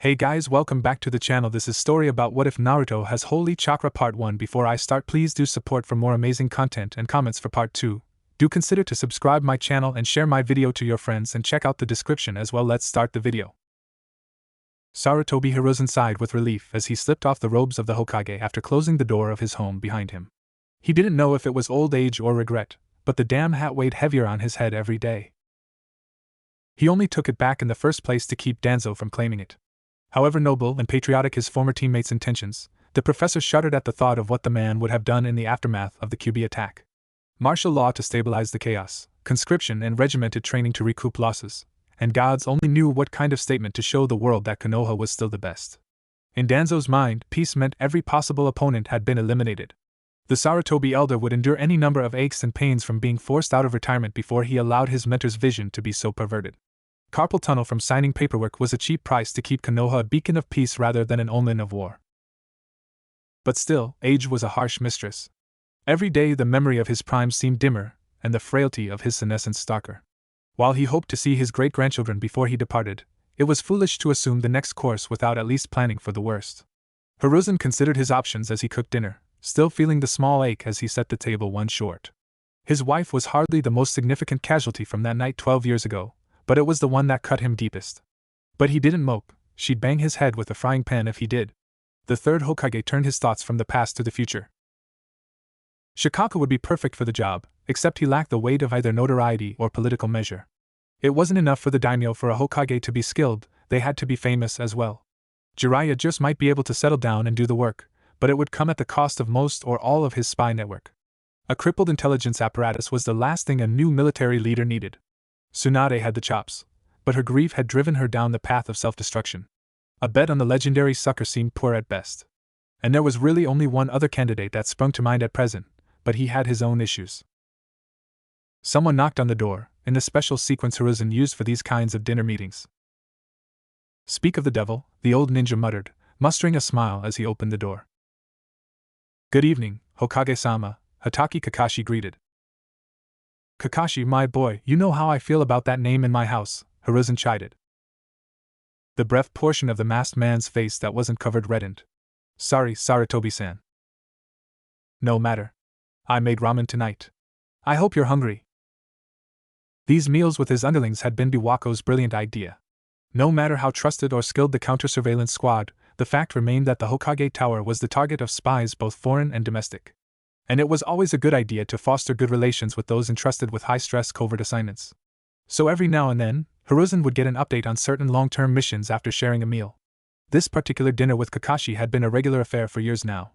Hey guys, welcome back to the channel. This is story about what if Naruto has Holy Chakra part 1. Before I start, please do support for more amazing content and comments for part 2. Do consider to subscribe my channel and share my video to your friends and check out the description as well. Let's start the video. Sarutobi Hiruzen sighed with relief as he slipped off the robes of the Hokage after closing the door of his home behind him. He didn't know if it was old age or regret, but the damn hat weighed heavier on his head every day. He only took it back in the first place to keep Danzo from claiming it. However noble and patriotic his former teammates' intentions, the professor shuddered at the thought of what the man would have done in the aftermath of the QB attack. Martial law to stabilize the chaos, conscription and regimented training to recoup losses, and gods only knew what kind of statement to show the world that Konoha was still the best. In Danzo's mind, peace meant every possible opponent had been eliminated. The Sarutobi elder would endure any number of aches and pains from being forced out of retirement before he allowed his mentor's vision to be so perverted. Carpal tunnel from signing paperwork was a cheap price to keep Konoha a beacon of peace rather than an omen of war. But still, age was a harsh mistress. Every day the memory of his prime seemed dimmer, and the frailty of his senescence starker. While he hoped to see his great-grandchildren before he departed, it was foolish to assume the next course without at least planning for the worst. Hiruzen considered his options as he cooked dinner, still feeling the small ache as he set the table one short. His wife was hardly the most significant casualty from that night 12 years ago, but it was the one that cut him deepest. But he didn't mope, she'd bang his head with a frying pan if he did. The third Hokage turned his thoughts from the past to the future. Shikaka would be perfect for the job, except he lacked the weight of either notoriety or political measure. It wasn't enough for the daimyo for a Hokage to be skilled, they had to be famous as well. Jiraiya just might be able to settle down and do the work, but it would come at the cost of most or all of his spy network. A crippled intelligence apparatus was the last thing a new military leader needed. Tsunade had the chops, but her grief had driven her down the path of self-destruction. A bet on the legendary sucker seemed poor at best. And there was really only one other candidate that sprung to mind at present, but he had his own issues. Someone knocked on the door, in the special sequence Hiruzen used for these kinds of dinner meetings. "Speak of the devil," the old ninja muttered, mustering a smile as he opened the door. "Good evening, Hokage-sama," Hatake Kakashi greeted. "Kakashi, my boy, you know how I feel about that name in my house," Hiruzen chided. The breath portion of the masked man's face that wasn't covered reddened. "Sorry, Sarutobi-san." "No matter. I made ramen tonight. I hope you're hungry." These meals with his underlings had been Biwako's brilliant idea. No matter how trusted or skilled the counter-surveillance squad, the fact remained that the Hokage Tower was the target of spies both foreign and domestic. And it was always a good idea to foster good relations with those entrusted with high-stress covert assignments. So every now and then, Hiruzen would get an update on certain long-term missions after sharing a meal. This particular dinner with Kakashi had been a regular affair for years now.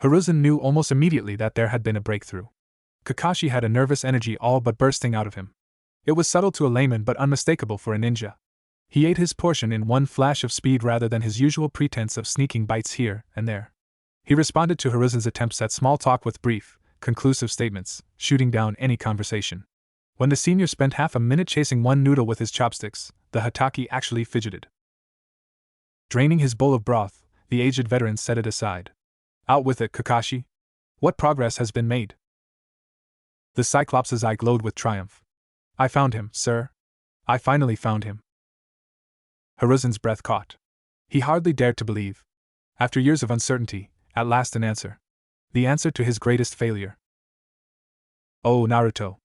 Hiruzen knew almost immediately that there had been a breakthrough. Kakashi had a nervous energy all but bursting out of him. It was subtle to a layman but unmistakable for a ninja. He ate his portion in one flash of speed rather than his usual pretense of sneaking bites here and there. He responded to Hiruzen's attempts at small talk with brief, conclusive statements, shooting down any conversation. When the senior spent half a minute chasing one noodle with his chopsticks, the Hatake actually fidgeted. Draining his bowl of broth, the aged veteran set it aside. "Out with it, Kakashi. What progress has been made?" The Cyclops' eye glowed with triumph. "I found him, sir. I finally found him." Hiruzen's breath caught. He hardly dared to believe. After years of uncertainty, at last an answer. The answer to his greatest failure. Oh, Naruto.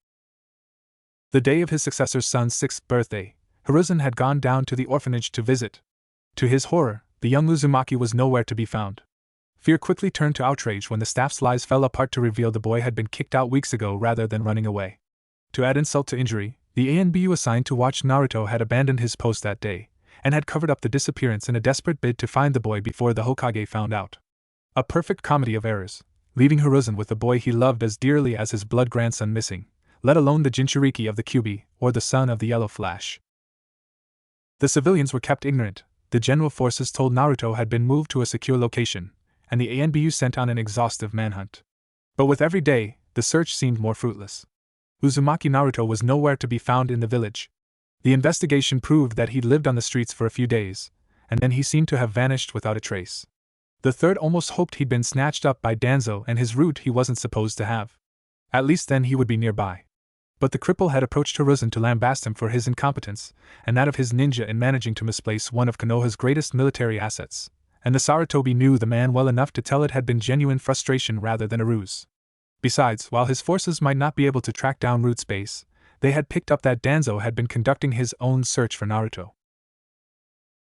The day of his successor's son's 6th birthday, Hiruzen had gone down to the orphanage to visit. To his horror, the young Uzumaki was nowhere to be found. Fear quickly turned to outrage when the staff's lies fell apart to reveal the boy had been kicked out weeks ago rather than running away. To add insult to injury, the ANBU assigned to watch Naruto had abandoned his post that day, and had covered up the disappearance in a desperate bid to find the boy before the Hokage found out. A perfect comedy of errors, leaving Hiruzen with the boy he loved as dearly as his blood grandson missing, let alone the Jinchuriki of the QB, or the son of the Yellow Flash. The civilians were kept ignorant, the general forces told Naruto had been moved to a secure location, and the ANBU sent on an exhaustive manhunt. But with every day, the search seemed more fruitless. Uzumaki Naruto was nowhere to be found in the village. The investigation proved that he'd lived on the streets for a few days, and then he seemed to have vanished without a trace. The third almost hoped he'd been snatched up by Danzo and his route he wasn't supposed to have. At least then he would be nearby. But the cripple had approached Hiruzen to lambast him for his incompetence, and that of his ninja in managing to misplace one of Konoha's greatest military assets, and the Sarutobi knew the man well enough to tell it had been genuine frustration rather than a ruse. Besides, while his forces might not be able to track down Root's base, they had picked up that Danzo had been conducting his own search for Naruto.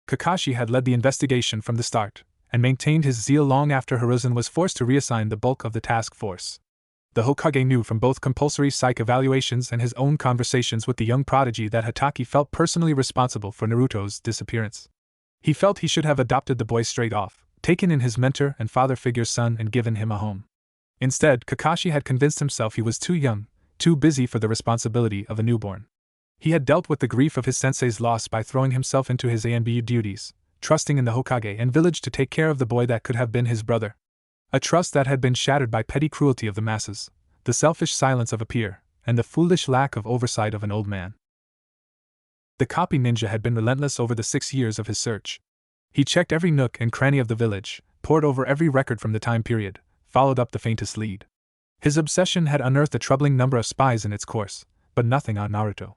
Kakashi had led the investigation from the start, and maintained his zeal long after Hiruzen was forced to reassign the bulk of the task force. The Hokage knew from both compulsory psych evaluations and his own conversations with the young prodigy that Hatake felt personally responsible for Naruto's disappearance. He felt he should have adopted the boy straight off, taken in his mentor and father figure's son and given him a home. Instead, Kakashi had convinced himself he was too young, too busy for the responsibility of a newborn. He had dealt with the grief of his sensei's loss by throwing himself into his ANBU duties, trusting in the Hokage and village to take care of the boy that could have been his brother. A trust that had been shattered by petty cruelty of the masses, the selfish silence of a peer, and the foolish lack of oversight of an old man. The copy ninja had been relentless over the 6 years of his search. He checked every nook and cranny of the village, pored over every record from the time period, followed up the faintest lead. His obsession had unearthed a troubling number of spies in its course, but nothing on Naruto.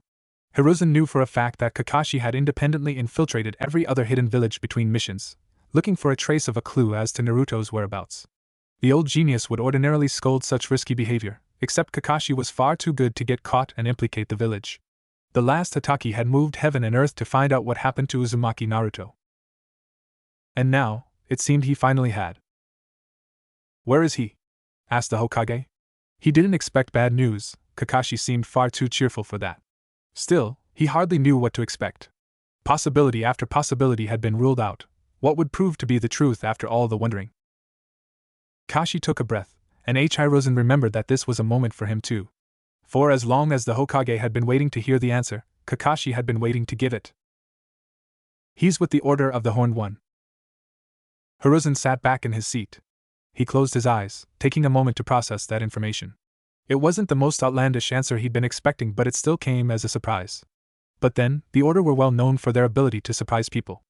Hiruzen knew for a fact that Kakashi had independently infiltrated every other hidden village between missions, looking for a trace of a clue as to Naruto's whereabouts. The old genius would ordinarily scold such risky behavior, except Kakashi was far too good to get caught and implicate the village. The last Hatake had moved heaven and earth to find out what happened to Uzumaki Naruto. And now, it seemed he finally had. "Where is he?" asked the Hokage. He didn't expect bad news, Kakashi seemed far too cheerful for that. Still, he hardly knew what to expect. Possibility after possibility had been ruled out. What would prove to be the truth after all the wondering? Kashi took a breath, and Hiruzen remembered that this was a moment for him too. For as long as the Hokage had been waiting to hear the answer, Kakashi had been waiting to give it. "He's with the Order of the Horned One." Hiruzen sat back in his seat. He closed his eyes, taking a moment to process that information. It wasn't the most outlandish answer he'd been expecting, but it still came as a surprise. But then, the Order were well known for their ability to surprise people.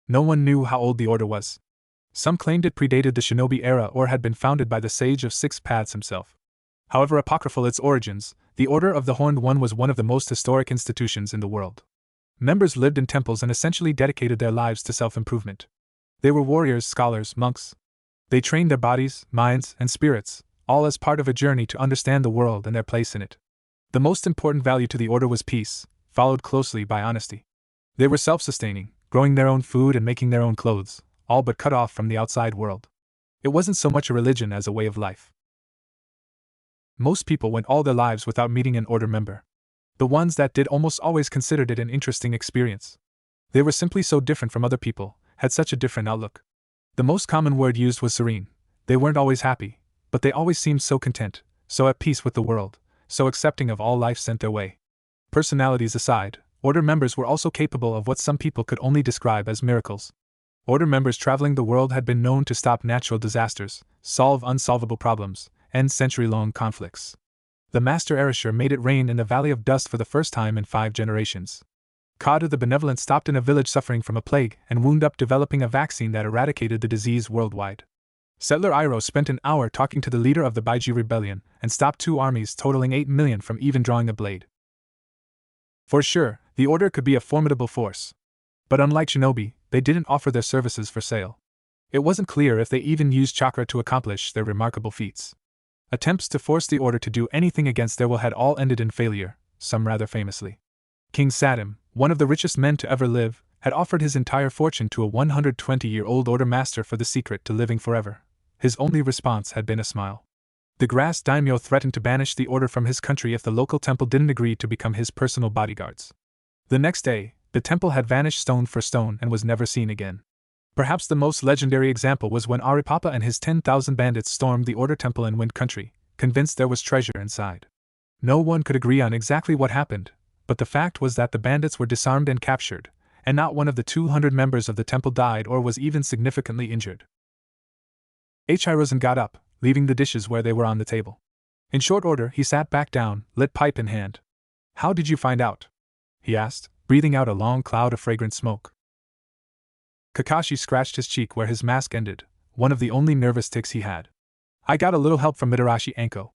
No one knew how old the Order was. Some claimed it predated the shinobi era or had been founded by the Sage of Six Paths himself. However apocryphal its origins, the Order of the Horned One was one of the most historic institutions in the world. Members lived in temples and essentially dedicated their lives to self-improvement. They were warriors, scholars, monks. They trained their bodies, minds, and spirits, all as part of a journey to understand the world and their place in it. The most important value to the Order was peace, followed closely by honesty. They were self-sustaining, growing their own food and making their own clothes, all but cut off from the outside world. It wasn't so much a religion as a way of life. Most people went all their lives without meeting an Order member. The ones that did almost always considered it an interesting experience. They were simply so different from other people, had such a different outlook. The most common word used was serene. They weren't always happy, but they always seemed so content, so at peace with the world, so accepting of all life sent their way. Personalities aside, Order members were also capable of what some people could only describe as miracles. Order members traveling the world had been known to stop natural disasters, solve unsolvable problems, end century-long conflicts. The Master Erasure made it rain in the Valley of Dust for the first time in 5 generations. Kadu the Benevolent stopped in a village suffering from a plague and wound up developing a vaccine that eradicated the disease worldwide. Settler Iroh spent an hour talking to the leader of the Baiji Rebellion and stopped 2 armies totaling 8 million from even drawing a blade. For sure, the Order could be a formidable force. But unlike shinobi, they didn't offer their services for sale. It wasn't clear if they even used chakra to accomplish their remarkable feats. Attempts to force the Order to do anything against their will had all ended in failure, some rather famously. King Saddam, one of the richest men to ever live, had offered his entire fortune to a 120-year-old Order master for the secret to living forever. His only response had been a smile. The grass daimyo threatened to banish the Order from his country if the local temple didn't agree to become his personal bodyguards. The next day, the temple had vanished stone for stone and was never seen again. Perhaps the most legendary example was when Aripapa and his 10,000 bandits stormed the Order temple in Wind Country, convinced there was treasure inside. No one could agree on exactly what happened, but the fact was that the bandits were disarmed and captured, and not one of the 200 members of the temple died or was even significantly injured. Hiruzen got up, leaving the dishes where they were on the table. In short order, he sat back down, lit pipe in hand. "How did you find out?" he asked, breathing out a long cloud of fragrant smoke. Kakashi scratched his cheek where his mask ended, one of the only nervous tics he had. "I got a little help from Mitarashi Anko."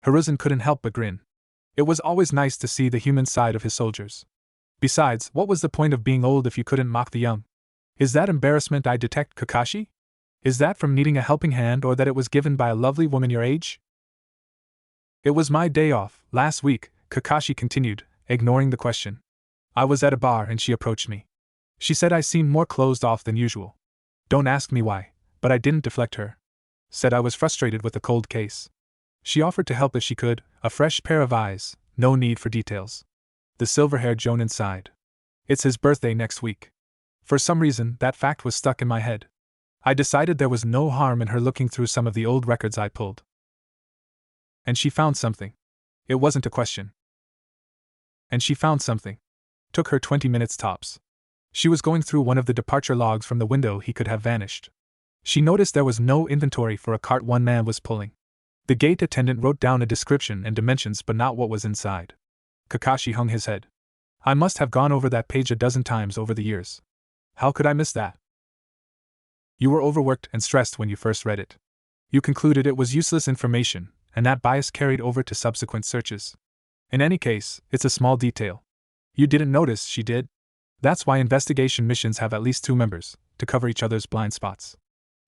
Hiruzen couldn't help but grin. It was always nice to see the human side of his soldiers. Besides, what was the point of being old if you couldn't mock the young? Is that embarrassment I detect, Kakashi? Is that from needing a helping hand or that it was given by a lovely woman your age? It was my day off, last week, Kakashi continued, ignoring the question. I was at a bar and she approached me. She said I seemed more closed off than usual. Don't ask me why, but I didn't deflect her. Said I was frustrated with the cold case. She offered to help if she could, a fresh pair of eyes, no need for details. The silver-haired Jonin sighed. It's his birthday next week. For some reason, that fact was stuck in my head. I decided there was no harm in her looking through some of the old records I pulled. And she found something. It wasn't a question. And she found something. Took her 20 minutes tops. She was going through one of the departure logs from the window he could have vanished. She noticed there was no inventory for a cart one man was pulling. The gate attendant wrote down a description and dimensions but not what was inside. Kakashi hung his head. I must have gone over that page a dozen times over the years. How could I miss that? You were overworked and stressed when you first read it. You concluded it was useless information, and that bias carried over to subsequent searches. In any case, it's a small detail. You didn't notice she did? That's why investigation missions have at least 2 members, to cover each other's blind spots.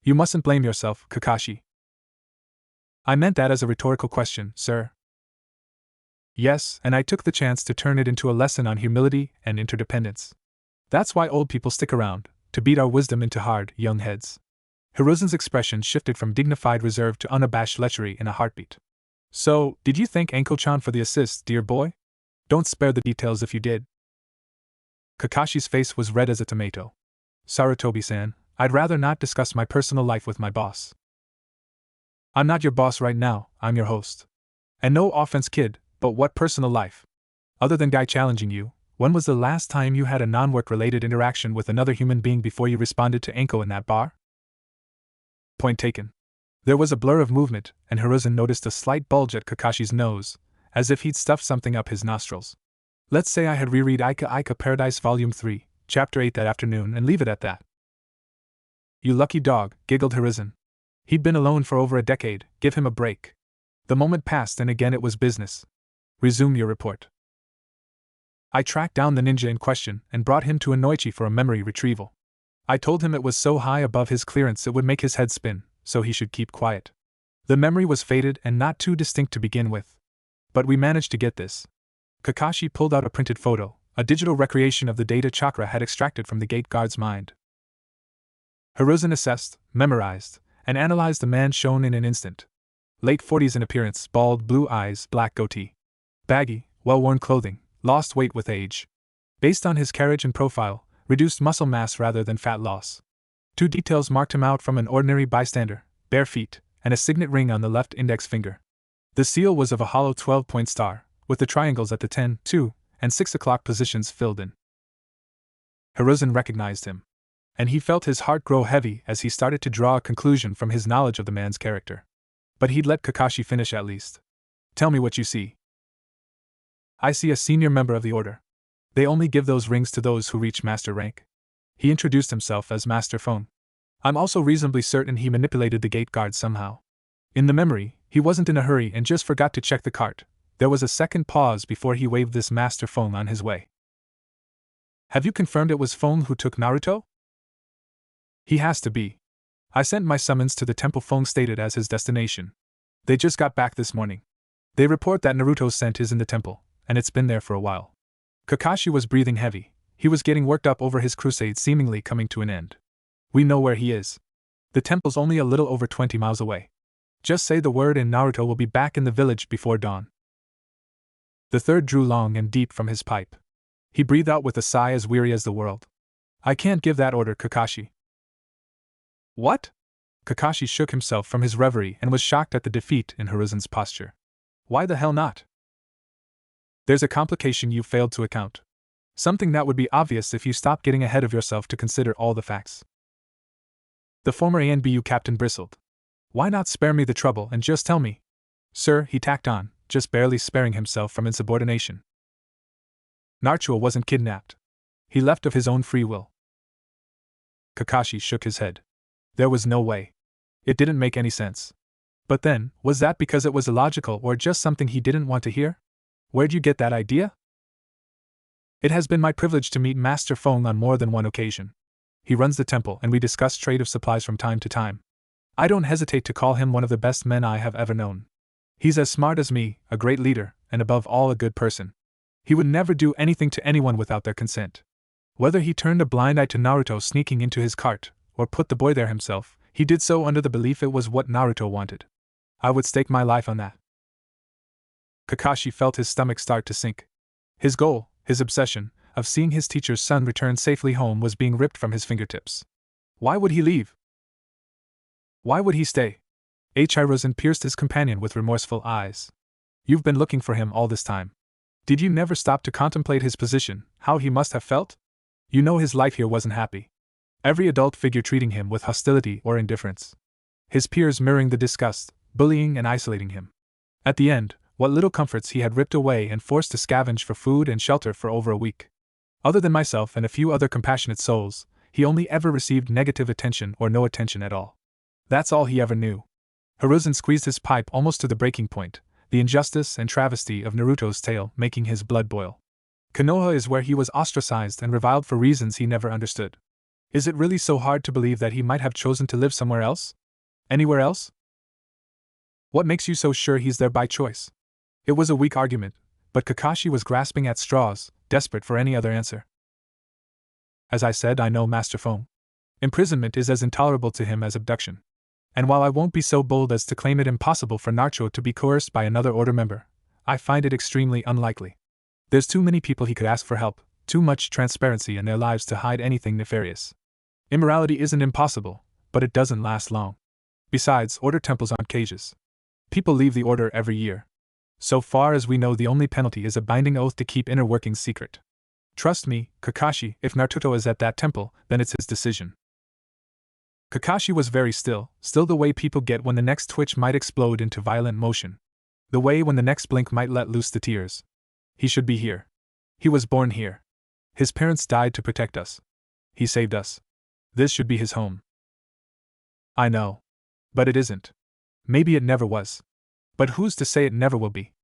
You mustn't blame yourself, Kakashi. I meant that as a rhetorical question, sir. Yes, and I took the chance to turn it into a lesson on humility and interdependence. That's why old people stick around, to beat our wisdom into hard, young heads. Hiruzen's expression shifted from dignified reserve to unabashed lechery in a heartbeat. So, did you thank Anko-chan for the assist, dear boy? Don't spare the details if you did. Kakashi's face was red as a tomato. Sarutobi-san, I'd rather not discuss my personal life with my boss. I'm not your boss right now, I'm your host. And no offense, kid, but what personal life? Other than Guy challenging you, when was the last time you had a non-work-related interaction with another human being before you responded to Anko in that bar? Point taken. There was a blur of movement, and Hiruzen noticed a slight bulge at Kakashi's nose, as if he'd stuffed something up his nostrils. Let's say I had reread Ika Ika Paradise Volume 3, Chapter 8 that afternoon and leave it at that. You lucky dog, giggled Hiruzen. He'd been alone for over a decade, give him a break. The moment passed and again it was business. Resume your report. I tracked down the ninja in question and brought him to Anoichi for a memory retrieval. I told him it was so high above his clearance it would make his head spin, so he should keep quiet. The memory was faded and not too distinct to begin with. But we managed to get this. Kakashi pulled out a printed photo, a digital recreation of the data Chakra had extracted from the gate guard's mind. Hiruzen assessed, memorized, and analyzed the man shown in an instant. Late 40s in appearance, bald blue eyes, black goatee. Baggy, well-worn clothing, lost weight with age. Based on his carriage and profile, reduced muscle mass rather than fat loss. 2 details marked him out from an ordinary bystander, bare feet, and a signet ring on the left index finger. The seal was of a hollow 12-point star, with the triangles at the 10, 2, and 6 o'clock positions filled in. Hiruzen recognized him. And he felt his heart grow heavy as he started to draw a conclusion from his knowledge of the man's character. But he'd let Kakashi finish at least. Tell me what you see. I see a senior member of the order. They only give those rings to those who reach master rank. He introduced himself as Master Phone. I'm also reasonably certain he manipulated the gate guard somehow. In the memory, he wasn't in a hurry and just forgot to check the cart. There was a second pause before he waved this Master Phone on his way. Have you confirmed it was Phone who took Naruto? He has to be. I sent my summons to the temple Phone stated as his destination. They just got back this morning. They report that Naruto's scent is in the temple, and it's been there for a while. Kakashi was breathing heavy. He was getting worked up over his crusade seemingly coming to an end. We know where he is. The temple's only a little over 20 miles away. Just say the word and Naruto will be back in the village before dawn. The third drew long and deep from his pipe. He breathed out with a sigh as weary as the world. I can't give that order, Kakashi. What? Kakashi shook himself from his reverie and was shocked at the defeat in Hiruzen's posture. Why the hell not? There's a complication you failed to account. Something that would be obvious if you stopped getting ahead of yourself to consider all the facts. The former ANBU captain bristled. Why not spare me the trouble and just tell me? Sir, he tacked on, just barely sparing himself from insubordination. Naruto wasn't kidnapped. He left of his own free will. Kakashi shook his head. There was no way. It didn't make any sense. But then, was that because it was illogical or just something he didn't want to hear? Where'd you get that idea? It has been my privilege to meet Master Feng on more than one occasion. He runs the temple and we discuss trade of supplies from time to time. I don't hesitate to call him one of the best men I have ever known. He's as smart as me, a great leader, and above all a good person. He would never do anything to anyone without their consent. Whether he turned a blind eye to Naruto sneaking into his cart, or put the boy there himself, he did so under the belief it was what Naruto wanted. I would stake my life on that. Kakashi felt his stomach start to sink. His goal, his obsession, of seeing his teacher's son return safely home was being ripped from his fingertips. Why would he leave? Why would he stay? Hiruzen pierced his companion with remorseful eyes. You've been looking for him all this time. Did you never stop to contemplate his position, how he must have felt? You know his life here wasn't happy. Every adult figure treating him with hostility or indifference. His peers mirroring the disgust, bullying and isolating him. At the end, what little comforts he had ripped away and forced to scavenge for food and shelter for over a week. Other than myself and a few other compassionate souls, he only ever received negative attention or no attention at all. That's all he ever knew. Hiruzen squeezed his pipe almost to the breaking point, the injustice and travesty of Naruto's tale making his blood boil. Konoha is where he was ostracized and reviled for reasons he never understood. Is it really so hard to believe that he might have chosen to live somewhere else? Anywhere else? What makes you so sure he's there by choice? It was a weak argument, but Kakashi was grasping at straws, desperate for any other answer. As I said, I know Master Feng. Imprisonment is as intolerable to him as abduction. And while I won't be so bold as to claim it impossible for Naruto to be coerced by another order member, I find it extremely unlikely. There's too many people he could ask for help, too much transparency in their lives to hide anything nefarious. Immorality isn't impossible, but it doesn't last long. Besides, order temples aren't cages. People leave the order every year. So far as we know, the only penalty is a binding oath to keep inner workings secret. Trust me, Kakashi, if Naruto is at that temple, then it's his decision. Kakashi was very still the way people get when the next twitch might explode into violent motion. The way when the next blink might let loose the tears. He should be here. He was born here. His parents died to protect us. He saved us. This should be his home. I know. But it isn't. Maybe it never was. But who's to say it never will be?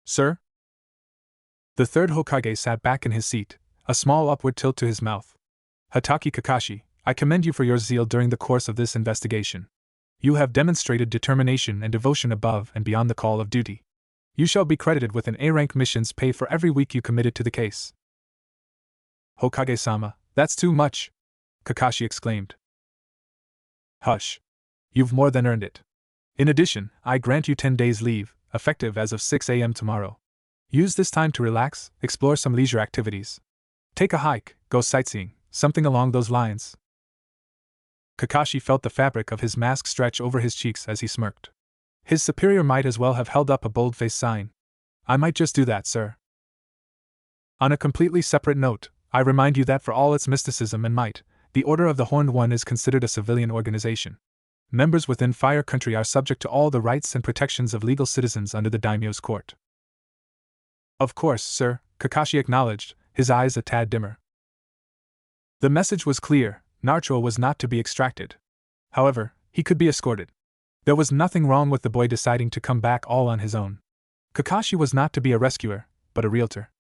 Sir? The third Hokage sat back in his seat, a small upward tilt to his mouth. Hatake Kakashi, I commend you for your zeal during the course of this investigation. You have demonstrated determination and devotion above and beyond the call of duty. You shall be credited with an A-rank mission's pay for every week you committed to the case. Hokage-sama, that's too much, Kakashi exclaimed. Hush. You've more than earned it. In addition, I grant you 10 days leave, effective as of 6 a.m. tomorrow. Use this time to relax, explore some leisure activities. Take a hike, go sightseeing, something along those lines. Kakashi felt the fabric of his mask stretch over his cheeks as he smirked. His superior might as well have held up a bold-faced sign. I might just do that, sir. On a completely separate note, I remind you that for all its mysticism and might, the Order of the Horned One is considered a civilian organization. Members within Fire Country are subject to all the rights and protections of legal citizens under the daimyo's court. Of course, sir, Kakashi acknowledged, his eyes a tad dimmer. The message was clear. Naruto was not to be extracted. However, he could be escorted. There was nothing wrong with the boy deciding to come back all on his own. Kakashi was not to be a rescuer, but a realtor.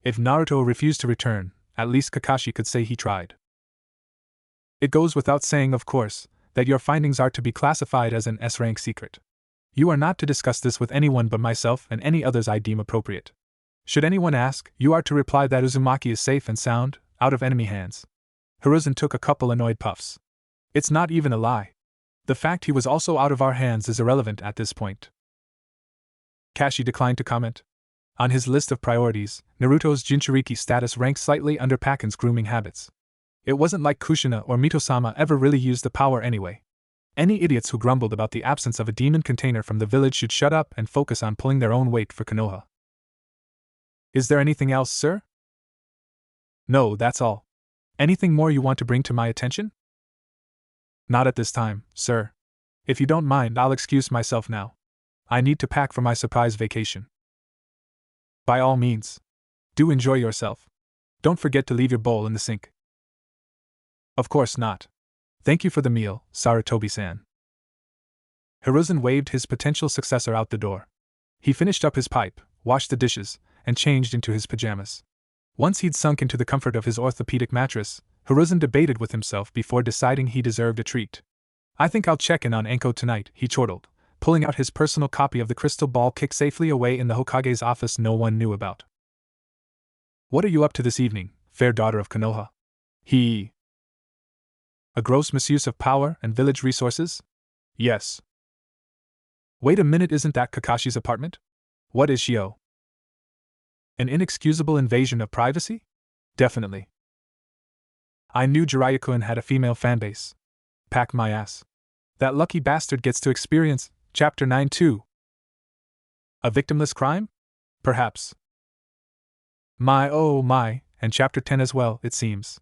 If Naruto refused to return, at least Kakashi could say he tried. It goes without saying, of course, that your findings are to be classified as an S-rank secret. You are not to discuss this with anyone but myself and any others I deem appropriate. Should anyone ask, you are to reply that Uzumaki is safe and sound, out of enemy hands. Hiruzen took a couple annoyed puffs. It's not even a lie. The fact he was also out of our hands is irrelevant at this point. Kashi declined to comment. On his list of priorities, Naruto's Jinchuriki status ranked slightly under Pakin's grooming habits. It wasn't like Kushina or Mitosama ever really used the power anyway. Any idiots who grumbled about the absence of a demon container from the village should shut up and focus on pulling their own weight for Konoha. Is there anything else, sir? No, that's all. Anything more you want to bring to my attention? Not at this time, sir. If you don't mind, I'll excuse myself now. I need to pack for my surprise vacation. By all means. Do enjoy yourself. Don't forget to leave your bowl in the sink. Of course not. Thank you for the meal, Sarutobi-san. Hiruzen waved his potential successor out the door. He finished up his pipe, washed the dishes, and changed into his pajamas. Once he'd sunk into the comfort of his orthopedic mattress, Hiruzen debated with himself before deciding he deserved a treat. I think I'll check in on Anko tonight, he chortled, pulling out his personal copy of the crystal ball kicked safely away in the Hokage's office no one knew about. What are you up to this evening, fair daughter of Konoha? A gross misuse of power and village resources? Yes. Wait a minute, isn't that Kakashi's apartment? What is Shio? An inexcusable invasion of privacy? Definitely. I knew Jiraiya-kun had a female fanbase. Pack my ass. That lucky bastard gets to experience Chapter 9 too. A victimless crime? Perhaps. My oh my, and Chapter 10 as well, it seems.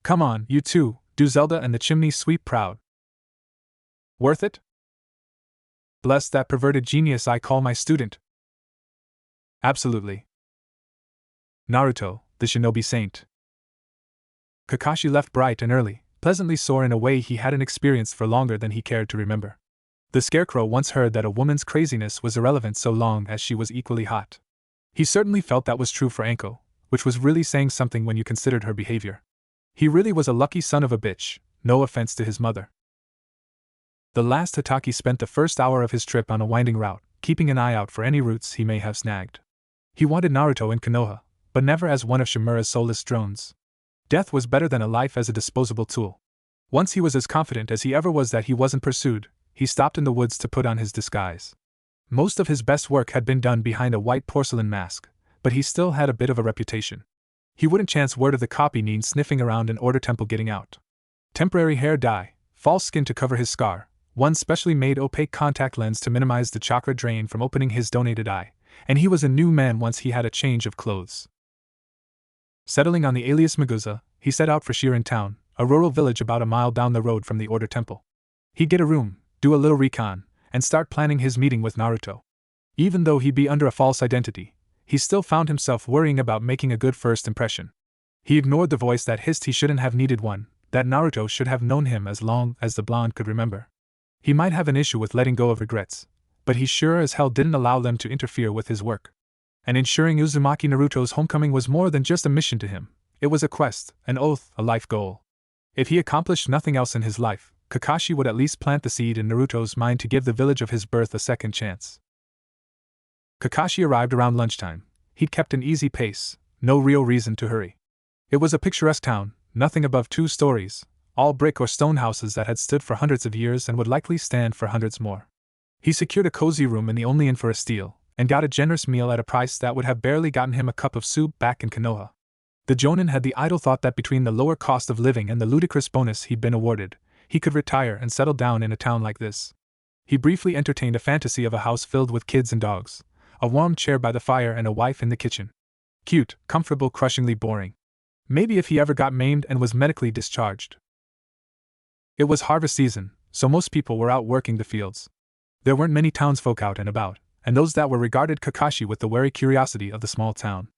Come on, you two, do Zelda and the chimney sweep proud. Worth it? Bless that perverted genius I call my student. Absolutely. Naruto, the shinobi saint. Kakashi left bright and early, pleasantly sore in a way he hadn't experienced for longer than he cared to remember. The Scarecrow once heard that a woman's craziness was irrelevant so long as she was equally hot. He certainly felt that was true for Anko, which was really saying something when you considered her behavior. He really was a lucky son of a bitch, no offense to his mother. The last Hitaki spent the first hour of his trip on a winding route, keeping an eye out for any routes he may have snagged. He wanted Naruto in Konoha, but never as one of Shimura's soulless drones. Death was better than a life as a disposable tool. Once he was as confident as he ever was that he wasn't pursued, he stopped in the woods to put on his disguise. Most of his best work had been done behind a white porcelain mask, but he still had a bit of a reputation. He wouldn't chance word of the copy Nin sniffing around an order temple getting out. Temporary hair dye, false skin to cover his scar, one specially made opaque contact lens to minimize the chakra drain from opening his donated eye, and he was a new man once he had a change of clothes. Settling on the alias Maguza, he set out for Shirin Town, a rural village about a mile down the road from the order temple. He'd get a room, do a little recon, and start planning his meeting with Naruto. Even though he'd be under a false identity, he still found himself worrying about making a good first impression. He ignored the voice that hissed he shouldn't have needed one, that Naruto should have known him as long as the blonde could remember. He might have an issue with letting go of regrets, but he sure as hell didn't allow them to interfere with his work. And ensuring Uzumaki Naruto's homecoming was more than just a mission to him. It was a quest, an oath, a life goal. If he accomplished nothing else in his life, Kakashi would at least plant the seed in Naruto's mind to give the village of his birth a second chance. Kakashi arrived around lunchtime. He'd kept an easy pace, no real reason to hurry. It was a picturesque town, nothing above 2 stories, all brick or stone houses that had stood for hundreds of years and would likely stand for hundreds more. He secured a cozy room in the only inn for a steal, and got a generous meal at a price that would have barely gotten him a cup of soup back in Konoha. The Jonin had the idle thought that between the lower cost of living and the ludicrous bonus he'd been awarded, he could retire and settle down in a town like this. He briefly entertained a fantasy of a house filled with kids and dogs, a warm chair by the fire and a wife in the kitchen. Cute, comfortable, crushingly boring. Maybe if he ever got maimed and was medically discharged. It was harvest season, so most people were out working the fields. There weren't many townsfolk out and about, and those that were regarded Kakashi with the wary curiosity of the small town.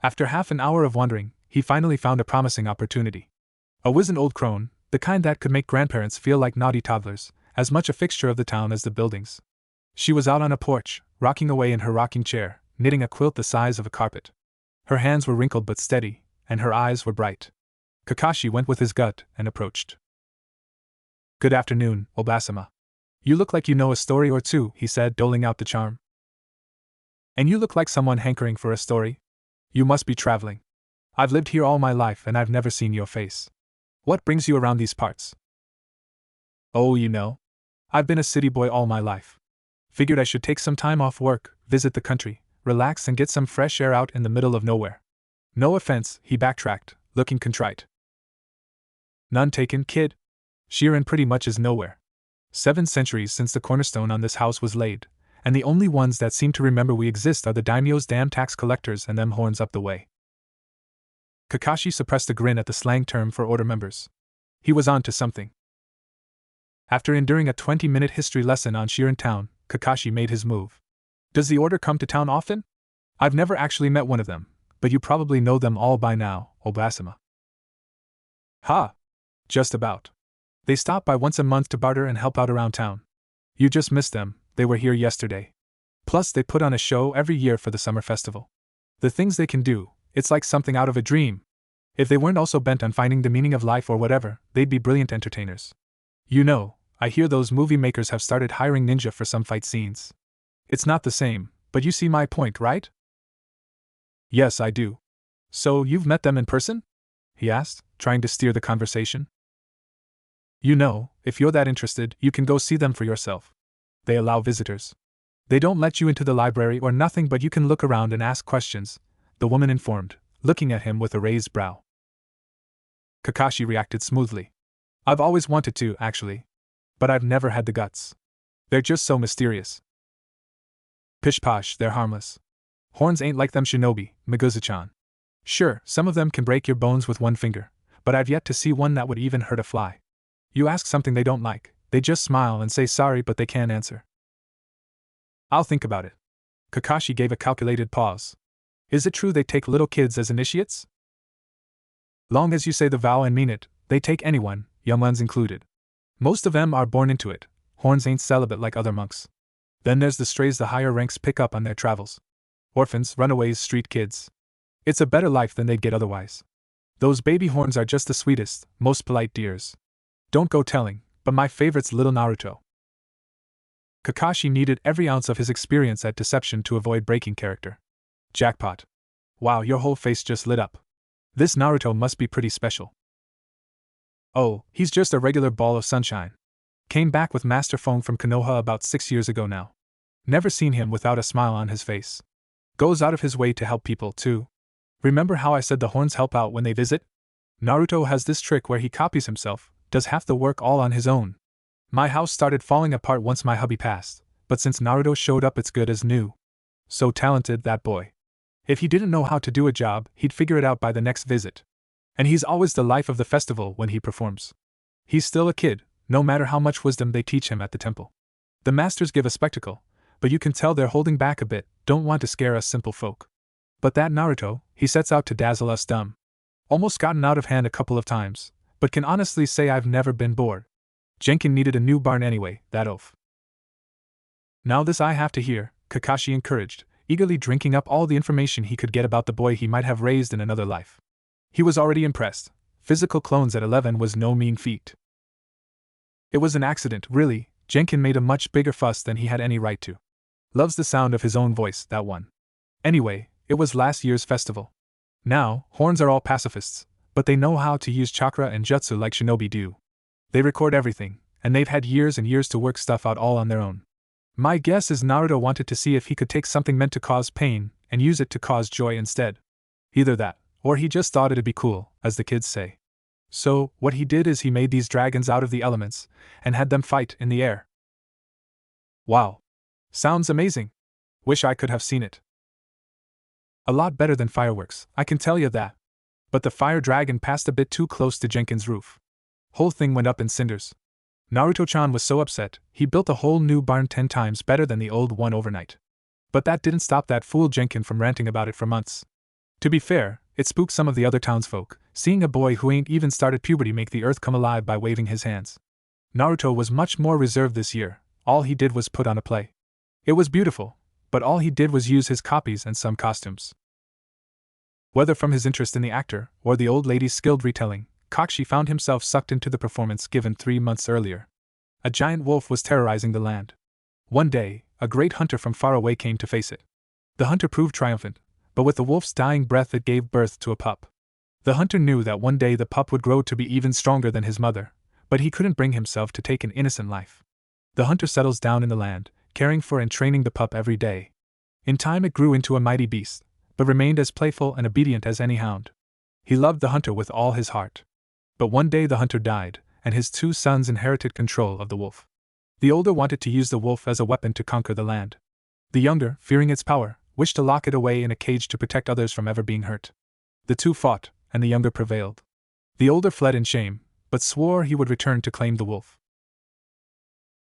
After half an hour of wandering, he finally found a promising opportunity. A wizened old crone, the kind that could make grandparents feel like naughty toddlers, as much a fixture of the town as the buildings. She was out on a porch, rocking away in her rocking chair, knitting a quilt the size of a carpet. Her hands were wrinkled but steady, and her eyes were bright. Kakashi went with his gut and approached. Good afternoon, Obasama. You look like you know a story or two, he said, doling out the charm. And you look like someone hankering for a story. You must be traveling. I've lived here all my life and I've never seen your face. What brings you around these parts? Oh, you know. I've been a city boy all my life. Figured I should take some time off work, visit the country, relax and get some fresh air out in the middle of nowhere. No offense, he backtracked, looking contrite. None taken, kid. Shirin pretty much is nowhere. 7 centuries since the cornerstone on this house was laid, and the only ones that seem to remember we exist are the daimyo's damn tax collectors and them horns up the way. Kakashi suppressed a grin at the slang term for order members. He was on to something. After enduring a 20-minute history lesson on Shirin Town, Kakashi made his move. Does the order come to town often? I've never actually met one of them, but you probably know them all by now, Obasama. Ha! Just about. They stop by once a month to barter and help out around town. You just missed them, they were here yesterday. Plus, they put on a show every year for the summer festival. The things they can do, it's like something out of a dream. If they weren't also bent on finding the meaning of life or whatever, they'd be brilliant entertainers. You know, I hear those movie makers have started hiring ninja for some fight scenes. It's not the same, but you see my point, right? Yes, I do. So, you've met them in person? He asked, trying to steer the conversation. You know, if you're that interested, you can go see them for yourself. They allow visitors. They don't let you into the library or nothing, but you can look around and ask questions, the woman informed, looking at him with a raised brow. Kakashi reacted smoothly. I've always wanted to, actually. But I've never had the guts. They're just so mysterious. Pish-posh, they're harmless. Horns ain't like them shinobi, Megusa-chan. Sure, some of them can break your bones with one finger, but I've yet to see one that would even hurt a fly. You ask something they don't like, they just smile and say sorry, but they can't answer. I'll think about it. Kakashi gave a calculated pause. Is it true they take little kids as initiates? Long as you say the vow and mean it, they take anyone, young ones included. Most of them are born into it. Horns ain't celibate like other monks. Then there's the strays the higher ranks pick up on their travels. Orphans, runaways, street kids. It's a better life than they'd get otherwise. Those baby horns are just the sweetest, most polite dears. Don't go telling, but my favorite's little Naruto. Kakashi needed every ounce of his experience at deception to avoid breaking character. Jackpot. Wow, your whole face just lit up. This Naruto must be pretty special. Oh, he's just a regular ball of sunshine. Came back with Master Fong from Konoha about 6 years ago now. Never seen him without a smile on his face. Goes out of his way to help people, too. Remember how I said the horns help out when they visit? Naruto has this trick where he copies himself, does half the work all on his own. My house started falling apart once my hubby passed, but since Naruto showed up it's good as new. So talented, that boy. If he didn't know how to do a job, he'd figure it out by the next visit. And he's always the life of the festival when he performs. He's still a kid, no matter how much wisdom they teach him at the temple. The masters give a spectacle, but you can tell they're holding back a bit, don't want to scare us simple folk. But that Naruto, he sets out to dazzle us dumb. Almost gotten out of hand a couple of times, but can honestly say I've never been bored. Jenkin needed a new barn anyway, that oaf. Now this I have to hear, Kakashi encouraged, eagerly drinking up all the information he could get about the boy he might have raised in another life. He was already impressed. Physical clones at 11 was no mean feat. It was an accident, really. Jenkin made a much bigger fuss than he had any right to. Loves the sound of his own voice, that one. Anyway, it was last year's festival. Now, horns are all pacifists, but they know how to use chakra and jutsu like shinobi do. They record everything, and they've had years and years to work stuff out all on their own. My guess is Naruto wanted to see if he could take something meant to cause pain and use it to cause joy instead. Either that, or he just thought it'd be cool, as the kids say. So, what he did is he made these dragons out of the elements and had them fight in the air. Wow. Sounds amazing. Wish I could have seen it. A lot better than fireworks, I can tell you that. But the fire dragon passed a bit too close to Jenkin's roof. Whole thing went up in cinders. Naruto-chan was so upset, he built a whole new barn 10 times better than the old one overnight. But that didn't stop that fool Jenkin from ranting about it for months. To be fair, it spooked some of the other townsfolk, seeing a boy who ain't even started puberty make the earth come alive by waving his hands. Naruto was much more reserved this year. All he did was put on a play. It was beautiful, but all he did was use his copies and some costumes. Whether from his interest in the actor or the old lady's skilled retelling, Kakashi found himself sucked into the performance given 3 months earlier. A giant wolf was terrorizing the land. One day, a great hunter from far away came to face it. The hunter proved triumphant, but with the wolf's dying breath it gave birth to a pup. The hunter knew that one day the pup would grow to be even stronger than his mother, but he couldn't bring himself to take an innocent life. The hunter settles down in the land, caring for and training the pup every day. In time it grew into a mighty beast, but remained as playful and obedient as any hound. He loved the hunter with all his heart. But one day the hunter died, and his 2 sons inherited control of the wolf. The older wanted to use the wolf as a weapon to conquer the land. The younger, fearing its power, wished to lock it away in a cage to protect others from ever being hurt. The 2 fought, and the younger prevailed. The older fled in shame, but swore he would return to claim the wolf.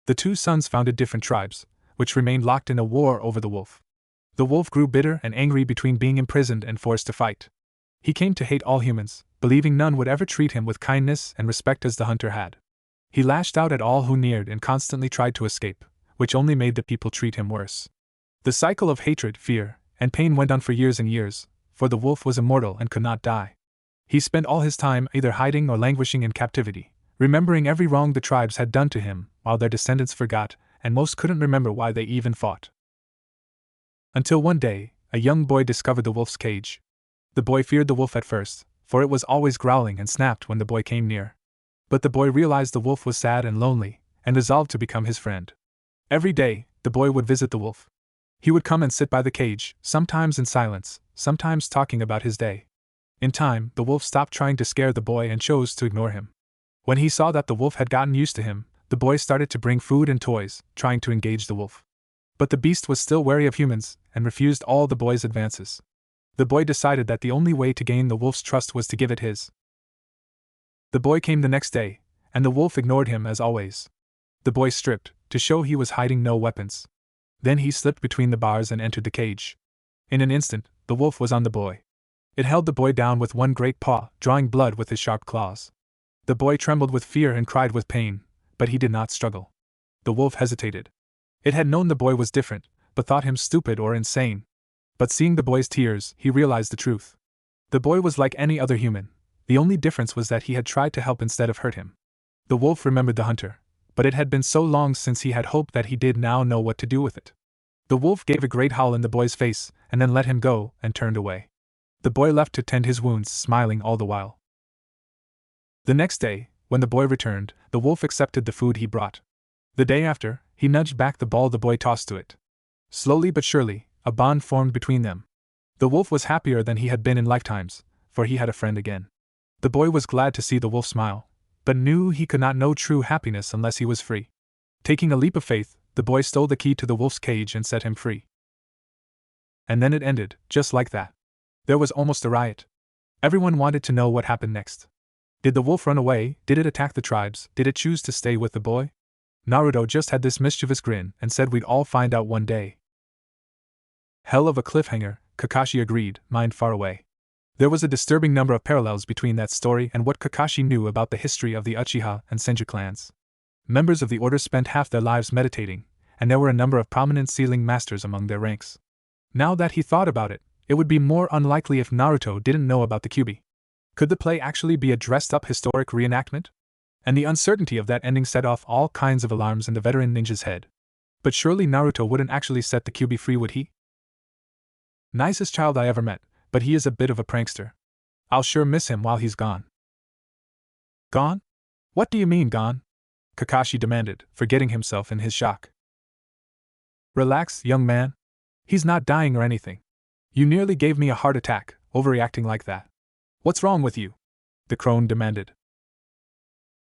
The 2 sons founded different tribes, which remained locked in a war over the wolf. The wolf grew bitter and angry between being imprisoned and forced to fight. He came to hate all humans, believing none would ever treat him with kindness and respect as the hunter had. He lashed out at all who neared and constantly tried to escape, which only made the people treat him worse. The cycle of hatred, fear, and pain went on for years and years, for the wolf was immortal and could not die. He spent all his time either hiding or languishing in captivity, remembering every wrong the tribes had done to him, while their descendants forgot, and most couldn't remember why they even fought. Until one day, a young boy discovered the wolf's cage. The boy feared the wolf at first, for it was always growling and snapped when the boy came near. But the boy realized the wolf was sad and lonely, and resolved to become his friend. Every day, the boy would visit the wolf. He would come and sit by the cage, sometimes in silence, sometimes talking about his day. In time, the wolf stopped trying to scare the boy and chose to ignore him. When he saw that the wolf had gotten used to him, the boy started to bring food and toys, trying to engage the wolf. But the beast was still wary of humans, and refused all the boy's advances. The boy decided that the only way to gain the wolf's trust was to give it his. The boy came the next day, and the wolf ignored him as always. The boy stripped, to show he was hiding no weapons. Then he slipped between the bars and entered the cage. In an instant, the wolf was on the boy. It held the boy down with one great paw, drawing blood with his sharp claws. The boy trembled with fear and cried with pain, but he did not struggle. The wolf hesitated. It had known the boy was different, but thought him stupid or insane. But seeing the boy's tears, he realized the truth. The boy was like any other human. The only difference was that he had tried to help instead of hurt him. The wolf remembered the hunter, but it had been so long since he had hoped that he did now know what to do with it. The wolf gave a great howl in the boy's face, and then let him go, and turned away. The boy left to tend his wounds, smiling all the while. The next day, when the boy returned, the wolf accepted the food he brought. The day after, he nudged back the ball the boy tossed to it. Slowly but surely, a bond formed between them. The wolf was happier than he had been in lifetimes, for he had a friend again. The boy was glad to see the wolf smile, but knew he could not know true happiness unless he was free. Taking a leap of faith, the boy stole the key to the wolf's cage and set him free. And then it ended, just like that. There was almost a riot. Everyone wanted to know what happened next. Did the wolf run away? Did it attack the tribes? Did it choose to stay with the boy? Naruto just had this mischievous grin and said we'd all find out one day. Hell of a cliffhanger, Kakashi agreed, mind far away. There was a disturbing number of parallels between that story and what Kakashi knew about the history of the Uchiha and Senju clans. Members of the order spent half their lives meditating, and there were a number of prominent sealing masters among their ranks. Now that he thought about it, it would be more unlikely if Naruto didn't know about the Kyuubi. Could the play actually be a dressed-up historic reenactment? And the uncertainty of that ending set off all kinds of alarms in the veteran ninja's head. But surely Naruto wouldn't actually set the Kyuubi free, would he? Nicest child I ever met, but he is a bit of a prankster. I'll sure miss him while he's gone. Gone? What do you mean gone? Kakashi demanded, forgetting himself in his shock. Relax, young man. He's not dying or anything. You nearly gave me a heart attack, overreacting like that. What's wrong with you? The crone demanded.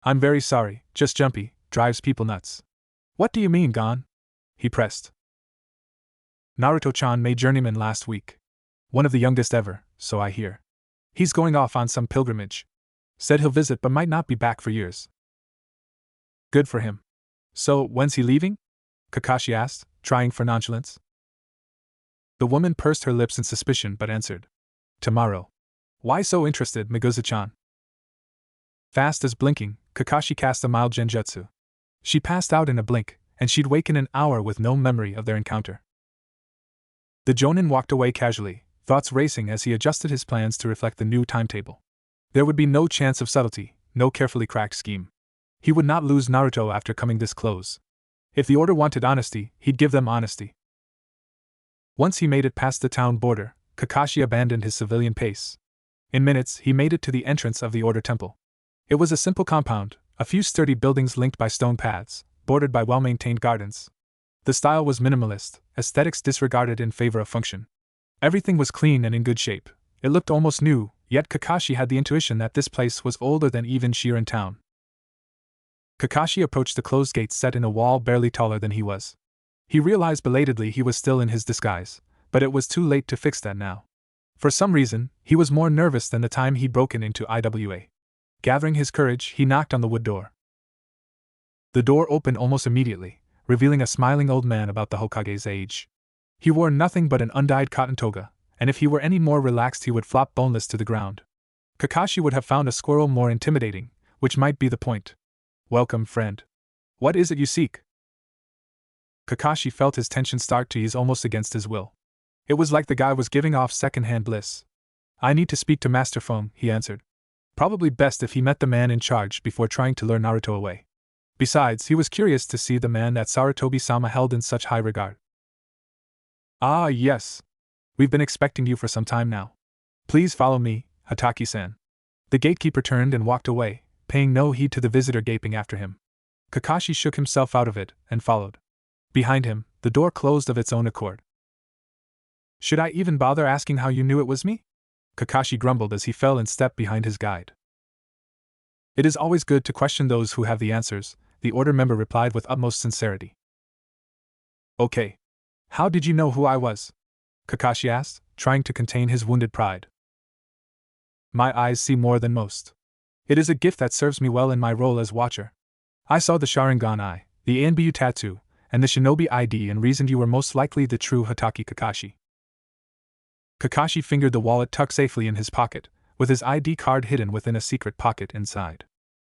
I'm very sorry, just jumpy, drives people nuts. What do you mean gone? He pressed. Naruto-chan made journeyman last week. One of the youngest ever, so I hear. He's going off on some pilgrimage. Said he'll visit but might not be back for years. Good for him. So, when's he leaving? Kakashi asked, trying for nonchalance. The woman pursed her lips in suspicion but answered. Tomorrow. Why so interested, Migusa-chan? Fast as blinking, Kakashi cast a mild genjutsu. She passed out in a blink, and she'd waken an hour with no memory of their encounter. The Jonin walked away casually, thoughts racing as he adjusted his plans to reflect the new timetable. There would be no chance of subtlety, no carefully cracked scheme. He would not lose Naruto after coming this close. If the order wanted honesty, he'd give them honesty. Once he made it past the town border, Kakashi abandoned his civilian pace. In minutes, he made it to the entrance of the order temple. It was a simple compound, a few sturdy buildings linked by stone paths, bordered by well-maintained gardens. The style was minimalist, aesthetics disregarded in favor of function. Everything was clean and in good shape. It looked almost new, yet Kakashi had the intuition that this place was older than even Shirin town. Kakashi approached the closed gates set in a wall barely taller than he was. He realized belatedly he was still in his disguise, but it was too late to fix that now. For some reason, he was more nervous than the time he'd broken into IWA. Gathering his courage, he knocked on the wood door. The door opened almost immediately, revealing a smiling old man about the Hokage's age. He wore nothing but an undyed cotton toga, and if he were any more relaxed he would flop boneless to the ground. Kakashi would have found a squirrel more intimidating, which might be the point. Welcome, friend. What is it you seek? Kakashi felt his tension start to ease almost against his will. It was like the guy was giving off second-hand bliss. I need to speak to Master Feng, he answered. Probably best if he met the man in charge before trying to lure Naruto away. Besides, he was curious to see the man that Sarutobi-sama held in such high regard. Ah, yes. We've been expecting you for some time now. Please follow me, Hataki-san. The gatekeeper turned and walked away, paying no heed to the visitor gaping after him. Kakashi shook himself out of it and followed. Behind him, the door closed of its own accord. Should I even bother asking how you knew it was me? Kakashi grumbled as he fell in step behind his guide. It is always good to question those who have the answers, the order member replied with utmost sincerity. Okay. How did you know who I was? Kakashi asked, trying to contain his wounded pride. My eyes see more than most. It is a gift that serves me well in my role as watcher. I saw the Sharingan eye, the Anbu tattoo, and the shinobi ID and reasoned you were most likely the true Hataki Kakashi. Kakashi fingered the wallet tucked safely in his pocket, with his ID card hidden within a secret pocket inside.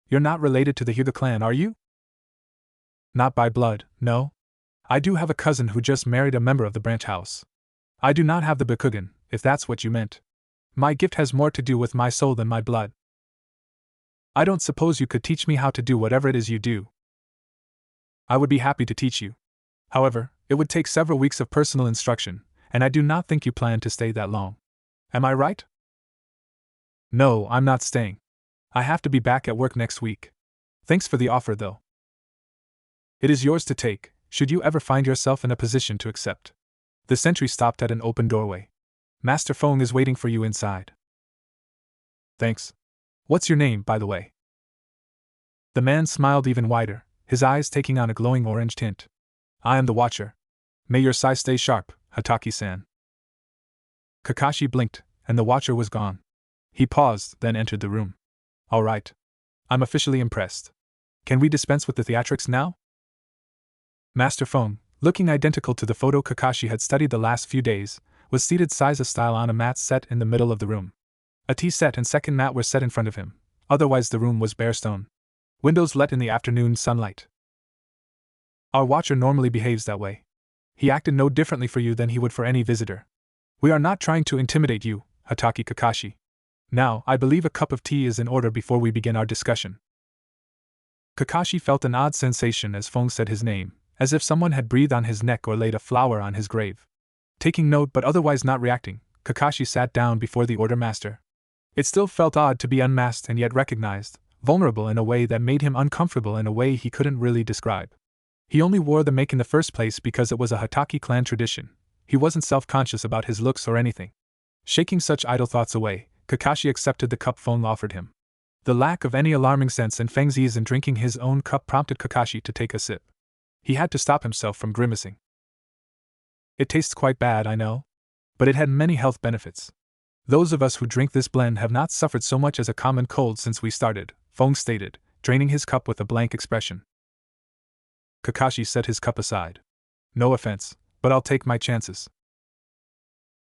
You're not related to the Hyuga clan, are you? Not by blood, no. I do have a cousin who just married a member of the branch house. I do not have the Bakugan, if that's what you meant. My gift has more to do with my soul than my blood. I don't suppose you could teach me how to do whatever it is you do. I would be happy to teach you. However, it would take several weeks of personal instruction, and I do not think you plan to stay that long. Am I right? No, I'm not staying. I have to be back at work next week. Thanks for the offer, though. It is yours to take, should you ever find yourself in a position to accept. The sentry stopped at an open doorway. Master Feng is waiting for you inside. Thanks. What's your name, by the way? The man smiled even wider, his eyes taking on a glowing orange tint. I am the Watcher. May your sai stay sharp, Hataki-san. Kakashi blinked, and the Watcher was gone. He paused, then entered the room. All right. I'm officially impressed. Can we dispense with the theatrics now? Master Feng, looking identical to the photo Kakashi had studied the last few days, was seated Seiza-style on a mat set in the middle of the room. A tea set and second mat were set in front of him, otherwise the room was bare stone. Windows let in the afternoon sunlight. Our Watcher normally behaves that way. He acted no differently for you than he would for any visitor. We are not trying to intimidate you, Hataki Kakashi. Now, I believe a cup of tea is in order before we begin our discussion. Kakashi felt an odd sensation as Feng said his name, as if someone had breathed on his neck or laid a flower on his grave. Taking note but otherwise not reacting, Kakashi sat down before the Order Master. It still felt odd to be unmasked and yet recognized, vulnerable in a way that made him uncomfortable in a way he couldn't really describe. He only wore the make in the first place because it was a Hataki clan tradition. He wasn't self-conscious about his looks or anything. Shaking such idle thoughts away, Kakashi accepted the cup Feng offered him. The lack of any alarming sense in Feng's ease in drinking his own cup prompted Kakashi to take a sip. He had to stop himself from grimacing. It tastes quite bad, I know. But it had many health benefits. Those of us who drink this blend have not suffered so much as a common cold since we started, Feng stated, draining his cup with a blank expression. Kakashi set his cup aside. No offense, but I'll take my chances.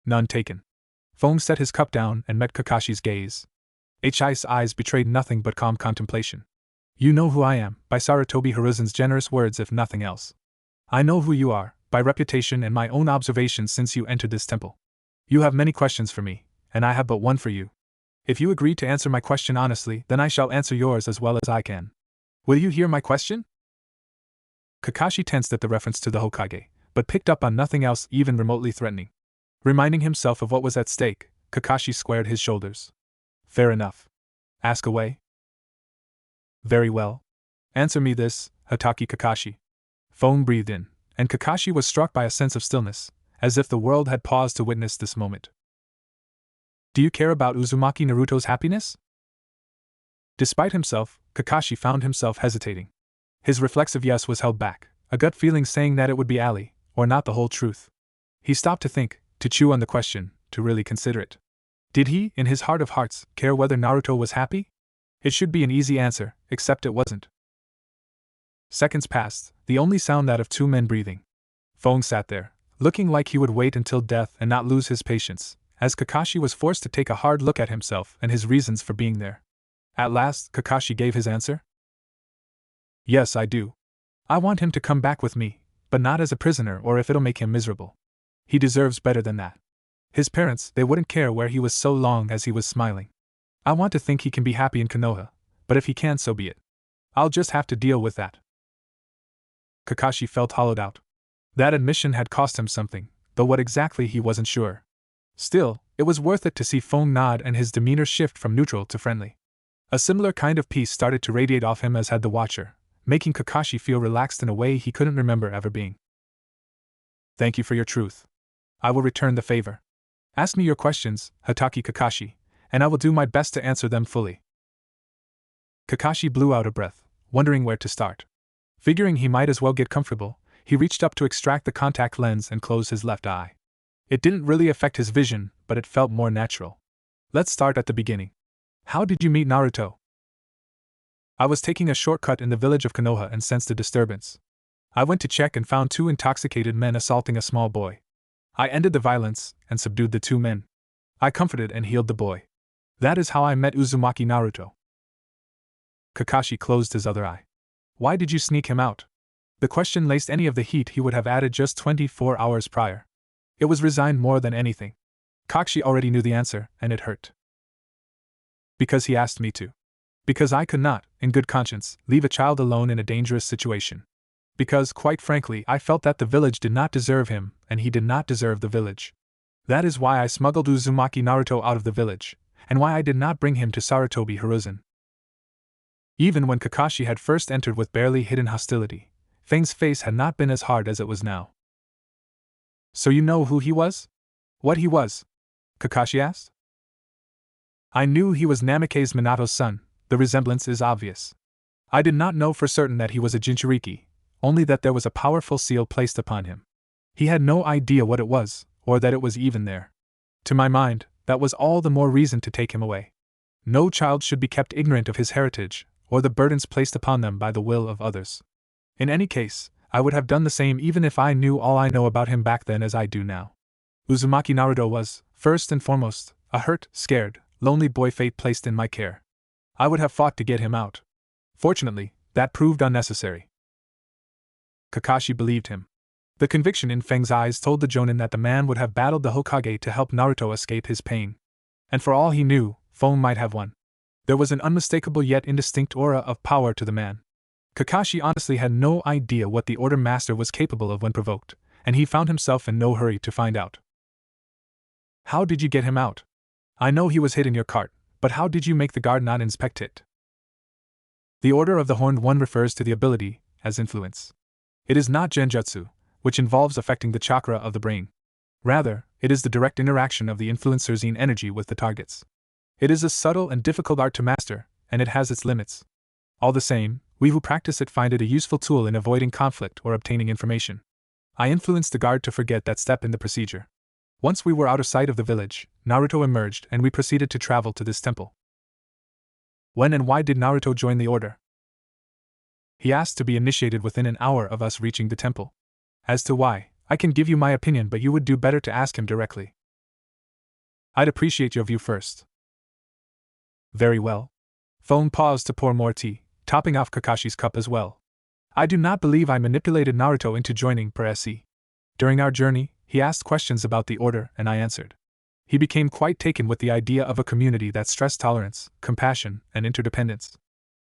None taken. Feng set his cup down and met Kakashi's gaze. His eyes betrayed nothing but calm contemplation. You know who I am, by Sarutobi Hiruzen's generous words if nothing else. I know who you are, by reputation and my own observations since you entered this temple. You have many questions for me, and I have but one for you. If you agree to answer my question honestly, then I shall answer yours as well as I can. Will you hear my question? Kakashi tensed at the reference to the Hokage, but picked up on nothing else even remotely threatening. Reminding himself of what was at stake, Kakashi squared his shoulders. Fair enough. Ask away. Very well. Answer me this, Hataki Kakashi. Feng breathed in, and Kakashi was struck by a sense of stillness, as if the world had paused to witness this moment. Do you care about Uzumaki Naruto's happiness? Despite himself, Kakashi found himself hesitating. His reflexive yes was held back, a gut feeling saying that it would be Ali, or not the whole truth. He stopped to think, to chew on the question, to really consider it. Did he, in his heart of hearts, care whether Naruto was happy? It should be an easy answer, except it wasn't. Seconds passed, the only sound that of two men breathing. Feng sat there, looking like he would wait until death and not lose his patience, as Kakashi was forced to take a hard look at himself and his reasons for being there. At last, Kakashi gave his answer. Yes, I do. I want him to come back with me, but not as a prisoner or if it'll make him miserable. He deserves better than that. His parents, they wouldn't care where he was so long as he was smiling. I want to think he can be happy in Konoha, but if he can't, so be it. I'll just have to deal with that. Kakashi felt hollowed out. That admission had cost him something, though what exactly he wasn't sure. Still, it was worth it to see Feng nod and his demeanor shift from neutral to friendly. A similar kind of peace started to radiate off him as had the Watcher, making Kakashi feel relaxed in a way he couldn't remember ever being. Thank you for your truth. I will return the favor. Ask me your questions, Hatake Kakashi, and I will do my best to answer them fully. Kakashi blew out a breath, wondering where to start. Figuring he might as well get comfortable, he reached up to extract the contact lens and close his left eye. It didn't really affect his vision, but it felt more natural. Let's start at the beginning. How did you meet Naruto? I was taking a shortcut in the village of Konoha and sensed a disturbance. I went to check and found 2 intoxicated men assaulting a small boy. I ended the violence and subdued the 2 men. I comforted and healed the boy. That is how I met Uzumaki Naruto. Kakashi closed his other eye. Why did you sneak him out? The question laced any of the heat he would have added just 24 hours prior. It was resigned more than anything. Kakashi already knew the answer, and it hurt. Because he asked me to. Because I could not, in good conscience, leave a child alone in a dangerous situation. Because, quite frankly, I felt that the village did not deserve him, and he did not deserve the village. That is why I smuggled Uzumaki Naruto out of the village, and why I did not bring him to Sarutobi Hiruzen. Even when Kakashi had first entered with barely hidden hostility, Feng's face had not been as hard as it was now. So you know who he was? What he was? Kakashi asked. I knew he was Namikaze Minato's son, the resemblance is obvious. I did not know for certain that he was a Jinchuriki, only that there was a powerful seal placed upon him. He had no idea what it was, or that it was even there. To my mind, that was all the more reason to take him away. No child should be kept ignorant of his heritage, or the burdens placed upon them by the will of others. In any case, I would have done the same even if I knew all I know about him back then as I do now. Uzumaki Naruto was, first and foremost, a hurt, scared, lonely boy fate placed in my care. I would have fought to get him out. Fortunately, that proved unnecessary. Kakashi believed him. The conviction in Feng's eyes told the Jonin that the man would have battled the Hokage to help Naruto escape his pain. And for all he knew, Feng might have won. There was an unmistakable yet indistinct aura of power to the man. Kakashi honestly had no idea what the Order Master was capable of when provoked, and he found himself in no hurry to find out. How did you get him out? I know he was hid in your cart, but how did you make the guard not inspect it? The Order of the Horned One refers to the ability as influence. It is not genjutsu, which involves affecting the chakra of the brain. Rather, it is the direct interaction of the influencer's energy with the targets. It is a subtle and difficult art to master, and it has its limits. All the same, we who practice it find it a useful tool in avoiding conflict or obtaining information. I influenced the guard to forget that step in the procedure. Once we were out of sight of the village, Naruto emerged and we proceeded to travel to this temple. When and why did Naruto join the order? He asked to be initiated within an hour of us reaching the temple. As to why, I can give you my opinion, but you would do better to ask him directly. I'd appreciate your view first. Very well. Feng paused to pour more tea, topping off Kakashi's cup as well. I do not believe I manipulated Naruto into joining per se. During our journey, he asked questions about the order and I answered. He became quite taken with the idea of a community that stressed tolerance, compassion, and interdependence.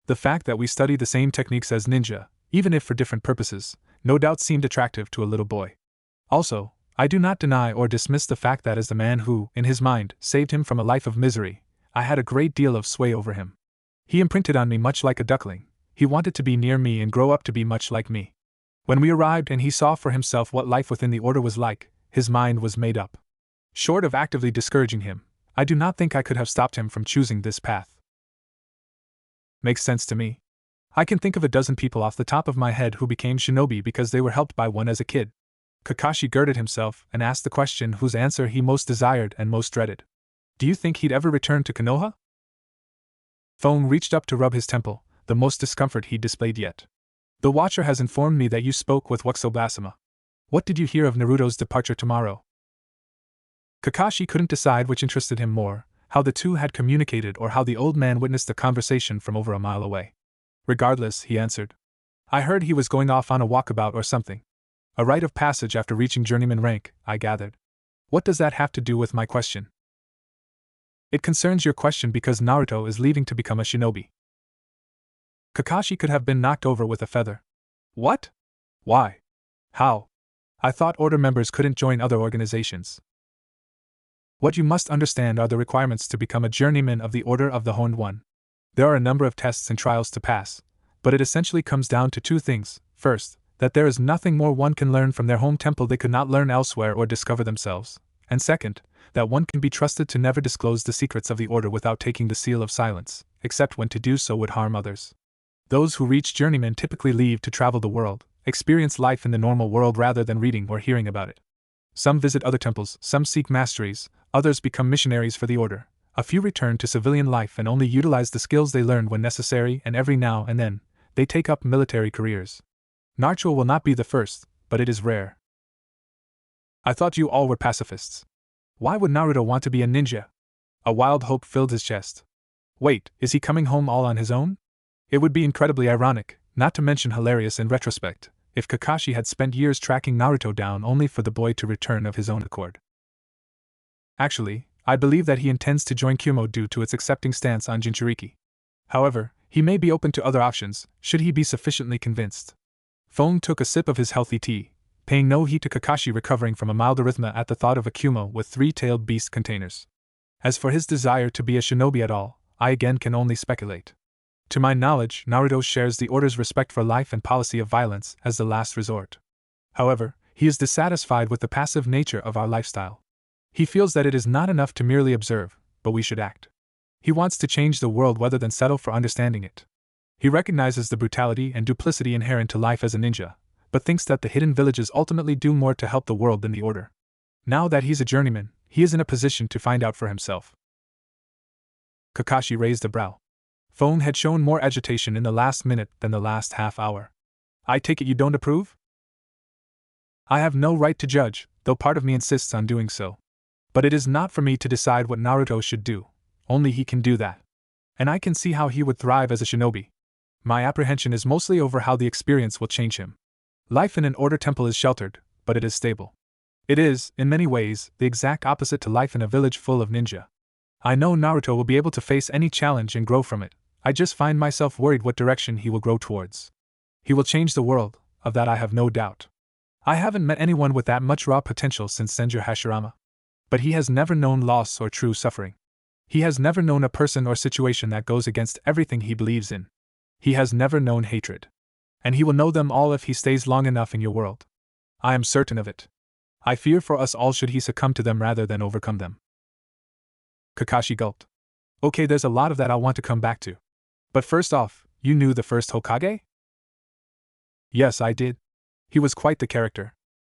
The fact that we study the same techniques as ninja, even if for different purposes, no doubt seemed attractive to a little boy. Also, I do not deny or dismiss the fact that as the man who, in his mind, saved him from a life of misery, I had a great deal of sway over him. He imprinted on me much like a duckling. He wanted to be near me and grow up to be much like me. When we arrived and he saw for himself what life within the order was like, his mind was made up. Short of actively discouraging him, I do not think I could have stopped him from choosing this path. Makes sense to me. I can think of a dozen people off the top of my head who became shinobi because they were helped by one as a kid. Kakashi girded himself and asked the question whose answer he most desired and most dreaded. Do you think he'd ever return to Konoha? Feng reached up to rub his temple, the most discomfort he'd displayed yet. The Watcher has informed me that you spoke with Wuxo-Basama. What did you hear of Naruto's departure tomorrow? Kakashi couldn't decide which interested him more, how the two had communicated or how the old man witnessed the conversation from over a mile away. Regardless, he answered. I heard he was going off on a walkabout or something. A rite of passage after reaching journeyman rank, I gathered. What does that have to do with my question? It concerns your question because Naruto is leaving to become a shinobi. Kakashi could have been knocked over with a feather. What? Why? How? I thought order members couldn't join other organizations. What you must understand are the requirements to become a journeyman of the Order of the Horned One. There are a number of tests and trials to pass, but it essentially comes down to two things. First, that there is nothing more one can learn from their home temple they could not learn elsewhere or discover themselves, and second, that one can be trusted to never disclose the secrets of the Order without taking the seal of silence, except when to do so would harm others. Those who reach journeyman typically leave to travel the world, experience life in the normal world rather than reading or hearing about it. Some visit other temples, some seek masteries, others become missionaries for the Order. A few return to civilian life and only utilize the skills they learned when necessary, and every now and then, they take up military careers. Naruto will not be the first, but it is rare. I thought you all were pacifists. Why would Naruto want to be a ninja? A wild hope filled his chest. Wait, is he coming home all on his own? It would be incredibly ironic, not to mention hilarious in retrospect, if Kakashi had spent years tracking Naruto down only for the boy to return of his own accord. Actually, I believe that he intends to join Kumo due to its accepting stance on Jinchuriki. However, he may be open to other options, should he be sufficiently convinced. Phone took a sip of his healthy tea, paying no heed to Kakashi recovering from a mild arrhythmia at the thought of a Kumo with three-tailed beast containers. As for his desire to be a shinobi at all, I again can only speculate. To my knowledge, Naruto shares the Order's respect for life and policy of violence as the last resort. However, he is dissatisfied with the passive nature of our lifestyle. He feels that it is not enough to merely observe, but we should act. He wants to change the world rather than settle for understanding it. He recognizes the brutality and duplicity inherent to life as a ninja, but thinks that the hidden villages ultimately do more to help the world than the Order. Now that he's a journeyman, he is in a position to find out for himself. Kakashi raised a brow. Phone had shown more agitation in the last minute than the last half hour. I take it you don't approve? I have no right to judge, though part of me insists on doing so. But it is not for me to decide what Naruto should do, only he can do that. And I can see how he would thrive as a shinobi. My apprehension is mostly over how the experience will change him. Life in an Order temple is sheltered, but it is stable. It is, in many ways, the exact opposite to life in a village full of ninja. I know Naruto will be able to face any challenge and grow from it. I just find myself worried what direction he will grow towards. He will change the world, of that I have no doubt. I haven't met anyone with that much raw potential since Senju Hashirama. But he has never known loss or true suffering. He has never known a person or situation that goes against everything he believes in. He has never known hatred. And he will know them all if he stays long enough in your world. I am certain of it. I fear for us all should he succumb to them rather than overcome them. Kakashi gulped. Okay, there's a lot of that I'll want to come back to. But first off, you knew the first Hokage? Yes, I did. He was quite the character.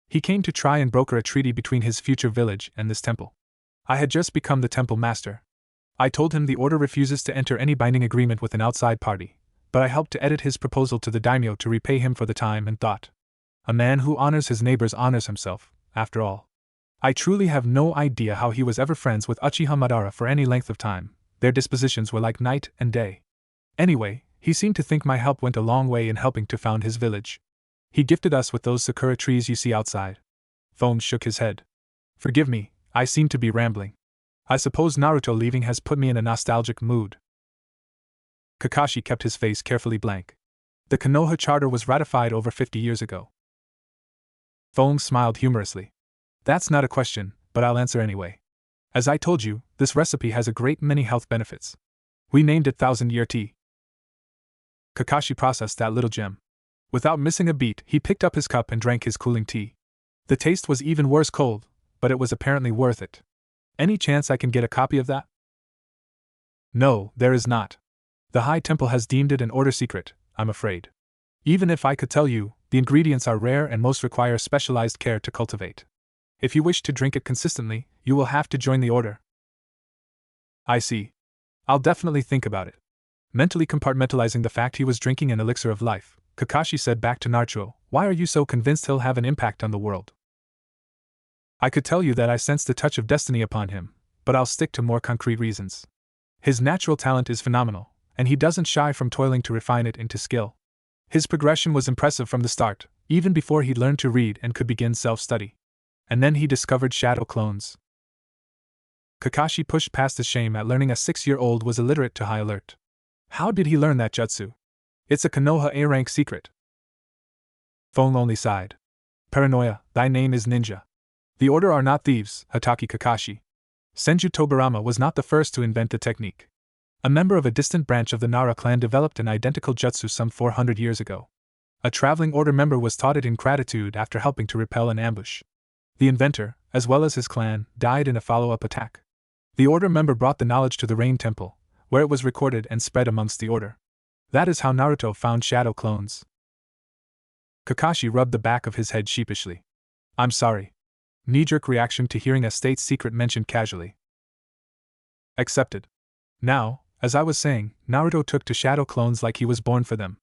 He came to try and broker a treaty between his future village and this temple. I had just become the temple master. I told him the Order refuses to enter any binding agreement with an outside party, but I helped to edit his proposal to the daimyo to repay him for the time and thought. A man who honors his neighbors honors himself, after all. I truly have no idea how he was ever friends with Uchiha Madara for any length of time. Their dispositions were like night and day. Anyway, he seemed to think my help went a long way in helping to found his village. He gifted us with those sakura trees you see outside. Phone shook his head. Forgive me, I seem to be rambling. I suppose Naruto leaving has put me in a nostalgic mood. Kakashi kept his face carefully blank. The Konoha Charter was ratified over 50 years ago. Phone smiled humorously. That's not a question, but I'll answer anyway. As I told you, this recipe has a great many health benefits. We named it 1000-year tea. Kakashi processed that little gem. Without missing a beat, he picked up his cup and drank his cooling tea. The taste was even worse cold, but it was apparently worth it. Any chance I can get a copy of that? No, there is not. The High Temple has deemed it an Order secret, I'm afraid. Even if I could tell you, the ingredients are rare and most require specialized care to cultivate. If you wish to drink it consistently, you will have to join the Order. I see. I'll definitely think about it. Mentally compartmentalizing the fact he was drinking an elixir of life, Kakashi said back to Naruto, why are you so convinced he'll have an impact on the world? I could tell you that I sensed a touch of destiny upon him, but I'll stick to more concrete reasons. His natural talent is phenomenal, and he doesn't shy from toiling to refine it into skill. His progression was impressive from the start, even before he learned to read and could begin self-study. And then he discovered shadow clones. Kakashi pushed past his shame at learning a 6-year-old was illiterate to high alert. How did he learn that jutsu? It's a Konoha A-rank secret. Fong only sighed. Paranoia, thy name is ninja. The order are not thieves, Hatake Kakashi. Senju Tobirama was not the first to invent the technique. A member of a distant branch of the Nara clan developed an identical jutsu some 400 years ago. A traveling order member was taught it in gratitude after helping to repel an ambush. The inventor, as well as his clan, died in a follow-up attack. The order member brought the knowledge to the Rain Temple, where it was recorded and spread amongst the order. That is how Naruto found shadow clones. Kakashi rubbed the back of his head sheepishly. I'm sorry. Knee-jerk reaction to hearing a state secret mentioned casually. Accepted. Now, as I was saying, Naruto took to shadow clones like he was born for them.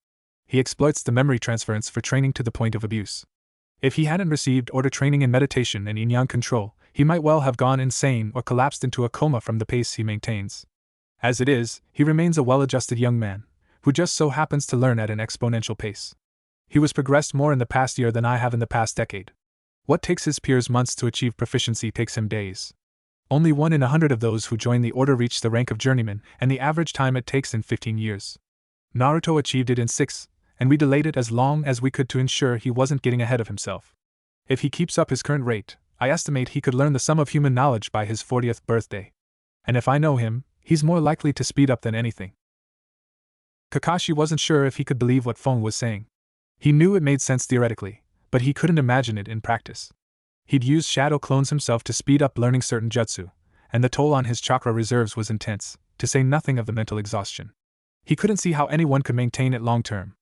He exploits the memory transference for training to the point of abuse. If he hadn't received order training in meditation and yin-yang control, he might well have gone insane or collapsed into a coma from the pace he maintains. As it is, he remains a well-adjusted young man, who just so happens to learn at an exponential pace. He was progressed more in the past year than I have in the past decade. What takes his peers months to achieve proficiency takes him days. Only 1 in 100 of those who join the order reach the rank of journeyman, and the average time it takes in 15 years. Naruto achieved it in 6, and we delayed it as long as we could to ensure he wasn't getting ahead of himself. If he keeps up his current rate, I estimate he could learn the sum of human knowledge by his 40th birthday. And if I know him, he's more likely to speed up than anything. Kakashi wasn't sure if he could believe what Fong was saying. He knew it made sense theoretically, but he couldn't imagine it in practice. He'd used shadow clones himself to speed up learning certain jutsu, and the toll on his chakra reserves was intense, to say nothing of the mental exhaustion. He couldn't see how anyone could maintain it long-term.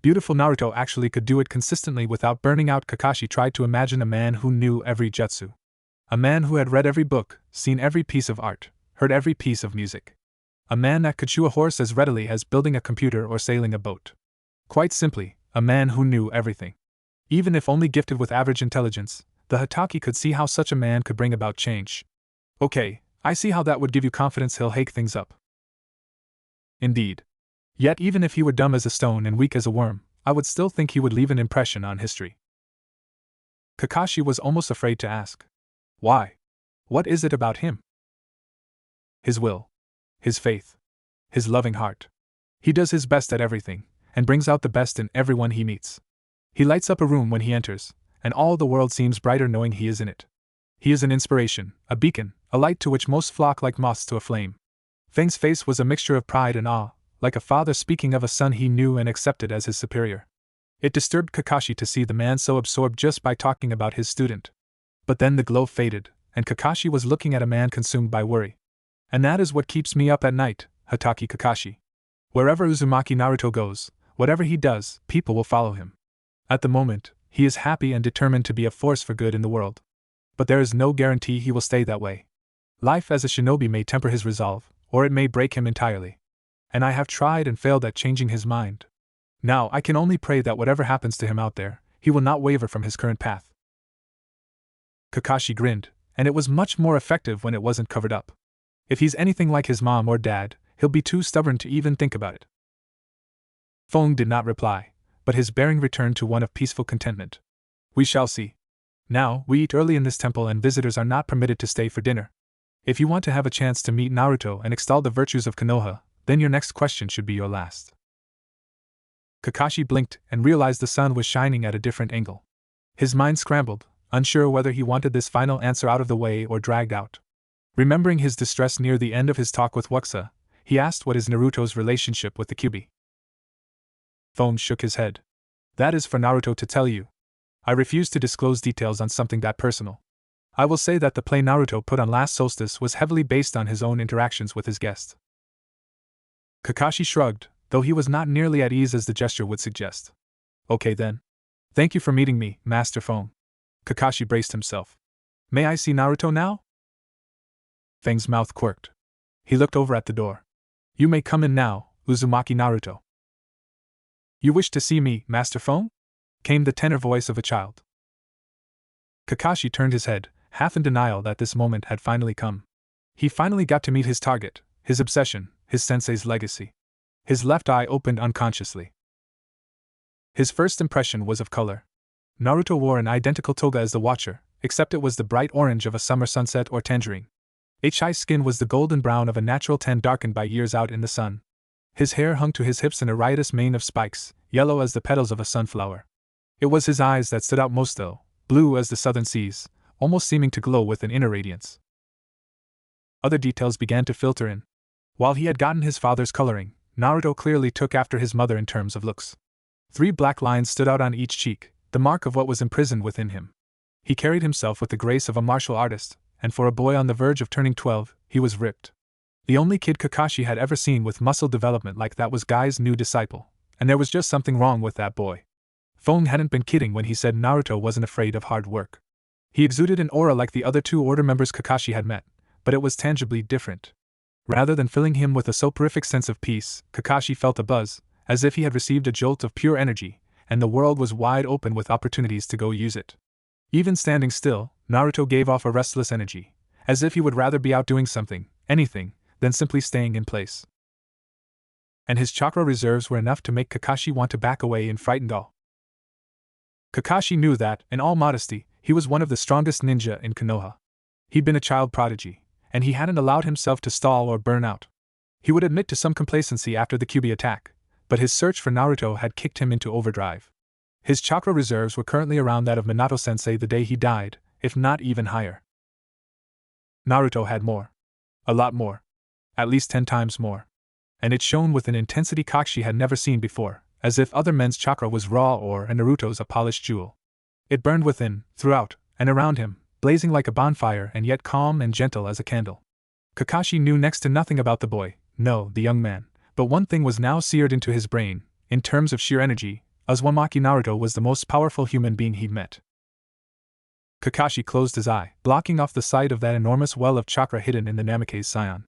Beautiful Naruto actually could do it consistently without burning out. Kakashi tried to imagine a man who knew every jutsu. A man who had read every book, seen every piece of art, heard every piece of music. A man that could shoe a horse as readily as building a computer or sailing a boat. Quite simply, a man who knew everything. Even if only gifted with average intelligence, the Hatake could see how such a man could bring about change. Okay, I see how that would give you confidence he'll hake things up. Indeed. Yet even if he were dumb as a stone and weak as a worm, I would still think he would leave an impression on history. Kakashi was almost afraid to ask. Why? What is it about him? His will. His faith. His loving heart. He does his best at everything, and brings out the best in everyone he meets. He lights up a room when he enters, and all the world seems brighter knowing he is in it. He is an inspiration, a beacon, a light to which most flock like moths to a flame. Feng's face was a mixture of pride and awe, like a father speaking of a son he knew and accepted as his superior. It disturbed Kakashi to see the man so absorbed just by talking about his student. But then the glow faded, and Kakashi was looking at a man consumed by worry. And that is what keeps me up at night, Hatake Kakashi. Wherever Uzumaki Naruto goes, whatever he does, people will follow him. At the moment, he is happy and determined to be a force for good in the world. But there is no guarantee he will stay that way. Life as a shinobi may temper his resolve, or it may break him entirely. And I have tried and failed at changing his mind. Now I can only pray that whatever happens to him out there, he will not waver from his current path. Kakashi grinned, and it was much more effective when it wasn't covered up. If he's anything like his mom or dad, he'll be too stubborn to even think about it. Fong did not reply, but his bearing returned to one of peaceful contentment. We shall see. Now, we eat early in this temple and visitors are not permitted to stay for dinner. If you want to have a chance to meet Naruto and extol the virtues of Konoha, then your next question should be your last. Kakashi blinked and realized the sun was shining at a different angle. His mind scrambled, unsure whether he wanted this final answer out of the way or dragged out. Remembering his distress near the end of his talk with Waksa, he asked what is Naruto's relationship with the Kyuubi. Fong shook his head. That is for Naruto to tell you. I refuse to disclose details on something that personal. I will say that the play Naruto put on last solstice was heavily based on his own interactions with his guest. Kakashi shrugged, though he was not nearly at ease as the gesture would suggest. Okay then. Thank you for meeting me, Master Fong. Kakashi braced himself. May I see Naruto now? Feng's mouth quirked. He looked over at the door. You may come in now, Uzumaki Naruto. You wish to see me, Master Fong? Came the tenor voice of a child. Kakashi turned his head, half in denial that this moment had finally come. He finally got to meet his target, his obsession, his sensei's legacy. His left eye opened unconsciously. His first impression was of color. Naruto wore an identical toga as the Watcher, except it was the bright orange of a summer sunset or tangerine. His skin was the golden brown of a natural tan darkened by years out in the sun. His hair hung to his hips in a riotous mane of spikes, yellow as the petals of a sunflower. It was his eyes that stood out most though, blue as the southern seas, almost seeming to glow with an inner radiance. Other details began to filter in. While he had gotten his father's coloring, Naruto clearly took after his mother in terms of looks. 3 black lines stood out on each cheek, the mark of what was imprisoned within him. He carried himself with the grace of a martial artist, and for a boy on the verge of turning 12, he was ripped. The only kid Kakashi had ever seen with muscle development like that was Guy's new disciple, and there was just something wrong with that boy. Fong hadn't been kidding when he said Naruto wasn't afraid of hard work. He exuded an aura like the other 2 order members Kakashi had met, but it was tangibly different. Rather than filling him with a soporific sense of peace, Kakashi felt a buzz, as if he had received a jolt of pure energy, and the world was wide open with opportunities to go use it. Even standing still, Naruto gave off a restless energy, as if he would rather be out doing something, anything, than simply staying in place. And his chakra reserves were enough to make Kakashi want to back away in frightened awe. Kakashi knew that, in all modesty, he was one of the strongest ninja in Konoha. He'd been a child prodigy, and he hadn't allowed himself to stall or burn out. He would admit to some complacency after the Kyuubi attack, but his search for Naruto had kicked him into overdrive. His chakra reserves were currently around that of Minato-sensei the day he died, if not even higher. Naruto had more. A lot more. At least 10 times more. And it shone with an intensity Kakashi had never seen before, as if other men's chakra was raw ore and Naruto's a polished jewel. It burned within, throughout, and around him, blazing like a bonfire and yet calm and gentle as a candle. Kakashi knew next to nothing about the boy, no, the young man, but one thing was now seared into his brain: in terms of sheer energy, Uzumaki Naruto was the most powerful human being he'd met. Kakashi closed his eye, blocking off the sight of that enormous well of chakra hidden in the Namake's scion.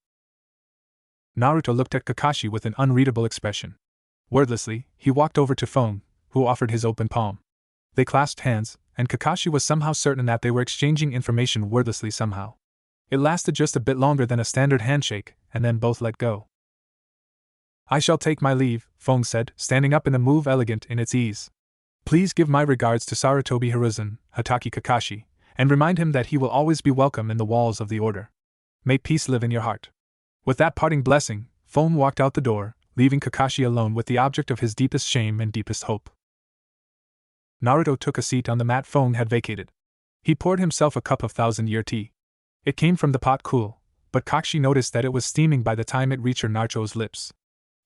Naruto looked at Kakashi with an unreadable expression. Wordlessly, he walked over to Fong, who offered his open palm. They clasped hands, and Kakashi was somehow certain that they were exchanging information wordlessly somehow. It lasted just a bit longer than a standard handshake, and then both let go. "I shall take my leave," Fong said, standing up in a move elegant in its ease. "Please give my regards to Sarutobi Hiruzen, Hatake Kakashi, and remind him that he will always be welcome in the walls of the order. May peace live in your heart." With that parting blessing, Fong walked out the door, leaving Kakashi alone with the object of his deepest shame and deepest hope. Naruto took a seat on the mat Fong had vacated. He poured himself a cup of 1,000-year tea. It came from the pot cool, but Kakashi noticed that it was steaming by the time it reached Naruto's lips.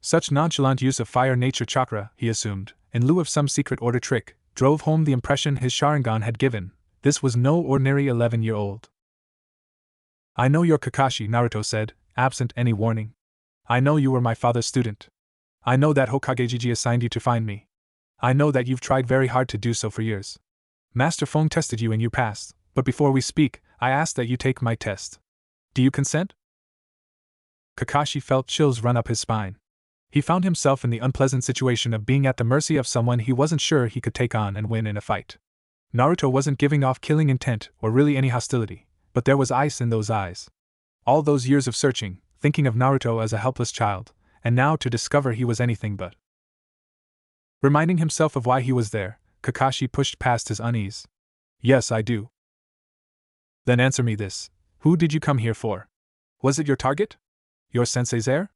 Such nonchalant use of fire nature chakra, he assumed, in lieu of some secret order trick, drove home the impression his Sharingan had given: this was no ordinary 11-year-old. "I know you're Kakashi," Naruto said, absent any warning. "I know you were my father's student. I know that Hokage assigned you to find me. I know that you've tried very hard to do so for years. Master Fong tested you and you passed, but before we speak, I ask that you take my test. Do you consent?" Kakashi felt chills run up his spine. He found himself in the unpleasant situation of being at the mercy of someone he wasn't sure he could take on and win in a fight. Naruto wasn't giving off killing intent or really any hostility, but there was ice in those eyes. All those years of searching, thinking of Naruto as a helpless child, and now to discover he was anything but. Reminding himself of why he was there, Kakashi pushed past his unease. "Yes, I do." "Then answer me this. Who did you come here for? Was it your target? Your sensei's heir?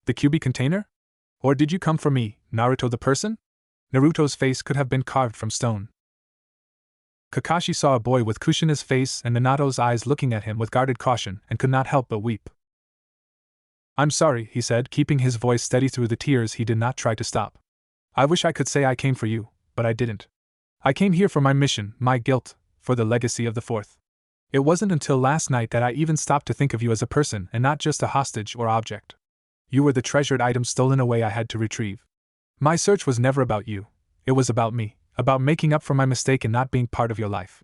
The Kyuubi container? Or did you come for me, Naruto the person?" Naruto's face could have been carved from stone. Kakashi saw a boy with Kushina's face and Minato's eyes looking at him with guarded caution and could not help but weep. "I'm sorry," he said, keeping his voice steady through the tears he did not try to stop. "I wish I could say I came for you, but I didn't. I came here for my mission, my guilt, for the legacy of the Fourth. It wasn't until last night that I even stopped to think of you as a person and not just a hostage or object. You were the treasured item stolen away I had to retrieve. My search was never about you. It was about me, about making up for my mistake in not being part of your life.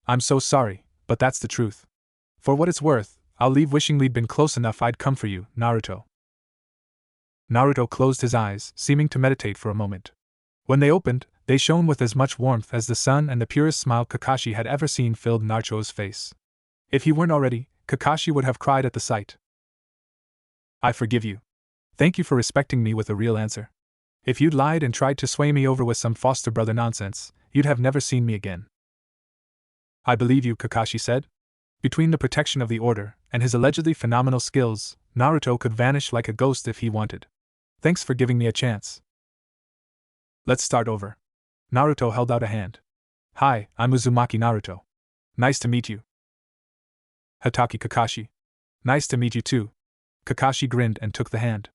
I'm so sorry, but that's the truth. For what it's worth, I'll leave wishing we'd been close enough I'd come for you, Naruto." Naruto closed his eyes, seeming to meditate for a moment. When they opened, they shone with as much warmth as the sun, and the purest smile Kakashi had ever seen filled Naruto's face. If he weren't already, Kakashi would have cried at the sight. "I forgive you. Thank you for respecting me with a real answer. If you'd lied and tried to sway me over with some foster brother nonsense, you'd have never seen me again. I believe you, Kakashi said. Between the protection of the Order and his allegedly phenomenal skills, Naruto could vanish like a ghost if he wanted. Thanks for giving me a chance. Let's start over. Naruto held out a hand. Hi, I'm Uzumaki Naruto. Nice to meet you. Hatake Kakashi. Nice to meet you too. Kakashi grinned and took the hand.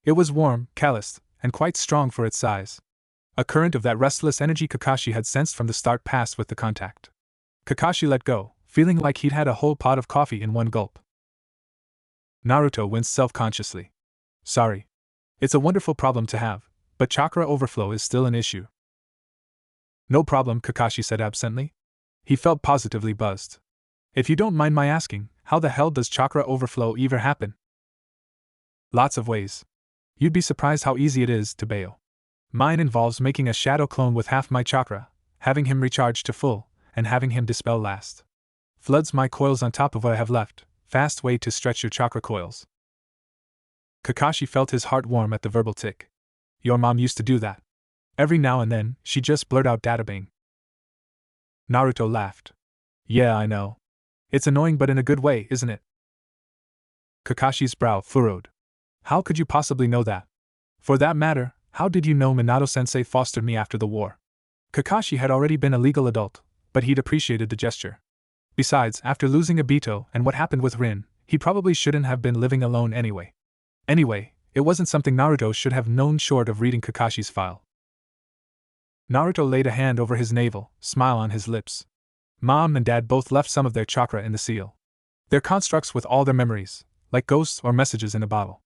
It was warm, calloused, and quite strong for its size. A current of that restless energy Kakashi had sensed from the start passed with the contact. Kakashi let go, feeling like he'd had a whole pot of coffee in one gulp. Naruto winced self-consciously. Sorry. It's a wonderful problem to have, but chakra overflow is still an issue. No problem, Kakashi said absently. He felt positively buzzed. If you don't mind my asking, how the hell does chakra overflow ever happen? Lots of ways. You'd be surprised how easy it is to bail. Mine involves making a shadow clone with half my chakra, having him recharge to full, and having him dispel last. Floods my coils on top of what I have left. Fast way to stretch your chakra coils. Kakashi felt his heart warm at the verbal tick. Your mom used to do that. Every now and then, she just blurt out databang. Naruto laughed. Yeah, I know. It's annoying but in a good way, isn't it? Kakashi's brow furrowed. How could you possibly know that? For that matter, how did you know Minato-sensei fostered me after the war? Kakashi had already been a legal adult, but he'd appreciated the gesture. Besides, after losing Obito and what happened with Rin, he probably shouldn't have been living alone anyway. Anyway, it wasn't something Naruto should have known short of reading Kakashi's file. Naruto laid a hand over his navel, smile on his lips. Mom and Dad both left some of their chakra in the seal. They're constructs with all their memories, like ghosts or messages in a bottle.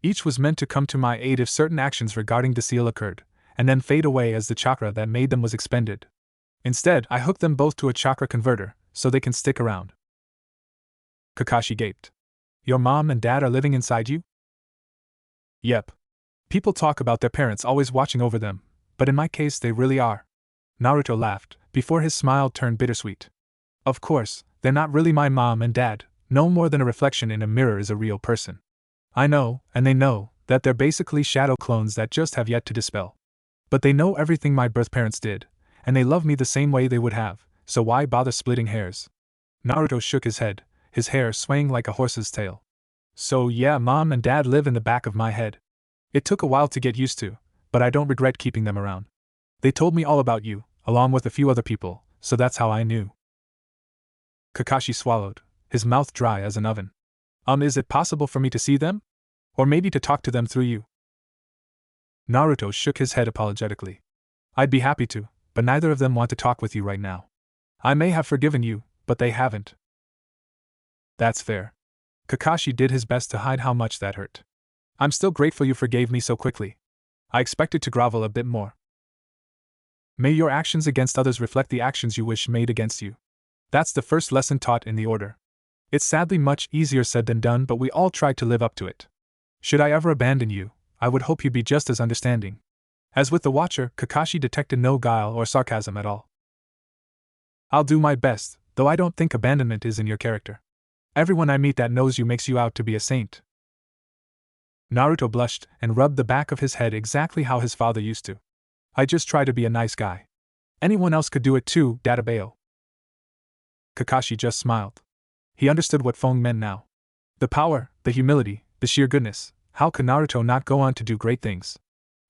Each was meant to come to my aid if certain actions regarding the seal occurred, and then fade away as the chakra that made them was expended. Instead, I hooked them both to a chakra converter, so they can stick around. Kakashi gaped. Your mom and dad are living inside you? Yep. People talk about their parents always watching over them, but in my case they really are. Naruto laughed, before his smile turned bittersweet. Of course, they're not really my mom and dad, no more than a reflection in a mirror is a real person. I know, and they know, that they're basically shadow clones that just have yet to dispel. But they know everything my birth parents did, and they love me the same way they would have, so why bother splitting hairs? Naruto shook his head, his hair swaying like a horse's tail. So yeah, mom and dad live in the back of my head. It took a while to get used to, but I don't regret keeping them around. They told me all about you, along with a few other people, so that's how I knew. Kakashi swallowed, his mouth dry as an oven. Is it possible for me to see them? Or maybe to talk to them through you? Naruto shook his head apologetically. I'd be happy to, but neither of them want to talk with you right now. I may have forgiven you, but they haven't. That's fair. Kakashi did his best to hide how much that hurt. I'm still grateful you forgave me so quickly. I expected to grovel a bit more. May your actions against others reflect the actions you wish made against you. That's the first lesson taught in the Order. It's sadly much easier said than done, but we all try to live up to it. Should I ever abandon you, I would hope you'd be just as understanding. As with the Watcher, Kakashi detected no guile or sarcasm at all. I'll do my best, though I don't think abandonment is in your character. Everyone I meet that knows you makes you out to be a saint. Naruto blushed and rubbed the back of his head exactly how his father used to. I just try to be a nice guy. Anyone else could do it too, Databao. Kakashi just smiled. He understood what Fong meant now. The power, the humility, the sheer goodness. How could Naruto not go on to do great things?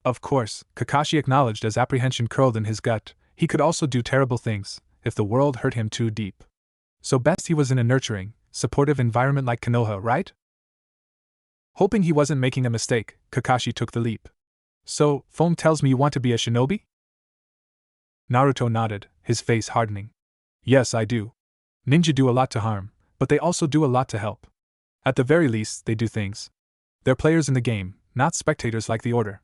Of course, Kakashi acknowledged as apprehension curled in his gut, he could also do terrible things, if the world hurt him too deep. So best he was in a nurturing, supportive environment like Konoha, right? Hoping he wasn't making a mistake, Kakashi took the leap. So, Fong tells me you want to be a shinobi? Naruto nodded, his face hardening. Yes, I do. Ninja do a lot to harm, but they also do a lot to help. At the very least, they do things. They're players in the game, not spectators like the Order.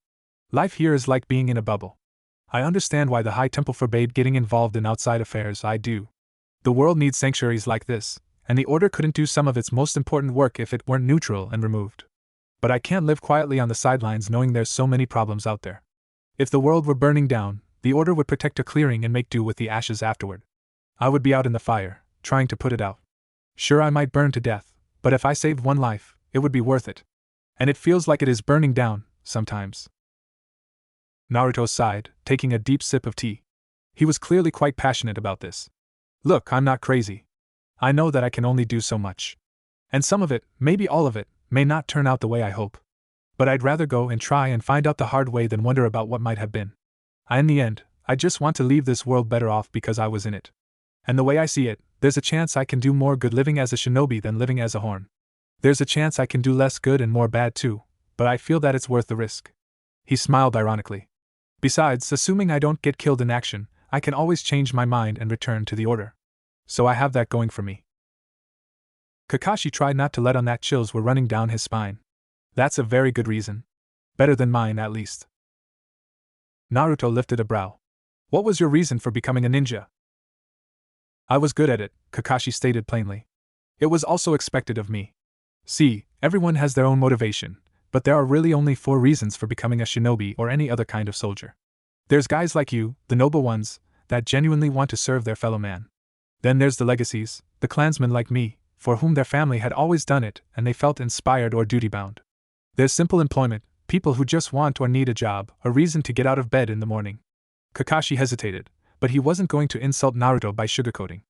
Life here is like being in a bubble. I understand why the High Temple forbade getting involved in outside affairs, I do. The world needs sanctuaries like this, and the Order couldn't do some of its most important work if it weren't neutral and removed. But I can't live quietly on the sidelines knowing there's so many problems out there. If the world were burning down, the Order would protect a clearing and make do with the ashes afterward. I would be out in the fire, trying to put it out. Sure, I might burn to death, but if I saved one life, it would be worth it. And it feels like it is burning down, sometimes. Naruto sighed, taking a deep sip of tea. He was clearly quite passionate about this. Look, I'm not crazy. I know that I can only do so much. And some of it, maybe all of it, may not turn out the way I hope. But I'd rather go and try and find out the hard way than wonder about what might have been. In the end, I just want to leave this world better off because I was in it. And the way I see it, there's a chance I can do more good living as a shinobi than living as a horn. There's a chance I can do less good and more bad too, but I feel that it's worth the risk. He smiled ironically. Besides, assuming I don't get killed in action, I can always change my mind and return to the order. So I have that going for me. Kakashi tried not to let on that chills were running down his spine. That's a very good reason. Better than mine, at least. Naruto lifted a brow. What was your reason for becoming a ninja? I was good at it, Kakashi stated plainly. It was also expected of me. See, everyone has their own motivation, but there are really only 4 reasons for becoming a shinobi or any other kind of soldier. There's guys like you, the noble ones, that genuinely want to serve their fellow man. Then there's the legacies, the clansmen like me, for whom their family had always done it and they felt inspired or duty-bound. There's simple employment, people who just want or need a job, a reason to get out of bed in the morning. Kakashi hesitated, but he wasn't going to insult Naruto by sugarcoating.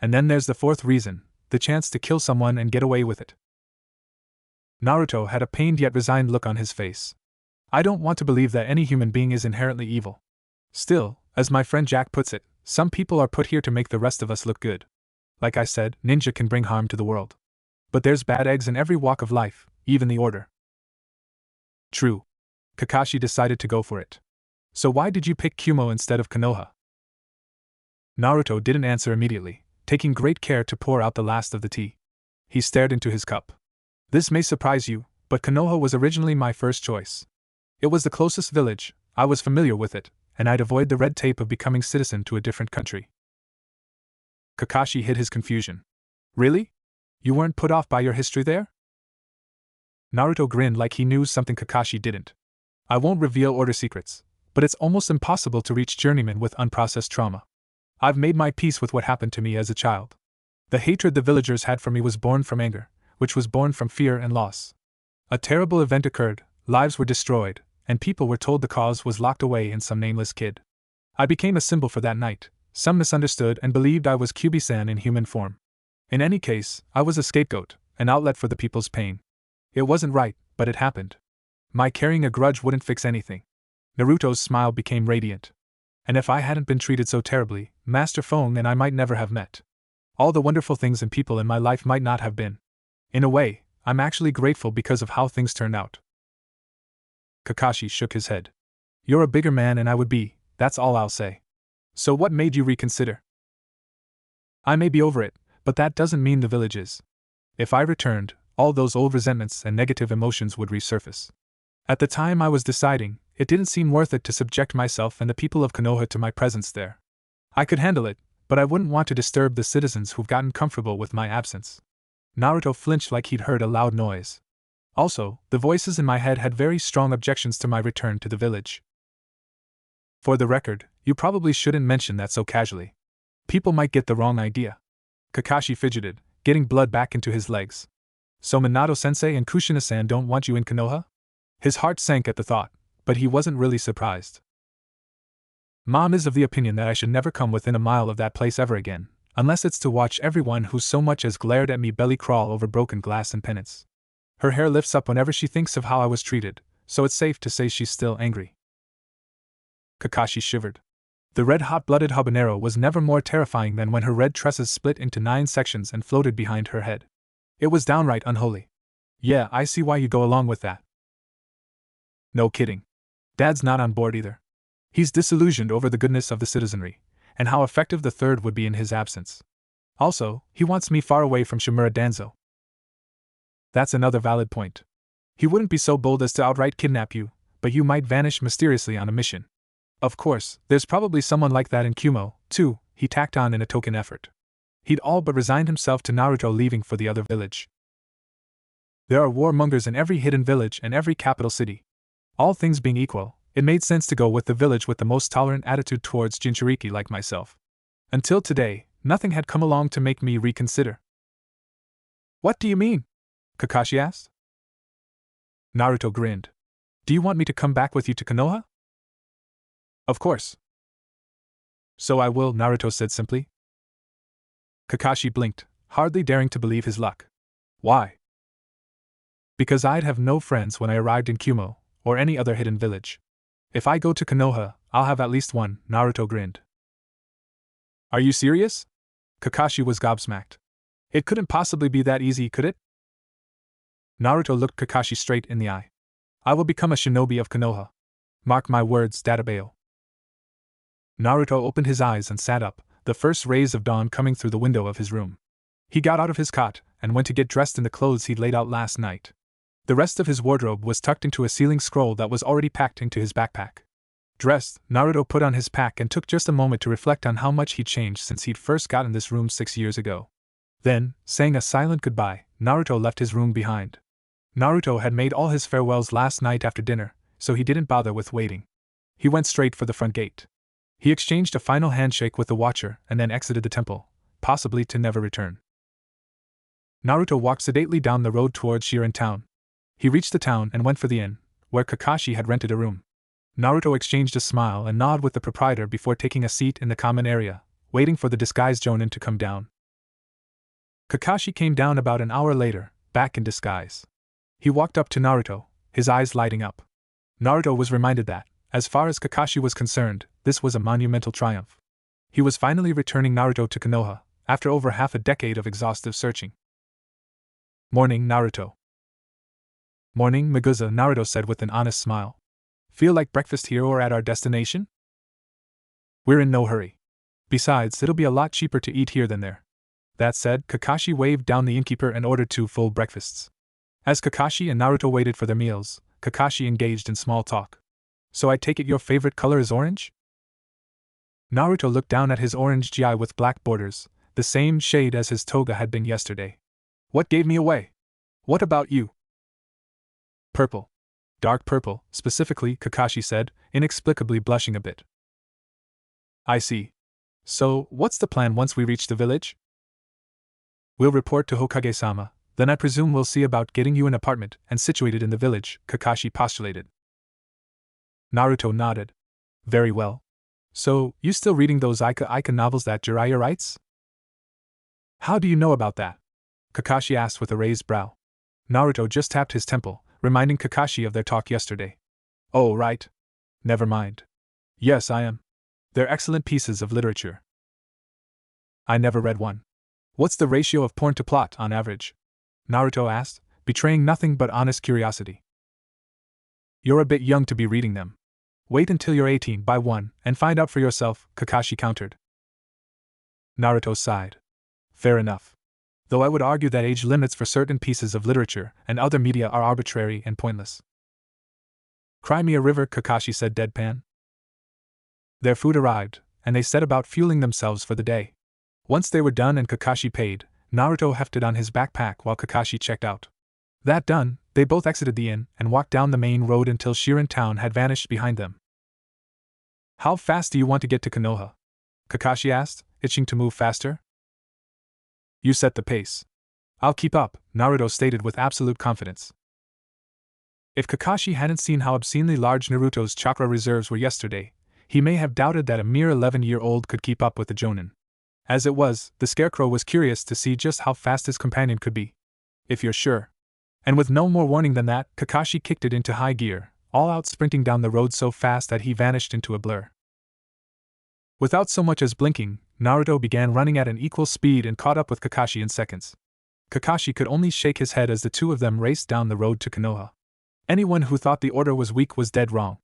And then there's the 4th reason, the chance to kill someone and get away with it. Naruto had a pained yet resigned look on his face. I don't want to believe that any human being is inherently evil. Still, as my friend Jack puts it, some people are put here to make the rest of us look good. Like I said, ninja can bring harm to the world. But there's bad eggs in every walk of life, even the order. True. Kakashi decided to go for it. So why did you pick Kumo instead of Konoha? Naruto didn't answer immediately, taking great care to pour out the last of the tea. He stared into his cup. This may surprise you, but Konoha was originally my first choice. It was the closest village, I was familiar with it, and I'd avoid the red tape of becoming citizen to a different country. Kakashi hid his confusion. Really? You weren't put off by your history there? Naruto grinned like he knew something Kakashi didn't. I won't reveal order secrets, but it's almost impossible to reach journeyman with unprocessed trauma. I've made my peace with what happened to me as a child. The hatred the villagers had for me was born from anger, which was born from fear and loss. A terrible event occurred, lives were destroyed, and people were told the cause was locked away in some nameless kid. I became a symbol for that night. Some misunderstood and believed I was Kyubi-san in human form. In any case, I was a scapegoat, an outlet for the people's pain. It wasn't right, but it happened. My carrying a grudge wouldn't fix anything. Naruto's smile became radiant. And if I hadn't been treated so terribly, Master Fong and I might never have met. All the wonderful things and people in my life might not have been. In a way, I'm actually grateful because of how things turned out. Kakashi shook his head. You're a bigger man and I would be, that's all I'll say. So what made you reconsider? I may be over it, but that doesn't mean the village is. If I returned, all those old resentments and negative emotions would resurface. At the time I was deciding, it didn't seem worth it to subject myself and the people of Konoha to my presence there. I could handle it, but I wouldn't want to disturb the citizens who've gotten comfortable with my absence. Naruto flinched like he'd heard a loud noise. Also, the voices in my head had very strong objections to my return to the village. For the record, you probably shouldn't mention that so casually. People might get the wrong idea. Kakashi fidgeted, getting blood back into his legs. So Minato-sensei and Kushina-san don't want you in Konoha? His heart sank at the thought, but he wasn't really surprised. Mom is of the opinion that I should never come within a mile of that place ever again, unless it's to watch everyone who so much as glared at me belly crawl over broken glass in penance. Her hair lifts up whenever she thinks of how I was treated, so it's safe to say she's still angry. Kakashi shivered. The red-hot-blooded habanero was never more terrifying than when her red tresses split into 9 sections and floated behind her head. It was downright unholy. Yeah, I see why you go along with that. No kidding. Dad's not on board either. He's disillusioned over the goodness of the citizenry, and how effective the third would be in his absence. Also, he wants me far away from Shimura Danzo. That's another valid point. He wouldn't be so bold as to outright kidnap you, but you might vanish mysteriously on a mission. Of course, there's probably someone like that in Kumo, too, he tacked on in a token effort. He'd all but resigned himself to Naruto leaving for the other village. There are warmongers in every hidden village and every capital city. All things being equal, it made sense to go with the village with the most tolerant attitude towards Jinchuriki like myself. Until today, nothing had come along to make me reconsider. What do you mean? Kakashi asked. Naruto grinned. Do you want me to come back with you to Konoha? Of course. So I will, Naruto said simply. Kakashi blinked, hardly daring to believe his luck. Why? Because I'd have no friends when I arrived in Kumo, or any other hidden village. If I go to Konoha, I'll have at least one, Naruto grinned. Are you serious? Kakashi was gobsmacked. It couldn't possibly be that easy, could it? Naruto looked Kakashi straight in the eye. I will become a shinobi of Konoha. Mark my words, Databeo. Naruto opened his eyes and sat up, the first rays of dawn coming through the window of his room. He got out of his cot and went to get dressed in the clothes he'd laid out last night. The rest of his wardrobe was tucked into a ceiling scroll that was already packed into his backpack. Dressed, Naruto put on his pack and took just a moment to reflect on how much he'd changed since he'd first gotten this room 6 years ago. Then, saying a silent goodbye, Naruto left his room behind. Naruto had made all his farewells last night after dinner, so he didn't bother with waiting. He went straight for the front gate. He exchanged a final handshake with the watcher and then exited the temple, possibly to never return. Naruto walked sedately down the road towards Shirin Town. He reached the town and went for the inn, where Kakashi had rented a room. Naruto exchanged a smile and nod with the proprietor before taking a seat in the common area, waiting for the disguised Jonin to come down. Kakashi came down about an hour later, back in disguise. He walked up to Naruto, his eyes lighting up. Naruto was reminded that, as far as Kakashi was concerned, this was a monumental triumph. He was finally returning Naruto to Konoha, after over half a decade of exhaustive searching. Morning, Naruto. Morning, Maguza, Naruto said with an honest smile. Feel like breakfast here or at our destination? We're in no hurry. Besides, it'll be a lot cheaper to eat here than there. That said, Kakashi waved down the innkeeper and ordered 2 full breakfasts. As Kakashi and Naruto waited for their meals, Kakashi engaged in small talk. So I take it your favorite color is orange? Naruto looked down at his orange gi with black borders, the same shade as his toga had been yesterday. What gave me away? What about you? Purple. Dark purple, specifically, Kakashi said, inexplicably blushing a bit. I see. So, what's the plan once we reach the village? We'll report to Hokage-sama, then I presume we'll see about getting you an apartment and situated in the village, Kakashi postulated. Naruto nodded. Very well. So, you still reading those Ika novels that Jiraiya writes? How do you know about that? Kakashi asked with a raised brow. Naruto just tapped his temple, reminding Kakashi of their talk yesterday. Oh, right. Never mind. Yes, I am. They're excellent pieces of literature. I never read one. What's the ratio of porn to plot, on average? Naruto asked, betraying nothing but honest curiosity. You're a bit young to be reading them. Wait until you're 18, buy one, and find out for yourself, Kakashi countered. Naruto sighed. Fair enough. Though I would argue that age limits for certain pieces of literature and other media are arbitrary and pointless. Cry me a river, Kakashi said deadpan. Their food arrived, and they set about fueling themselves for the day. Once they were done and Kakashi paid, Naruto hefted on his backpack while Kakashi checked out. That done, they both exited the inn and walked down the main road until Shirin Town had vanished behind them. How fast do you want to get to Konoha? Kakashi asked, itching to move faster. You set the pace. I'll keep up, Naruto stated with absolute confidence. If Kakashi hadn't seen how obscenely large Naruto's chakra reserves were yesterday, he may have doubted that a mere 11-year-old could keep up with the Jonin. As it was, the Scarecrow was curious to see just how fast his companion could be. If you're sure. And with no more warning than that, Kakashi kicked it into high gear, all out sprinting down the road so fast that he vanished into a blur. Without so much as blinking, Naruto began running at an equal speed and caught up with Kakashi in seconds. Kakashi could only shake his head as the two of them raced down the road to Konoha. Anyone who thought the order was weak was dead wrong.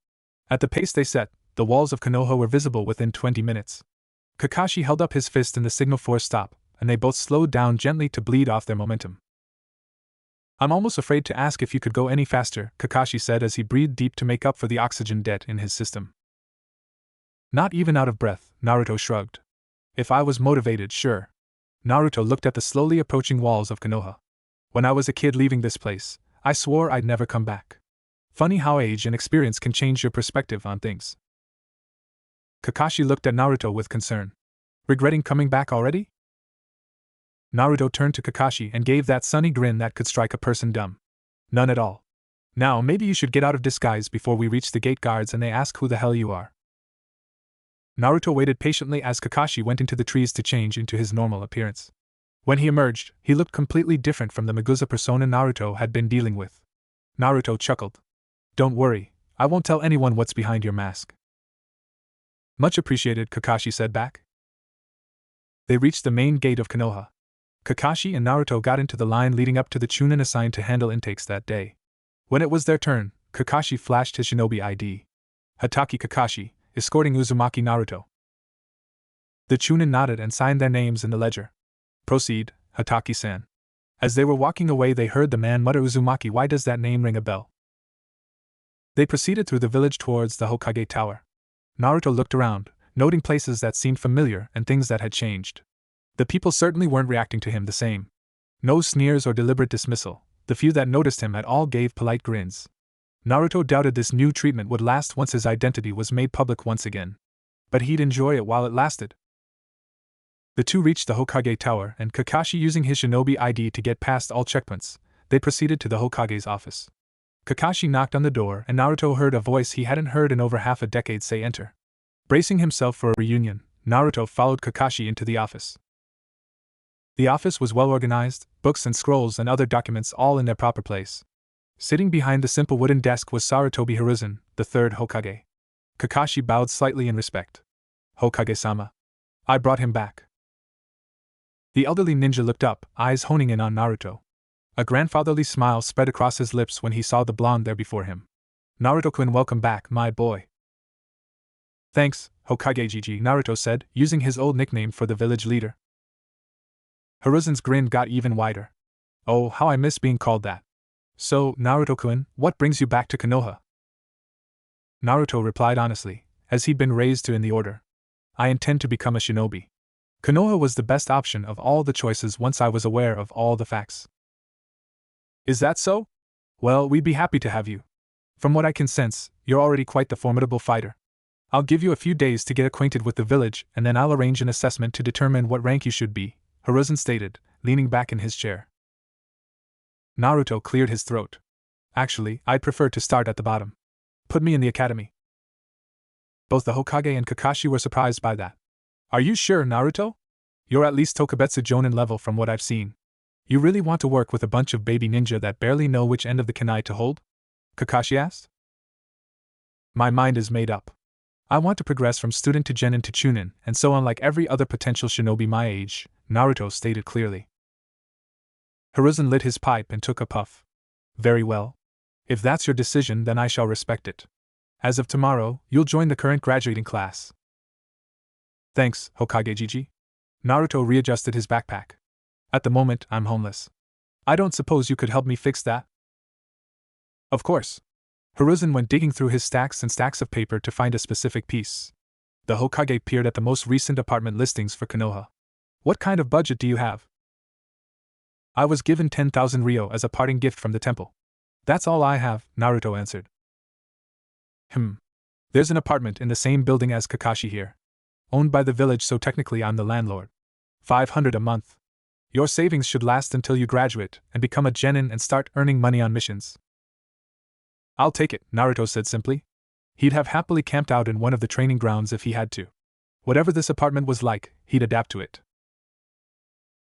At the pace they set, the walls of Konoha were visible within 20 minutes. Kakashi held up his fist in the signal for a stop, and they both slowed down gently to bleed off their momentum. I'm almost afraid to ask if you could go any faster, Kakashi said as he breathed deep to make up for the oxygen debt in his system. Not even out of breath, Naruto shrugged. If I was motivated, sure. Naruto looked at the slowly approaching walls of Konoha. When I was a kid leaving this place, I swore I'd never come back. Funny how age and experience can change your perspective on things. Kakashi looked at Naruto with concern. Regretting coming back already? Naruto turned to Kakashi and gave that sunny grin that could strike a person dumb. None at all. Now maybe you should get out of disguise before we reach the gate guards and they ask who the hell you are. Naruto waited patiently as Kakashi went into the trees to change into his normal appearance. When he emerged, he looked completely different from the Megusa persona Naruto had been dealing with. Naruto chuckled. "Don't worry, I won't tell anyone what's behind your mask." "Much appreciated," Kakashi said back. They reached the main gate of Konoha. Kakashi and Naruto got into the line leading up to the Chunin assigned to handle intakes that day. When it was their turn, Kakashi flashed his shinobi ID. Hatake Kakashi, escorting Uzumaki Naruto. The Chunin nodded and signed their names in the ledger. "Proceed, Hatake-san." As they were walking away, they heard the man mutter, "Uzumaki, why does that name ring a bell?" They proceeded through the village towards the Hokage Tower. Naruto looked around, noting places that seemed familiar and things that had changed. The people certainly weren't reacting to him the same. No sneers or deliberate dismissal. The few that noticed him at all gave polite grins. Naruto doubted this new treatment would last once his identity was made public once again. But he'd enjoy it while it lasted. The two reached the Hokage Tower, and Kakashi using his shinobi ID to get past all checkpoints, they proceeded to the Hokage's office. Kakashi knocked on the door, and Naruto heard a voice he hadn't heard in over half a decade say, "Enter." Bracing himself for a reunion, Naruto followed Kakashi into the office. The office was well organized, books and scrolls and other documents all in their proper place. Sitting behind the simple wooden desk was Sarutobi Hiruzen, the third Hokage. Kakashi bowed slightly in respect. "Hokage-sama. I brought him back." The elderly ninja looked up, eyes honing in on Naruto. A grandfatherly smile spread across his lips when he saw the blonde there before him. "Naruto-kun, welcome back, my boy." "Thanks, Hokage-jiji," Naruto said, using his old nickname for the village leader. Hiruzen's grin got even wider. "Oh, how I miss being called that. So, Naruto-kun, what brings you back to Konoha?" Naruto replied honestly, as he'd been raised to in the order. "I intend to become a shinobi. Konoha was the best option of all the choices once I was aware of all the facts." "Is that so? Well, we'd be happy to have you. From what I can sense, you're already quite the formidable fighter. I'll give you a few days to get acquainted with the village, and then I'll arrange an assessment to determine what rank you should be," Hiruzen stated, leaning back in his chair. Naruto cleared his throat. "Actually, I'd prefer to start at the bottom. Put me in the academy." Both the Hokage and Kakashi were surprised by that. "Are you sure, Naruto? You're at least Tokubetsu Jonin level from what I've seen. You really want to work with a bunch of baby ninja that barely know which end of the kunai to hold?" Kakashi asked. "My mind is made up. I want to progress from student to genin to chunin, and so on like every other potential shinobi my age," Naruto stated clearly. Hiruzen lit his pipe and took a puff. "Very well. If that's your decision, then I shall respect it. As of tomorrow, you'll join the current graduating class." "Thanks, Hokage-jiji." Naruto readjusted his backpack. "At the moment, I'm homeless. I don't suppose you could help me fix that?" "Of course." Hiruzen went digging through his stacks and stacks of paper to find a specific piece. The Hokage peered at the most recent apartment listings for Konoha. "What kind of budget do you have?" "I was given 10,000 ryo as a parting gift from the temple. That's all I have," Naruto answered. There's an apartment in the same building as Kakashi here. Owned by the village, so technically I'm the landlord. 500 a month. Your savings should last until you graduate and become a genin and start earning money on missions." "I'll take it," Naruto said simply. He'd have happily camped out in one of the training grounds if he had to. Whatever this apartment was like, he'd adapt to it.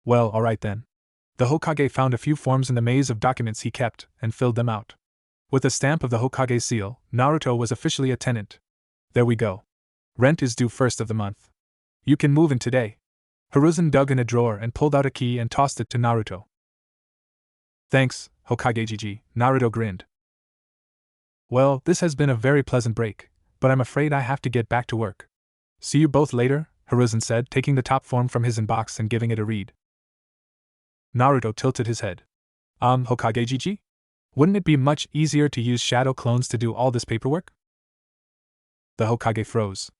"Well, alright then." The Hokage found a few forms in the maze of documents he kept and filled them out. With a stamp of the Hokage seal, Naruto was officially a tenant. "There we go. Rent is due first of the month. You can move in today." Hiruzen dug in a drawer and pulled out a key and tossed it to Naruto. "Thanks, Hokage-jiji," Naruto grinned. "Well, this has been a very pleasant break, but I'm afraid I have to get back to work. See you both later," Hiruzen said, taking the top form from his inbox and giving it a read. Naruto tilted his head. Hokage-jiji? Wouldn't it be much easier to use shadow clones to do all this paperwork?" The Hokage froze.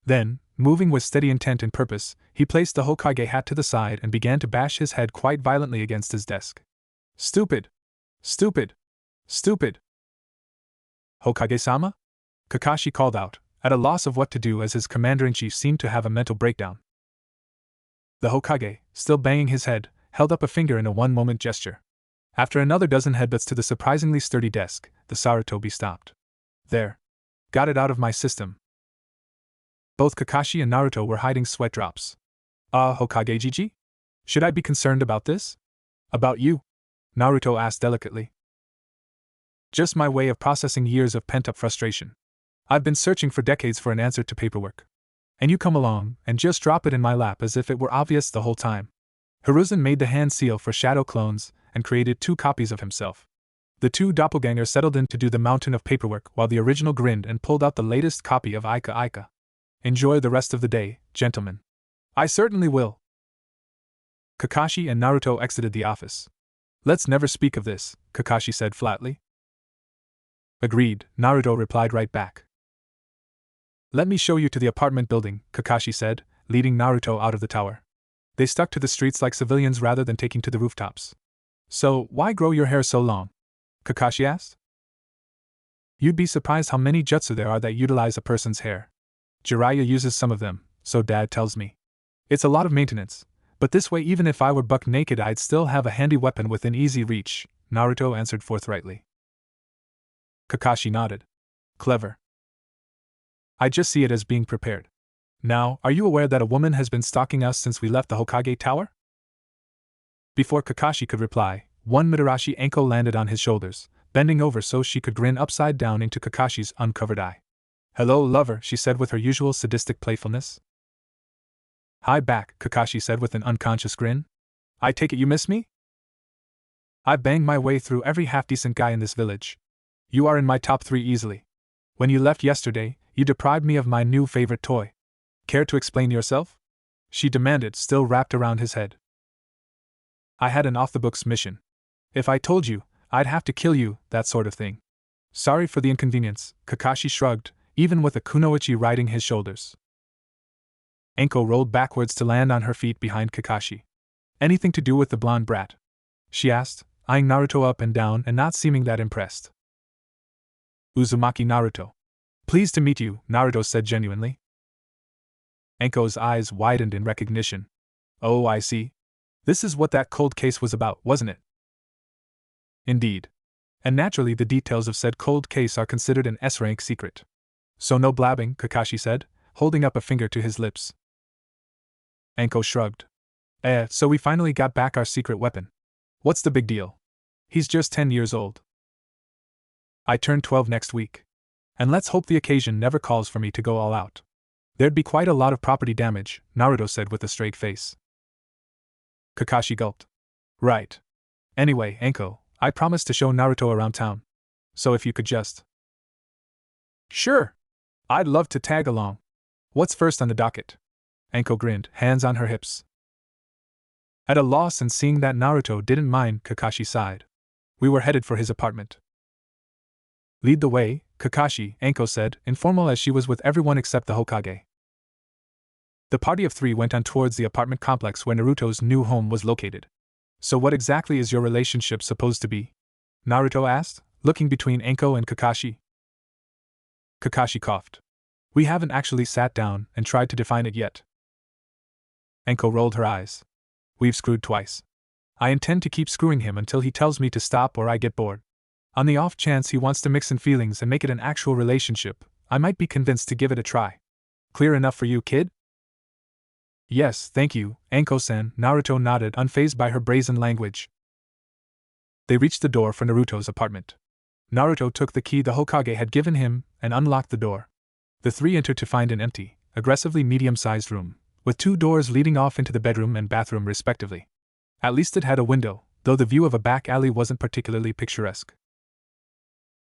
Then, moving with steady intent and purpose, he placed the Hokage hat to the side and began to bash his head quite violently against his desk. "Stupid! Stupid! Stupid!" "Hokage-sama?" Kakashi called out, at a loss of what to do as his commander-in-chief seemed to have a mental breakdown. The Hokage, still banging his head, held up a finger in a one-moment gesture. After another dozen headbutts to the surprisingly sturdy desk, the Sarutobi stopped. "There. Got it out of my system." Both Kakashi and Naruto were hiding sweat drops. Hokage Gigi? Should I be concerned about this? About you? Naruto asked delicately. Just my way of processing years of pent-up frustration. I've been searching for decades for an answer to paperwork. And you come along and just drop it in my lap as if it were obvious the whole time. Hiruzen made the hand seal for shadow clones and created 2 copies of himself. The 2 doppelgangers settled in to do the mountain of paperwork while the original grinned and pulled out the latest copy of Aika Aika. Enjoy the rest of the day, gentlemen. I certainly will. Kakashi and Naruto exited the office. Let's never speak of this, Kakashi said flatly. Agreed, Naruto replied right back. Let me show you to the apartment building, Kakashi said, leading Naruto out of the tower. They stuck to the streets like civilians rather than taking to the rooftops. So, why grow your hair so long? Kakashi asked. You'd be surprised how many jutsu there are that utilize a person's hair. Jiraiya uses some of them, so Dad tells me. It's a lot of maintenance, but this way even if I were buck naked I'd still have a handy weapon within easy reach, Naruto answered forthrightly. Kakashi nodded. Clever. I just see it as being prepared. Now, are you aware that a woman has been stalking us since we left the Hokage Tower? Before Kakashi could reply, one Mitarashi Anko landed on his shoulders, bending over so she could grin upside down into Kakashi's uncovered eye. Hello, lover, she said with her usual sadistic playfulness. Hi back, Kakashi said with an unconscious grin. I take it you miss me? I banged my way through every half-decent guy in this village. You are in my top 3 easily. When you left yesterday, you deprived me of my new favorite toy. Care to explain yourself? She demanded, still wrapped around his head. I had an off-the-books mission. If I told you, I'd have to kill you, that sort of thing. Sorry for the inconvenience, Kakashi shrugged, even with a kunoichi riding his shoulders. Anko rolled backwards to land on her feet behind Kakashi. Anything to do with the blonde brat? She asked, eyeing Naruto up and down and not seeming that impressed. Uzumaki Naruto. Pleased to meet you, Naruto said genuinely. Anko's eyes widened in recognition. Oh, I see. This is what that cold case was about, wasn't it? Indeed. And naturally the details of said cold case are considered an S-rank secret. So no blabbing, Kakashi said, holding up a finger to his lips. Anko shrugged. So we finally got back our secret weapon. What's the big deal? He's just 10 years old. I turn 12 next week. And let's hope the occasion never calls for me to go all out. There'd be quite a lot of property damage, Naruto said with a straight face. Kakashi gulped. Right. Anyway, Anko, I promised to show Naruto around town. So if you could just... Sure. I'd love to tag along. What's first on the docket? Anko grinned, hands on her hips. At a loss and seeing that Naruto didn't mind, Kakashi sighed. We were headed for his apartment. Lead the way, Kakashi, Anko said, informal as she was with everyone except the Hokage. The party of 3 went on towards the apartment complex where Naruto's new home was located. So what exactly is your relationship supposed to be? Naruto asked, looking between Anko and Kakashi. Kakashi coughed. We haven't actually sat down and tried to define it yet. Anko rolled her eyes. We've screwed twice. I intend to keep screwing him until he tells me to stop or I get bored. On the off chance he wants to mix in feelings and make it an actual relationship, I might be convinced to give it a try. Clear enough for you, kid? Yes, thank you, Anko-san, Naruto nodded, unfazed by her brazen language. They reached the door for Naruto's apartment. Naruto took the key the Hokage had given him and unlocked the door. The 3 entered to find an empty, aggressively medium-sized room, with 2 doors leading off into the bedroom and bathroom respectively. At least it had a window, though the view of a back alley wasn't particularly picturesque.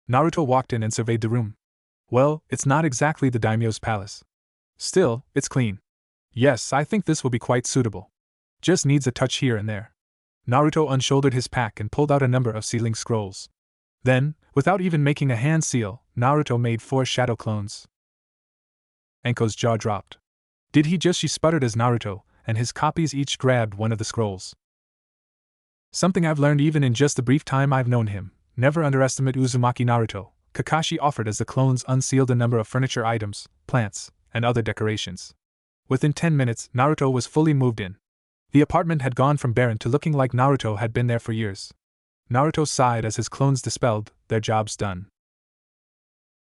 Naruto walked in and surveyed the room. Well, it's not exactly the daimyo's palace. Still, it's clean. Yes, I think this will be quite suitable. Just needs a touch here and there. Naruto unshouldered his pack and pulled out a number of sealing scrolls. Then, without even making a hand seal, Naruto made 4 shadow clones. Anko's jaw dropped. Did he just? She sputtered as Naruto and his copies each grabbed one of the scrolls. Something I've learned even in just the brief time I've known him. Never underestimate Uzumaki Naruto, Kakashi offered as the clones unsealed a number of furniture items, plants, and other decorations. Within 10 minutes, Naruto was fully moved in. The apartment had gone from barren to looking like Naruto had been there for years. Naruto sighed as his clones dispelled, their job's done.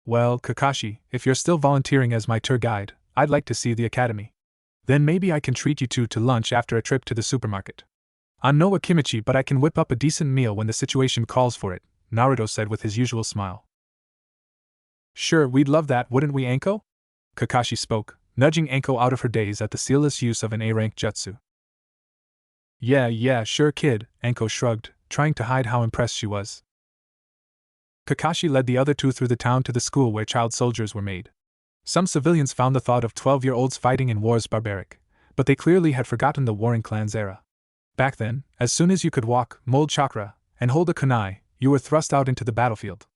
Well, Kakashi, if you're still volunteering as my tour guide, I'd like to see the academy. Then maybe I can treat you two to lunch after a trip to the supermarket. I'm no Akimichi, but I can whip up a decent meal when the situation calls for it, Naruto said with his usual smile. Sure, we'd love that, wouldn't we, Anko? Kakashi spoke, nudging Anko out of her daze at the sealless use of an A-rank jutsu. Yeah, sure kid, Anko shrugged, trying to hide how impressed she was. Kakashi led the other two through the town to the school where child soldiers were made. Some civilians found the thought of 12-year-olds fighting in wars barbaric, but they clearly had forgotten the warring clans era. Back then, as soon as you could walk, mold chakra, and hold a kunai, you were thrust out into the battlefield.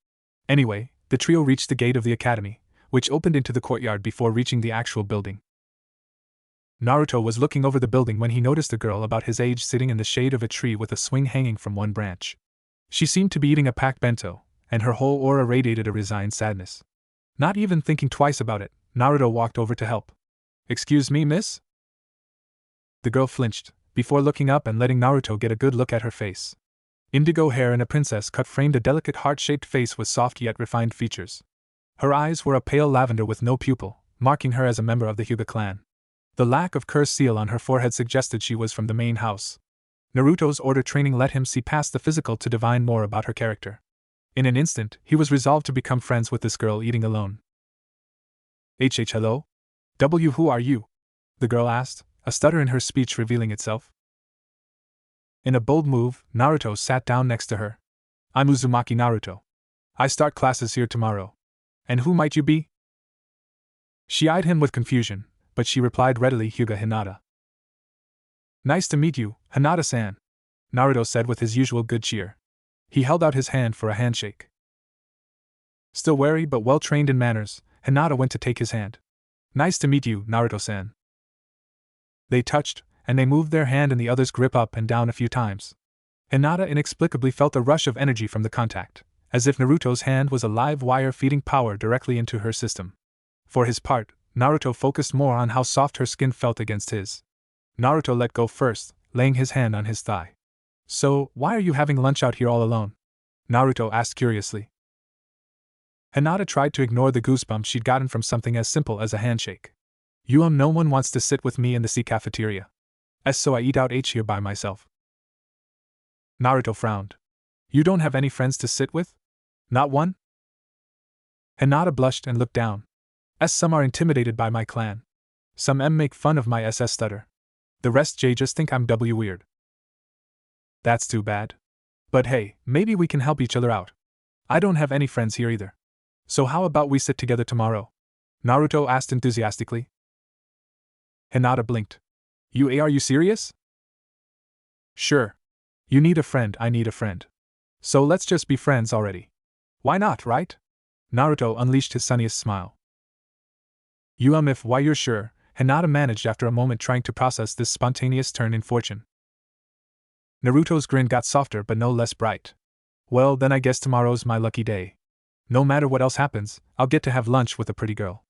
Anyway, the trio reached the gate of the academy, which opened into the courtyard before reaching the actual building. Naruto was looking over the building when he noticed a girl about his age sitting in the shade of a tree with a swing hanging from one branch. She seemed to be eating a packed bento, and her whole aura radiated a resigned sadness. Not even thinking twice about it, Naruto walked over to help. Excuse me, miss? The girl flinched, before looking up and letting Naruto get a good look at her face. Indigo hair and a princess cut framed a delicate heart-shaped face with soft yet refined features. Her eyes were a pale lavender with no pupil, marking her as a member of the Hyuga clan. The lack of curse seal on her forehead suggested she was from the main house. Naruto's order training let him see past the physical to divine more about her character. In an instant, he was resolved to become friends with this girl eating alone. Hello? Who are you? The girl asked, a stutter in her speech revealing itself. In a bold move, Naruto sat down next to her. I'm Uzumaki Naruto. I start classes here tomorrow. And who might you be? She eyed him with confusion, but she replied readily, Hyuga Hinata. Nice to meet you, Hinata-san, Naruto said with his usual good cheer. He held out his hand for a handshake. Still wary but well-trained in manners, Hinata went to take his hand. Nice to meet you, Naruto-san. They touched, and they moved their hand in the other's grip up and down a few times. Hinata inexplicably felt a rush of energy from the contact, as if Naruto's hand was a live wire feeding power directly into her system. For his part, Naruto focused more on how soft her skin felt against his. Naruto let go first, laying his hand on his thigh. So, why are you having lunch out here all alone? Naruto asked curiously. Hinata tried to ignore the goosebumps she'd gotten from something as simple as a handshake. No one wants to sit with me in the sea cafeteria. So I eat out here by myself. Naruto frowned. You don't have any friends to sit with? Not one? Hinata blushed and looked down. Some are intimidated by my clan. Some make fun of my SS stutter. The rest just think I'm weird. That's too bad. But hey, maybe we can help each other out. I don't have any friends here either. So how about we sit together tomorrow? Naruto asked enthusiastically. Hinata blinked. Are you serious? Sure. You need a friend, I need a friend. So let's just be friends already. Why not, right? Naruto unleashed his sunniest smile. If why you're sure, Hinata managed after a moment trying to process this spontaneous turn in fortune. Naruto's grin got softer but no less bright. Well, then I guess tomorrow's my lucky day. No matter what else happens, I'll get to have lunch with a pretty girl.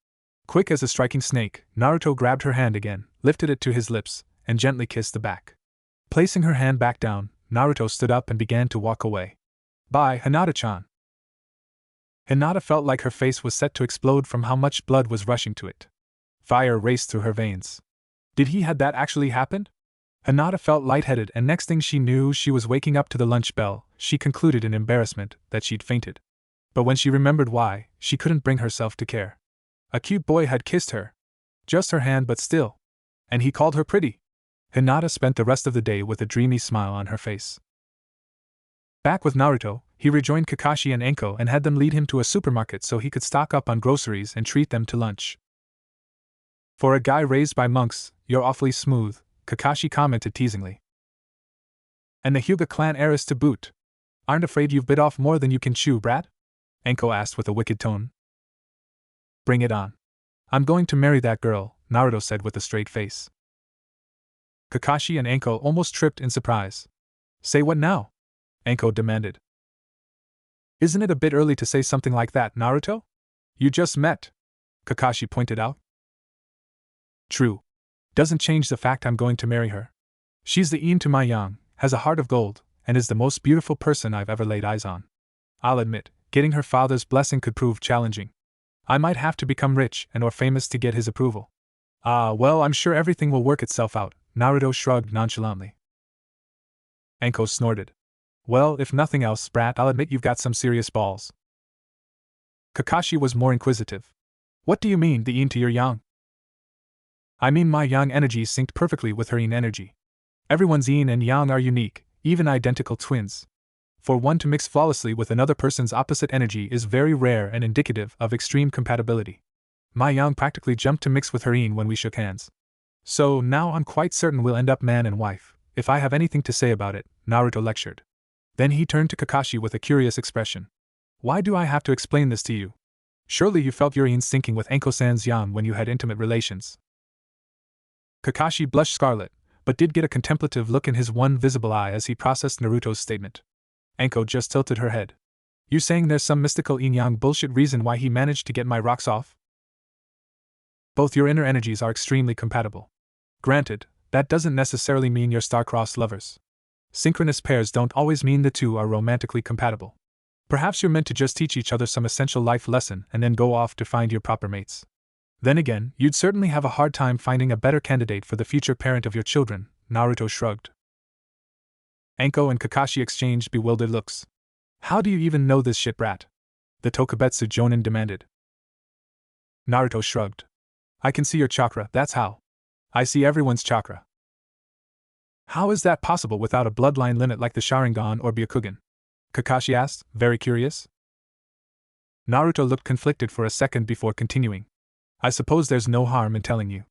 Quick as a striking snake, Naruto grabbed her hand again, lifted it to his lips, and gently kissed the back. Placing her hand back down, Naruto stood up and began to walk away. Bye, Hinata-chan. Hinata felt like her face was set to explode from how much blood was rushing to it. Fire raced through her veins. Had that actually happened? Hinata felt lightheaded, and next thing she knew she was waking up to the lunch bell. She concluded in embarrassment that she'd fainted. But when she remembered why, she couldn't bring herself to care. A cute boy had kissed her. Just her hand, but still. And he called her pretty. Hinata spent the rest of the day with a dreamy smile on her face. Back with Naruto, he rejoined Kakashi and Anko and had them lead him to a supermarket so he could stock up on groceries and treat them to lunch. For a guy raised by monks, you're awfully smooth, Kakashi commented teasingly. And the Hyuga clan heiress to boot. Aren't afraid you've bit off more than you can chew, brat? Anko asked with a wicked tone. Bring it on. I'm going to marry that girl, Naruto said with a straight face. Kakashi and Anko almost tripped in surprise. Say what now? Anko demanded. Isn't it a bit early to say something like that, Naruto? You just met, Kakashi pointed out. True. Doesn't change the fact I'm going to marry her. She's the yin to my yang, has a heart of gold, and is the most beautiful person I've ever laid eyes on. I'll admit, getting her father's blessing could prove challenging. I might have to become rich and or famous to get his approval. Ah, well, I'm sure everything will work itself out, Naruto shrugged nonchalantly. Anko snorted. Well, if nothing else, brat, I'll admit you've got some serious balls. Kakashi was more inquisitive. What do you mean, the yin to your yang? I mean my yang energy synced perfectly with her yin energy. Everyone's yin and yang are unique, even identical twins. For one to mix flawlessly with another person's opposite energy is very rare and indicative of extreme compatibility. My yang practically jumped to mix with her yin when we shook hands. So now I'm quite certain we'll end up man and wife, if I have anything to say about it, Naruto lectured. Then he turned to Kakashi with a curious expression. Why do I have to explain this to you? Surely you felt your yin syncing with Anko-san's yang when you had intimate relations. Kakashi blushed scarlet, but did get a contemplative look in his one visible eye as he processed Naruto's statement. Anko just tilted her head. You saying there's some mystical yin-yang bullshit reason why he managed to get my rocks off? Both your inner energies are extremely compatible. Granted, that doesn't necessarily mean you're star-crossed lovers. Synchronous pairs don't always mean the two are romantically compatible. Perhaps you're meant to just teach each other some essential life lesson and then go off to find your proper mates. Then again, you'd certainly have a hard time finding a better candidate for the future parent of your children, Naruto shrugged. Anko and Kakashi exchanged bewildered looks. How do you even know this shit, brat? The Tokubetsu Jonin demanded. Naruto shrugged. I can see your chakra, that's how. I see everyone's chakra. How is that possible without a bloodline limit like the Sharingan or Byakugan? Kakashi asked, very curious. Naruto looked conflicted for a second before continuing. I suppose there's no harm in telling you.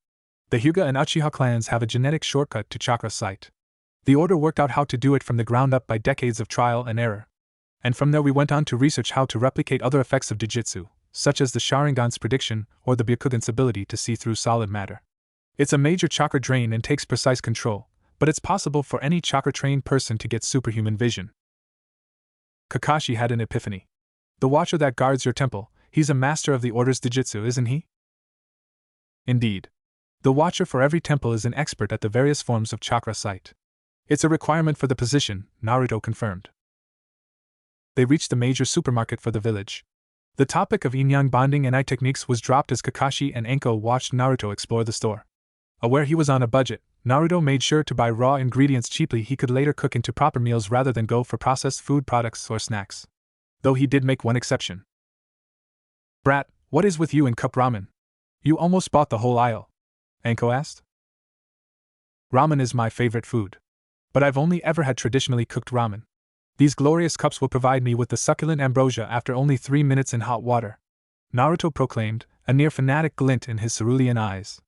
The Hyuga and Uchiha clans have a genetic shortcut to chakra sight. The order worked out how to do it from the ground up by decades of trial and error. And from there we went on to research how to replicate other effects of Jujutsu, such as the Sharingan's prediction or the Byakugan's ability to see through solid matter. It's a major chakra drain and takes precise control, but it's possible for any chakra-trained person to get superhuman vision. Kakashi had an epiphany. The watcher that guards your temple, he's a master of the order's Jujutsu, isn't he? Indeed. The watcher for every temple is an expert at the various forms of chakra sight. It's a requirement for the position, Naruto confirmed. They reached the major supermarket for the village. The topic of yin-yang bonding and eye techniques was dropped as Kakashi and Anko watched Naruto explore the store. Aware he was on a budget, Naruto made sure to buy raw ingredients cheaply he could later cook into proper meals rather than go for processed food products or snacks. Though he did make one exception. Brat, what is with you and cup ramen? You almost bought the whole aisle. Anko asked. Ramen is my favorite food. But I've only ever had traditionally cooked ramen. These glorious cups will provide me with the succulent ambrosia after only 3 minutes in hot water, Naruto proclaimed, a near fanatic glint in his cerulean eyes.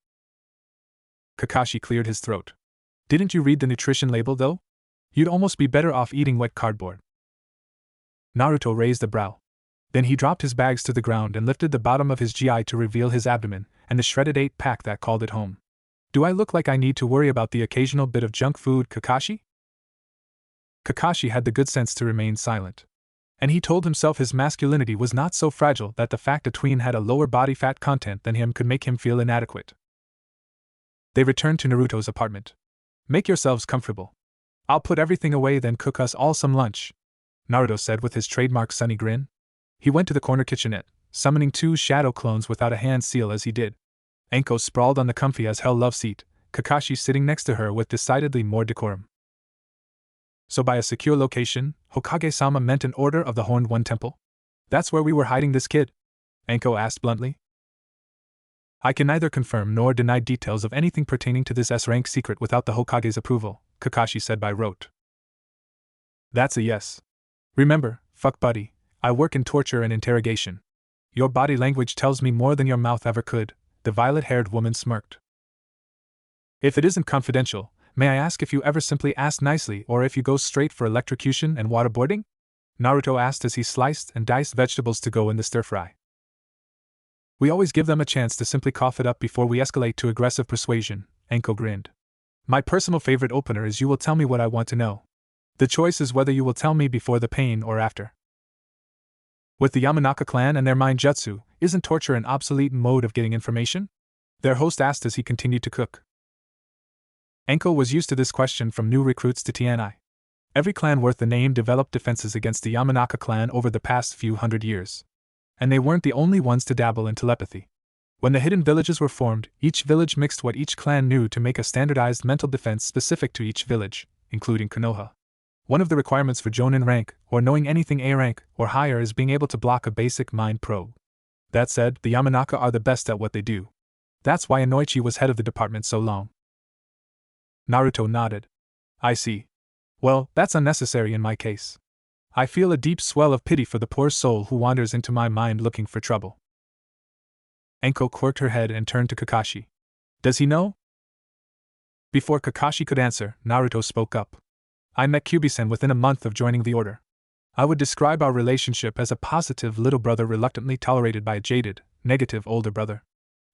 Kakashi cleared his throat. Didn't you read the nutrition label, though? You'd almost be better off eating wet cardboard. Naruto raised a brow. Then he dropped his bags to the ground and lifted the bottom of his GI to reveal his abdomen and the shredded 8-pack that called it home. Do I look like I need to worry about the occasional bit of junk food, Kakashi? Kakashi had the good sense to remain silent. And he told himself his masculinity was not so fragile that the fact a tween had a lower body fat content than him could make him feel inadequate. They returned to Naruto's apartment. Make yourselves comfortable. I'll put everything away then cook us all some lunch, Naruto said with his trademark sunny grin. He went to the corner kitchenette, summoning 2 shadow clones without a hand seal as he did. Anko sprawled on the comfy as hell love seat, Kakashi sitting next to her with decidedly more decorum. So by a secure location, Hokage-sama meant an order of the Horned One Temple? That's where we were hiding this kid? Anko asked bluntly. I can neither confirm nor deny details of anything pertaining to this S-rank secret without the Hokage's approval, Kakashi said by rote. That's a yes. Remember, fuck buddy, I work in torture and interrogation. Your body language tells me more than your mouth ever could, the violet-haired woman smirked. If it isn't confidential, may I ask if you ever simply ask nicely or if you go straight for electrocution and waterboarding? Naruto asked as he sliced and diced vegetables to go in the stir-fry. We always give them a chance to simply cough it up before we escalate to aggressive persuasion, Anko grinned. My personal favorite opener is you will tell me what I want to know. The choice is whether you will tell me before the pain or after. With the Yamanaka clan and their mindjutsu, isn't torture an obsolete mode of getting information? Their host asked as he continued to cook. Anko was used to this question from new recruits to TNI. Every clan worth the name developed defenses against the Yamanaka clan over the past few hundred years. And they weren't the only ones to dabble in telepathy. When the hidden villages were formed, each village mixed what each clan knew to make a standardized mental defense specific to each village, including Konoha. One of the requirements for Jonin rank, or knowing anything A rank or higher, is being able to block a basic mind probe. That said, the Yamanaka are the best at what they do. That's why Inoichi was head of the department so long. Naruto nodded. I see. Well, that's unnecessary in my case. I feel a deep swell of pity for the poor soul who wanders into my mind looking for trouble. Enko quirked her head and turned to Kakashi. Does he know? Before Kakashi could answer, Naruto spoke up. I met Kyubi-sen within a month of joining the order. I would describe our relationship as a positive little brother reluctantly tolerated by a jaded, negative older brother.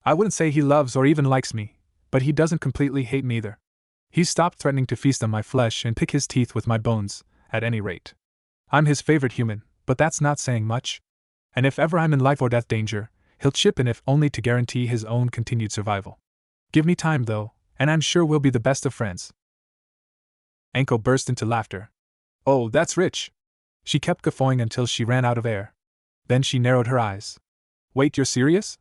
I wouldn't say he loves or even likes me, but he doesn't completely hate me either. He's stopped threatening to feast on my flesh and pick his teeth with my bones, at any rate. I'm his favorite human, but that's not saying much. And if ever I'm in life or death danger, he'll chip in if only to guarantee his own continued survival. Give me time though, and I'm sure we'll be the best of friends. Enko burst into laughter. Oh, that's rich! She kept guffawing until she ran out of air. Then she narrowed her eyes. Wait, you're serious?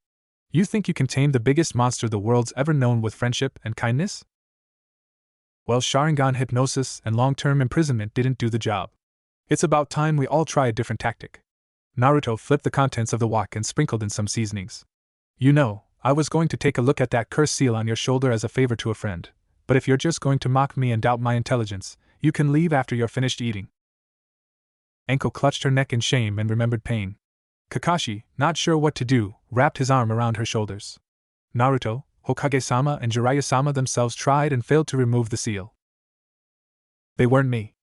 You think you can tame the biggest monster the world's ever known with friendship and kindness? Well, Sharingan hypnosis and long-term imprisonment didn't do the job. It's about time we all try a different tactic. Naruto flipped the contents of the wok and sprinkled in some seasonings. You know, I was going to take a look at that cursed seal on your shoulder as a favor to a friend, but if you're just going to mock me and doubt my intelligence, you can leave after you're finished eating. Enko clutched her neck in shame and remembered pain. Kakashi, not sure what to do, wrapped his arm around her shoulders. Naruto, Hokage-sama and Jiraiya-sama themselves tried and failed to remove the seal. They weren't me.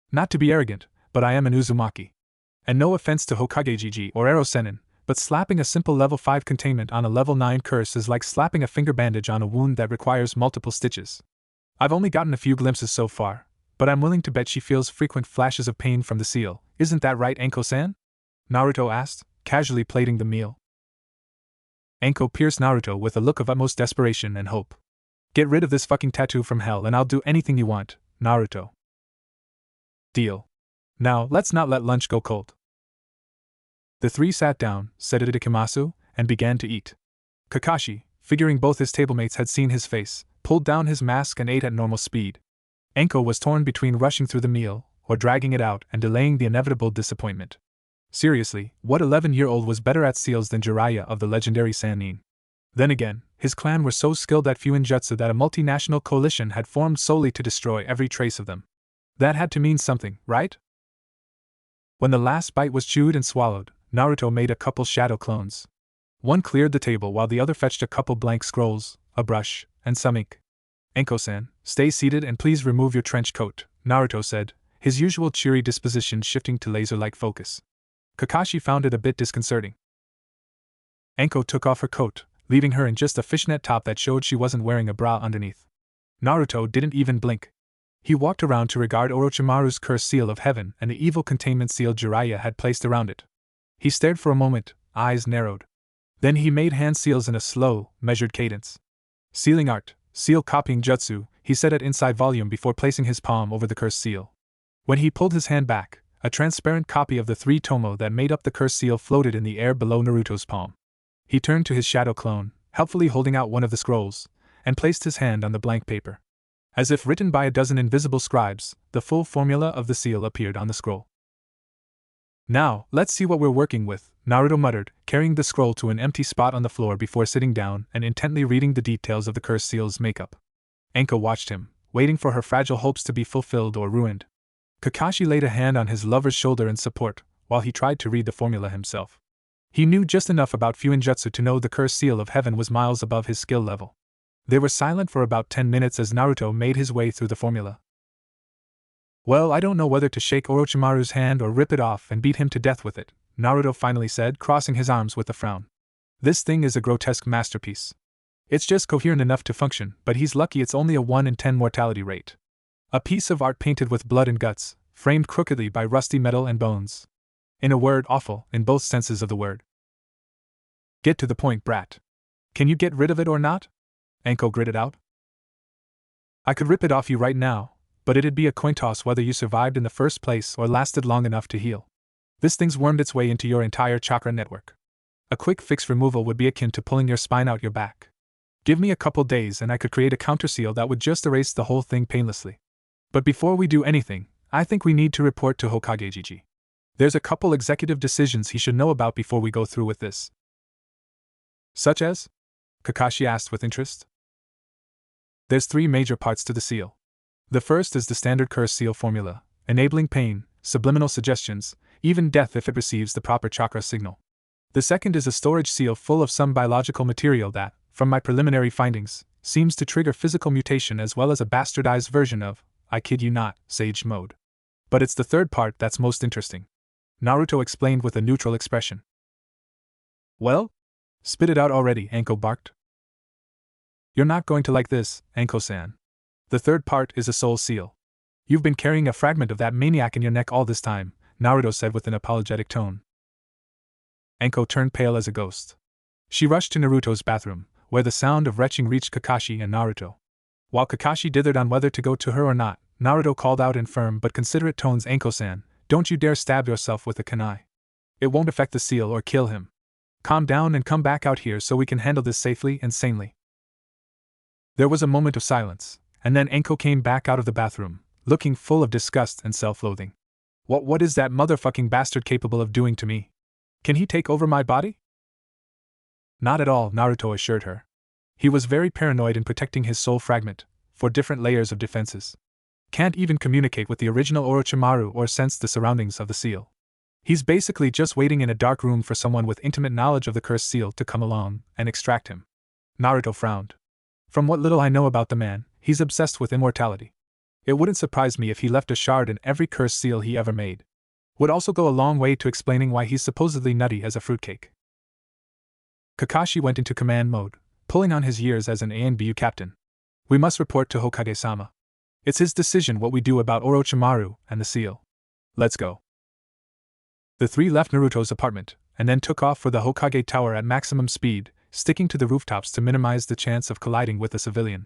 Not to be arrogant, but I am an Uzumaki. And no offense to Hokage-Gigi or Ero Sennin, but slapping a simple level 5 containment on a level 9 curse is like slapping a finger bandage on a wound that requires multiple stitches. I've only gotten a few glimpses so far, but I'm willing to bet she feels frequent flashes of pain from the seal. Isn't that right, Enko-san? Naruto asked, casually plating the meal. Enko pierced Naruto with a look of utmost desperation and hope. Get rid of this fucking tattoo from hell and I'll do anything you want, Naruto. Deal. Now, let's not let lunch go cold. The three sat down, said itadakimasu, and began to eat. Kakashi, figuring both his tablemates had seen his face, pulled down his mask and ate at normal speed. Enko was torn between rushing through the meal, or dragging it out and delaying the inevitable disappointment. Seriously, what 11-year-old was better at seals than Jiraiya of the legendary Sannin? Then again, his clan were so skilled at Fuinjutsu that a multinational coalition had formed solely to destroy every trace of them. That had to mean something, right? When the last bite was chewed and swallowed, Naruto made a couple shadow clones. One cleared the table while the other fetched a couple blank scrolls, a brush, and some ink. Enko-san, stay seated and please remove your trench coat, Naruto said, his usual cheery disposition shifting to laser-like focus. Kakashi found it a bit disconcerting. Enko took off her coat, leaving her in just a fishnet top that showed she wasn't wearing a bra underneath. Naruto didn't even blink. He walked around to regard Orochimaru's cursed seal of heaven and the evil containment seal Jiraiya had placed around it. He stared for a moment, eyes narrowed. Then he made hand seals in a slow, measured cadence. Sealing art, seal copying jutsu, he said at inside volume before placing his palm over the cursed seal. When he pulled his hand back, a transparent copy of the 3 tomo that made up the cursed seal floated in the air below Naruto's palm. He turned to his shadow clone, helpfully holding out one of the scrolls, and placed his hand on the blank paper. As if written by a dozen invisible scribes, the full formula of the seal appeared on the scroll. Now, let's see what we're working with, Naruto muttered, carrying the scroll to an empty spot on the floor before sitting down and intently reading the details of the cursed seal's makeup. Enko watched him, waiting for her fragile hopes to be fulfilled or ruined. Kakashi laid a hand on his lover's shoulder in support, while he tried to read the formula himself. He knew just enough about Fuinjutsu to know the cursed seal of heaven was miles above his skill level. They were silent for about 10 minutes as Naruto made his way through the formula. Well, I don't know whether to shake Orochimaru's hand or rip it off and beat him to death with it, Naruto finally said, crossing his arms with a frown. This thing is a grotesque masterpiece. It's just coherent enough to function, but he's lucky it's only a 1 in 10 mortality rate. A piece of art painted with blood and guts, framed crookedly by rusty metal and bones. In a word, awful, in both senses of the word. Get to the point, brat. Can you get rid of it or not? Enko gritted out. I could rip it off you right now, but it'd be a coin toss whether you survived in the first place or lasted long enough to heal. This thing's wormed its way into your entire chakra network. A quick fix removal would be akin to pulling your spine out your back. Give me a couple days and I could create a counterseal that would just erase the whole thing painlessly. But before we do anything, I think we need to report to Hokage Gigi. There's a couple executive decisions he should know about before we go through with this. Such as? Kakashi asked with interest. There's 3 major parts to the seal. The first is the standard curse seal formula, enabling pain, subliminal suggestions, even death if it receives the proper chakra signal. The second is a storage seal full of some biological material that, from my preliminary findings, seems to trigger physical mutation as well as a bastardized version of, I kid you not, Sage Mode. But it's the third part that's most interesting. Naruto explained with a neutral expression. Well? Spit it out already, Anko barked. You're not going to like this, Anko-san. The third part is a soul seal. You've been carrying a fragment of that maniac in your neck all this time, Naruto said with an apologetic tone. Anko turned pale as a ghost. She rushed to Naruto's bathroom, where the sound of retching reached Kakashi and Naruto. While Kakashi dithered on whether to go to her or not, Naruto called out in firm but considerate tones, Anko-san, don't you dare stab yourself with a kunai. It won't affect the seal or kill him. Calm down and come back out here so we can handle this safely and sanely. There was a moment of silence, and then Anko came back out of the bathroom, looking full of disgust and self-loathing. What is that motherfucking bastard capable of doing to me? Can he take over my body? Not at all, Naruto assured her. He was very paranoid in protecting his soul fragment, for different layers of defenses. Can't even communicate with the original Orochimaru or sense the surroundings of the seal. He's basically just waiting in a dark room for someone with intimate knowledge of the cursed seal to come along and extract him. Naruto frowned. From what little I know about the man, he's obsessed with immortality. It wouldn't surprise me if he left a shard in every cursed seal he ever made. Would also go a long way to explaining why he's supposedly nutty as a fruitcake. Kakashi went into command mode, pulling on his years as an ANBU captain. We must report to Hokage-sama. It's his decision what we do about Orochimaru and the seal. Let's go. The 3 left Naruto's apartment, and then took off for the Hokage Tower at maximum speed, sticking to the rooftops to minimize the chance of colliding with a civilian.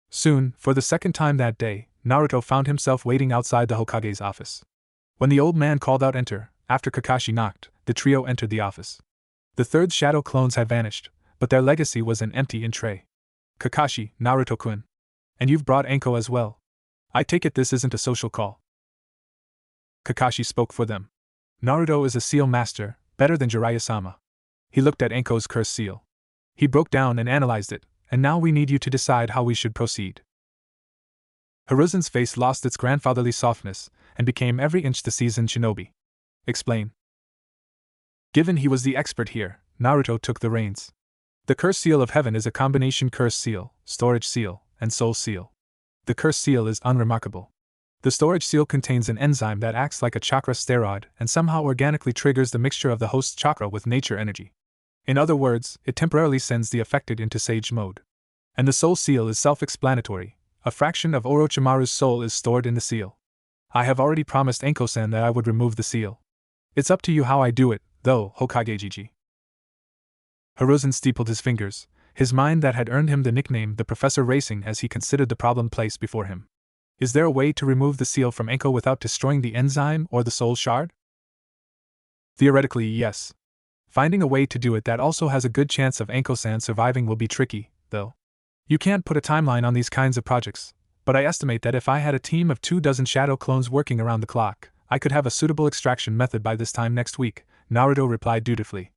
Soon, for the second time that day, Naruto found himself waiting outside the Hokage's office. When the old man called out enter, after Kakashi knocked, the trio entered the office. The third shadow clones had vanished, but their legacy was an empty in tray. Kakashi, Naruto-kun. And you've brought Anko as well. I take it this isn't a social call. Kakashi spoke for them. Naruto is a seal master, better than Jiraiya-sama. He looked at Anko's cursed seal. He broke down and analyzed it, and now we need you to decide how we should proceed. Hiruzen's face lost its grandfatherly softness, and became every inch the seasoned shinobi. Explain. Given he was the expert here, Naruto took the reins. The cursed seal of heaven is a combination cursed seal, storage seal, and soul seal. The cursed seal is unremarkable. The storage seal contains an enzyme that acts like a chakra steroid and somehow organically triggers the mixture of the host's chakra with nature energy. In other words, it temporarily sends the affected into sage mode. And the soul seal is self-explanatory. A fraction of Orochimaru's soul is stored in the seal. I have already promised Anko-san that I would remove the seal. It's up to you how I do it, though, Hokage Gigi. Hiruzen steepled his fingers, his mind that had earned him the nickname the Professor racing as he considered the problem placed before him. Is there a way to remove the seal from Anko without destroying the enzyme or the soul shard? Theoretically, yes. Finding a way to do it that also has a good chance of Anko-san surviving will be tricky, though. You can't put a timeline on these kinds of projects, but I estimate that if I had a team of 24 shadow clones working around the clock, I could have a suitable extraction method by this time next week, Naruto replied dutifully.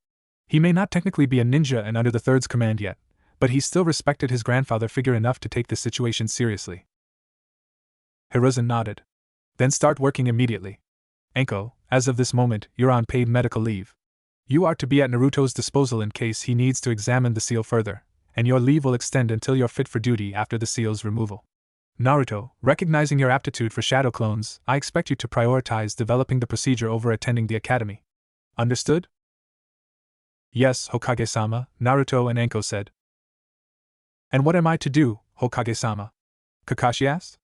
He may not technically be a ninja and under the third's command yet, but he still respected his grandfather figure enough to take the situation seriously. Hiruzen nodded. Then start working immediately. Anko, as of this moment, you're on paid medical leave. You are to be at Naruto's disposal in case he needs to examine the seal further, and your leave will extend until you're fit for duty after the seal's removal. Naruto, recognizing your aptitude for shadow clones, I expect you to prioritize developing the procedure over attending the academy. Understood? Yes, Hokage-sama, Naruto and Anko said. And what am I to do, Hokage-sama? Kakashi asked.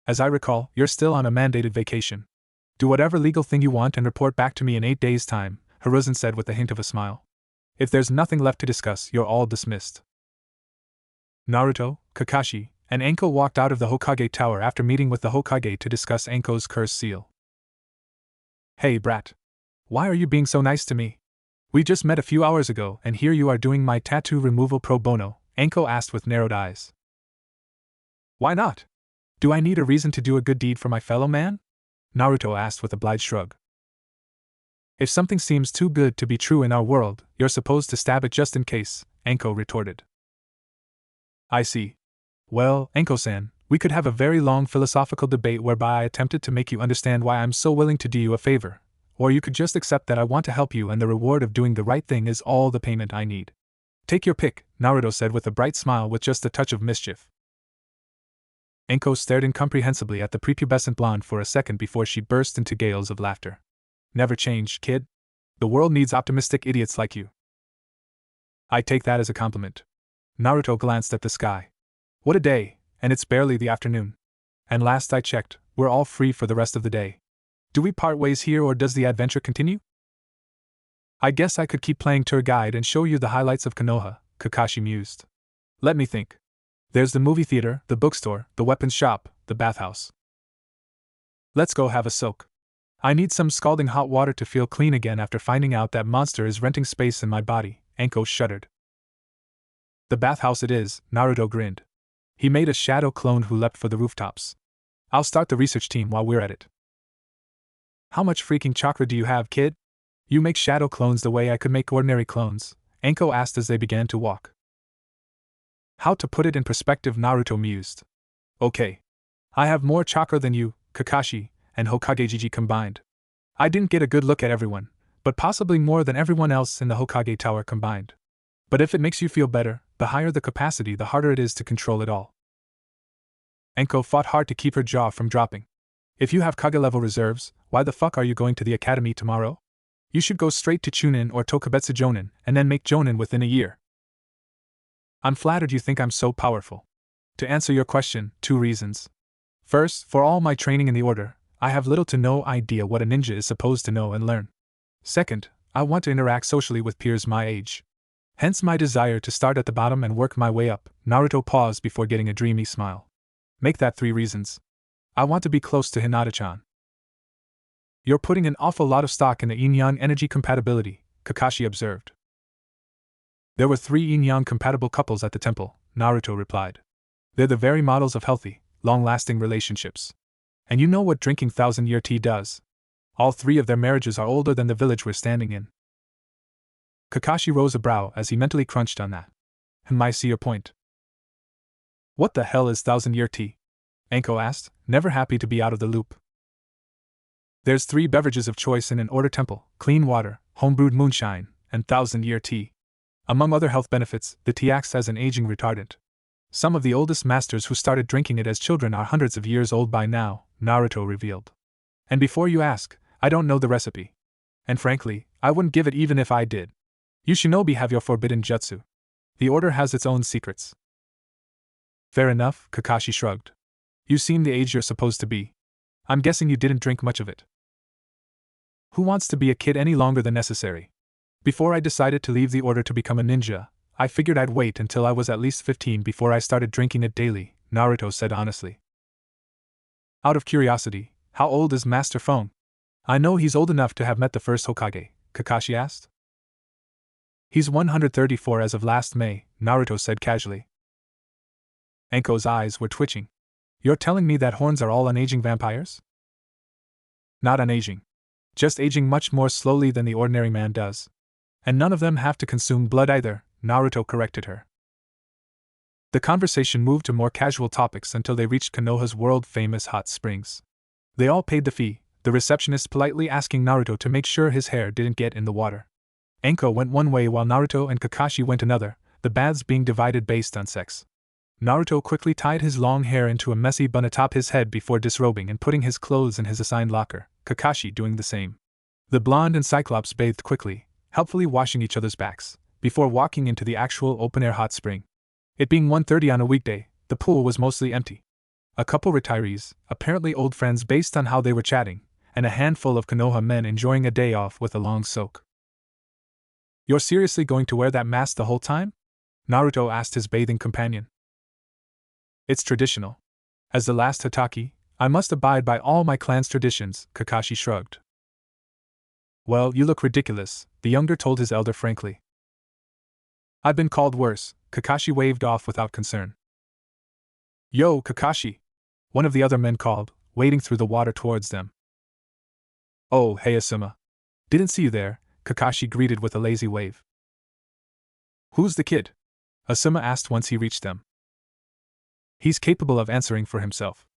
As I recall, you're still on a mandated vacation. Do whatever legal thing you want and report back to me in 8 days' time, Hiruzen said with a hint of a smile. If there's nothing left to discuss, you're all dismissed. Naruto, Kakashi, and Anko walked out of the Hokage Tower after meeting with the Hokage to discuss Anko's cursed seal. Hey brat. Why are you being so nice to me? We just met a few hours ago, and here you are doing my tattoo removal pro bono, Anko asked with narrowed eyes. Why not? Do I need a reason to do a good deed for my fellow man? Naruto asked with a obliged shrug. If something seems too good to be true in our world, you're supposed to stab it just in case, Anko retorted. I see. Well, Anko-san, we could have a very long philosophical debate whereby I attempted to make you understand why I'm so willing to do you a favor, or you could just accept that I want to help you and the reward of doing the right thing is all the payment I need. Take your pick, Naruto said with a bright smile with just a touch of mischief. Anko stared incomprehensibly at the prepubescent blonde for a second before she burst into gales of laughter. Never change, kid. The world needs optimistic idiots like you. I take that as a compliment. Naruto glanced at the sky. What a day, and it's barely the afternoon. And last I checked, we're all free for the rest of the day. Do we part ways here or does the adventure continue? I guess I could keep playing tour guide and show you the highlights of Konoha, Kakashi mused. Let me think. There's the movie theater, the bookstore, the weapons shop, the bathhouse. Let's go have a soak. I need some scalding hot water to feel clean again after finding out that monster is renting space in my body, Anko shuddered. The bathhouse it is, Naruto grinned. He made a shadow clone who leapt for the rooftops. I'll start the research team while we're at it. How much freaking chakra do you have, kid? You make shadow clones the way I could make ordinary clones, Anko asked as they began to walk. How to put it in perspective, Naruto mused. Okay. I have more chakra than you, Kakashi, and Hokage combined. I didn't get a good look at everyone, but possibly more than everyone else in the Hokage Tower combined. But if it makes you feel better, the higher the capacity, the harder it is to control it all. Anko fought hard to keep her jaw from dropping. If you have Kage-level reserves, why the fuck are you going to the academy tomorrow? You should go straight to Chunin or Tokubetsu Jonin, and then make Jonin within a year. I'm flattered you think I'm so powerful. To answer your question, 2 reasons. First, for all my training in the order, I have little to no idea what a ninja is supposed to know and learn. Second, I want to interact socially with peers my age. Hence my desire to start at the bottom and work my way up. Naruto paused before getting a dreamy smile. Make that 3 reasons. I want to be close to Hinata-chan. You're putting an awful lot of stock in the yin-yang energy compatibility, Kakashi observed. There were 3 yin-yang compatible couples at the temple, Naruto replied. They're the very models of healthy, long-lasting relationships. And you know what drinking 1,000-year tea does? All 3 of their marriages are older than the village we're standing in. Kakashi rose a brow as he mentally crunched on that. I see your point. What the hell is 1,000-year tea? Anko asked, never happy to be out of the loop. There's 3 beverages of choice in an order temple: clean water, homebrewed moonshine, and 1,000-year tea. Among other health benefits, the tea acts as an aging retardant. Some of the oldest masters who started drinking it as children are hundreds of years old by now, Naruto revealed. And before you ask, I don't know the recipe. And frankly, I wouldn't give it even if I did. You shinobi have your forbidden jutsu. The order has its own secrets. Fair enough, Kakashi shrugged. You seem the age you're supposed to be. I'm guessing you didn't drink much of it. Who wants to be a kid any longer than necessary? Before I decided to leave the order to become a ninja, I figured I'd wait until I was at least 15 before I started drinking it daily, Naruto said honestly. Out of curiosity, how old is Master Fong? I know he's old enough to have met the first Hokage, Kakashi asked. He's 134 as of last May, Naruto said casually. Anko's eyes were twitching. You're telling me that horns are all unaging vampires? Not unaging. Just aging much more slowly than the ordinary man does. And none of them have to consume blood either, Naruto corrected her. The conversation moved to more casual topics until they reached Konoha's world-famous hot springs. They all paid the fee, the receptionist politely asking Naruto to make sure his hair didn't get in the water. Anko went one way while Naruto and Kakashi went another, the baths being divided based on sex. Naruto quickly tied his long hair into a messy bun atop his head before disrobing and putting his clothes in his assigned locker, Kakashi doing the same. The blonde and Cyclops bathed quickly, helpfully washing each other's backs, before walking into the actual open-air hot spring. It being 1:30 on a weekday, the pool was mostly empty. A couple retirees, apparently old friends based on how they were chatting, and a handful of Konoha men enjoying a day off with a long soak. You're seriously going to wear that mask the whole time? Naruto asked his bathing companion. It's traditional. As the last Hatake, I must abide by all my clan's traditions, Kakashi shrugged. Well, you look ridiculous, the younger told his elder frankly. I've been called worse, Kakashi waved off without concern. Yo, Kakashi! One of the other men called, wading through the water towards them. Oh, hey Asuma. Didn't see you there, Kakashi greeted with a lazy wave. Who's the kid? Asuma asked once he reached them. He's capable of answering for himself.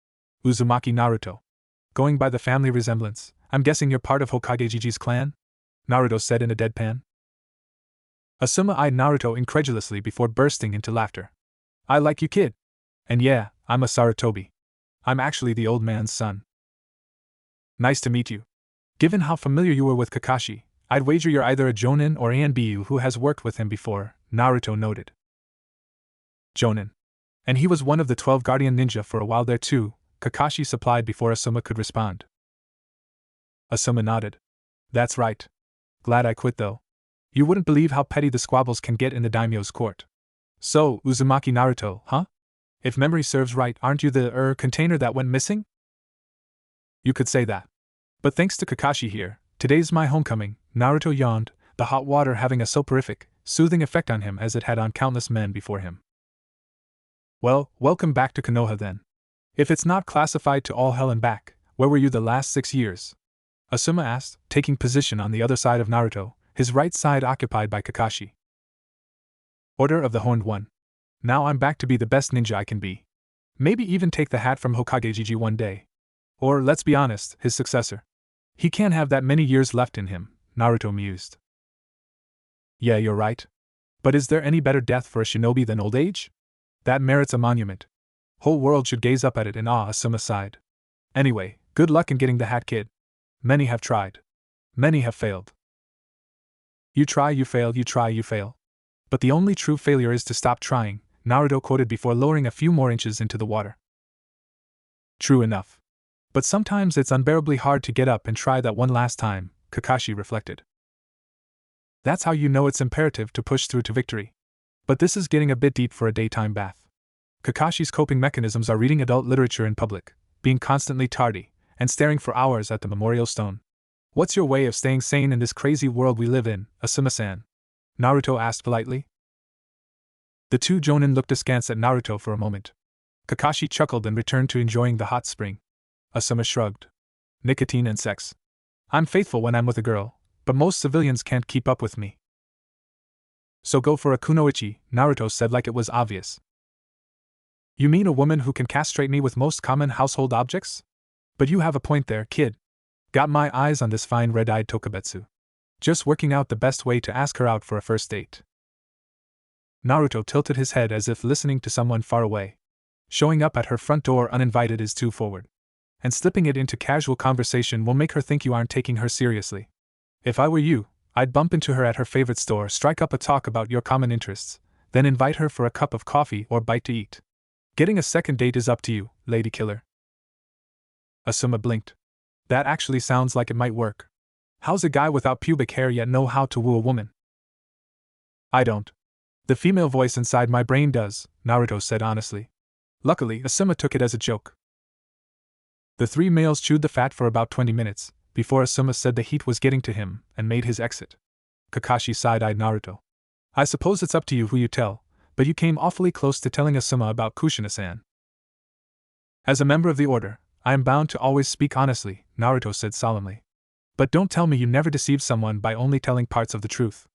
Uzumaki Naruto. Going by the family resemblance, I'm guessing you're part of Hokage Gigi's clan? Naruto said in a deadpan. Asuma eyed Naruto incredulously before bursting into laughter. I like you, kid. And yeah, I'm a Sarutobi. I'm actually the old man's son. Nice to meet you. Given how familiar you were with Kakashi, I'd wager you're either a Jonin or Anbu who has worked with him before, Naruto noted. Jonin. And he was one of the 12 guardian ninja for a while there too, Kakashi supplied before Asuma could respond. Asuma nodded. That's right. Glad I quit though. You wouldn't believe how petty the squabbles can get in the daimyo's court. So, Uzumaki Naruto, huh? If memory serves right, aren't you the container that went missing? You could say that. But thanks to Kakashi here, today's my homecoming, Naruto yawned, the hot water having a soporific, soothing effect on him as it had on countless men before him. Well, welcome back to Konoha then. If it's not classified to all hell and back, where were you the last 6 years? Asuma asked, taking position on the other side of Naruto, his right side occupied by Kakashi. Order of the Horned One. Now I'm back to be the best ninja I can be. Maybe even take the hat from Hokage Gigi one day. Or, let's be honest, his successor. He can't have that many years left in him, Naruto mused. Yeah, you're right. But is there any better death for a shinobi than old age? That merits a monument. Whole world should gaze up at it in awe, Asuma sighed. Anyway, good luck in getting the hat, kid. Many have tried. Many have failed. You try, you fail, you try, you fail. But the only true failure is to stop trying, Naruto quoted before lowering a few more inches into the water. True enough. But sometimes it's unbearably hard to get up and try that one last time, Kakashi reflected. That's how you know it's imperative to push through to victory. But this is getting a bit deep for a daytime bath. Kakashi's coping mechanisms are reading adult literature in public, being constantly tardy, and staring for hours at the memorial stone. What's your way of staying sane in this crazy world we live in, Asuma-san? Naruto asked politely. The two Jonin looked askance at Naruto for a moment. Kakashi chuckled and returned to enjoying the hot spring. Asuma shrugged. Nicotine and sex. I'm faithful when I'm with a girl, but most civilians can't keep up with me. So go for a kunoichi, Naruto said like it was obvious. You mean a woman who can castrate me with most common household objects? But you have a point there, kid. Got my eyes on this fine red-eyed Tokubetsu. Just working out the best way to ask her out for a first date. Naruto tilted his head as if listening to someone far away. Showing up at her front door uninvited is too forward. And slipping it into casual conversation will make her think you aren't taking her seriously. If I were you, I'd bump into her at her favorite store, strike up a talk about your common interests, then invite her for a cup of coffee or bite to eat. Getting a second date is up to you, lady killer. Asuma blinked. That actually sounds like it might work. How's a guy without pubic hair yet know how to woo a woman? I don't. The female voice inside my brain does, Naruto said honestly. Luckily, Asuma took it as a joke. The three males chewed the fat for about 20 minutes, before Asuma said the heat was getting to him and made his exit. Kakashi side-eyed Naruto. I suppose it's up to you who you tell, but you came awfully close to telling Asuma about Kushina-san. As a member of the order, I am bound to always speak honestly, Naruto said solemnly. But don't tell me you never deceived someone by only telling parts of the truth.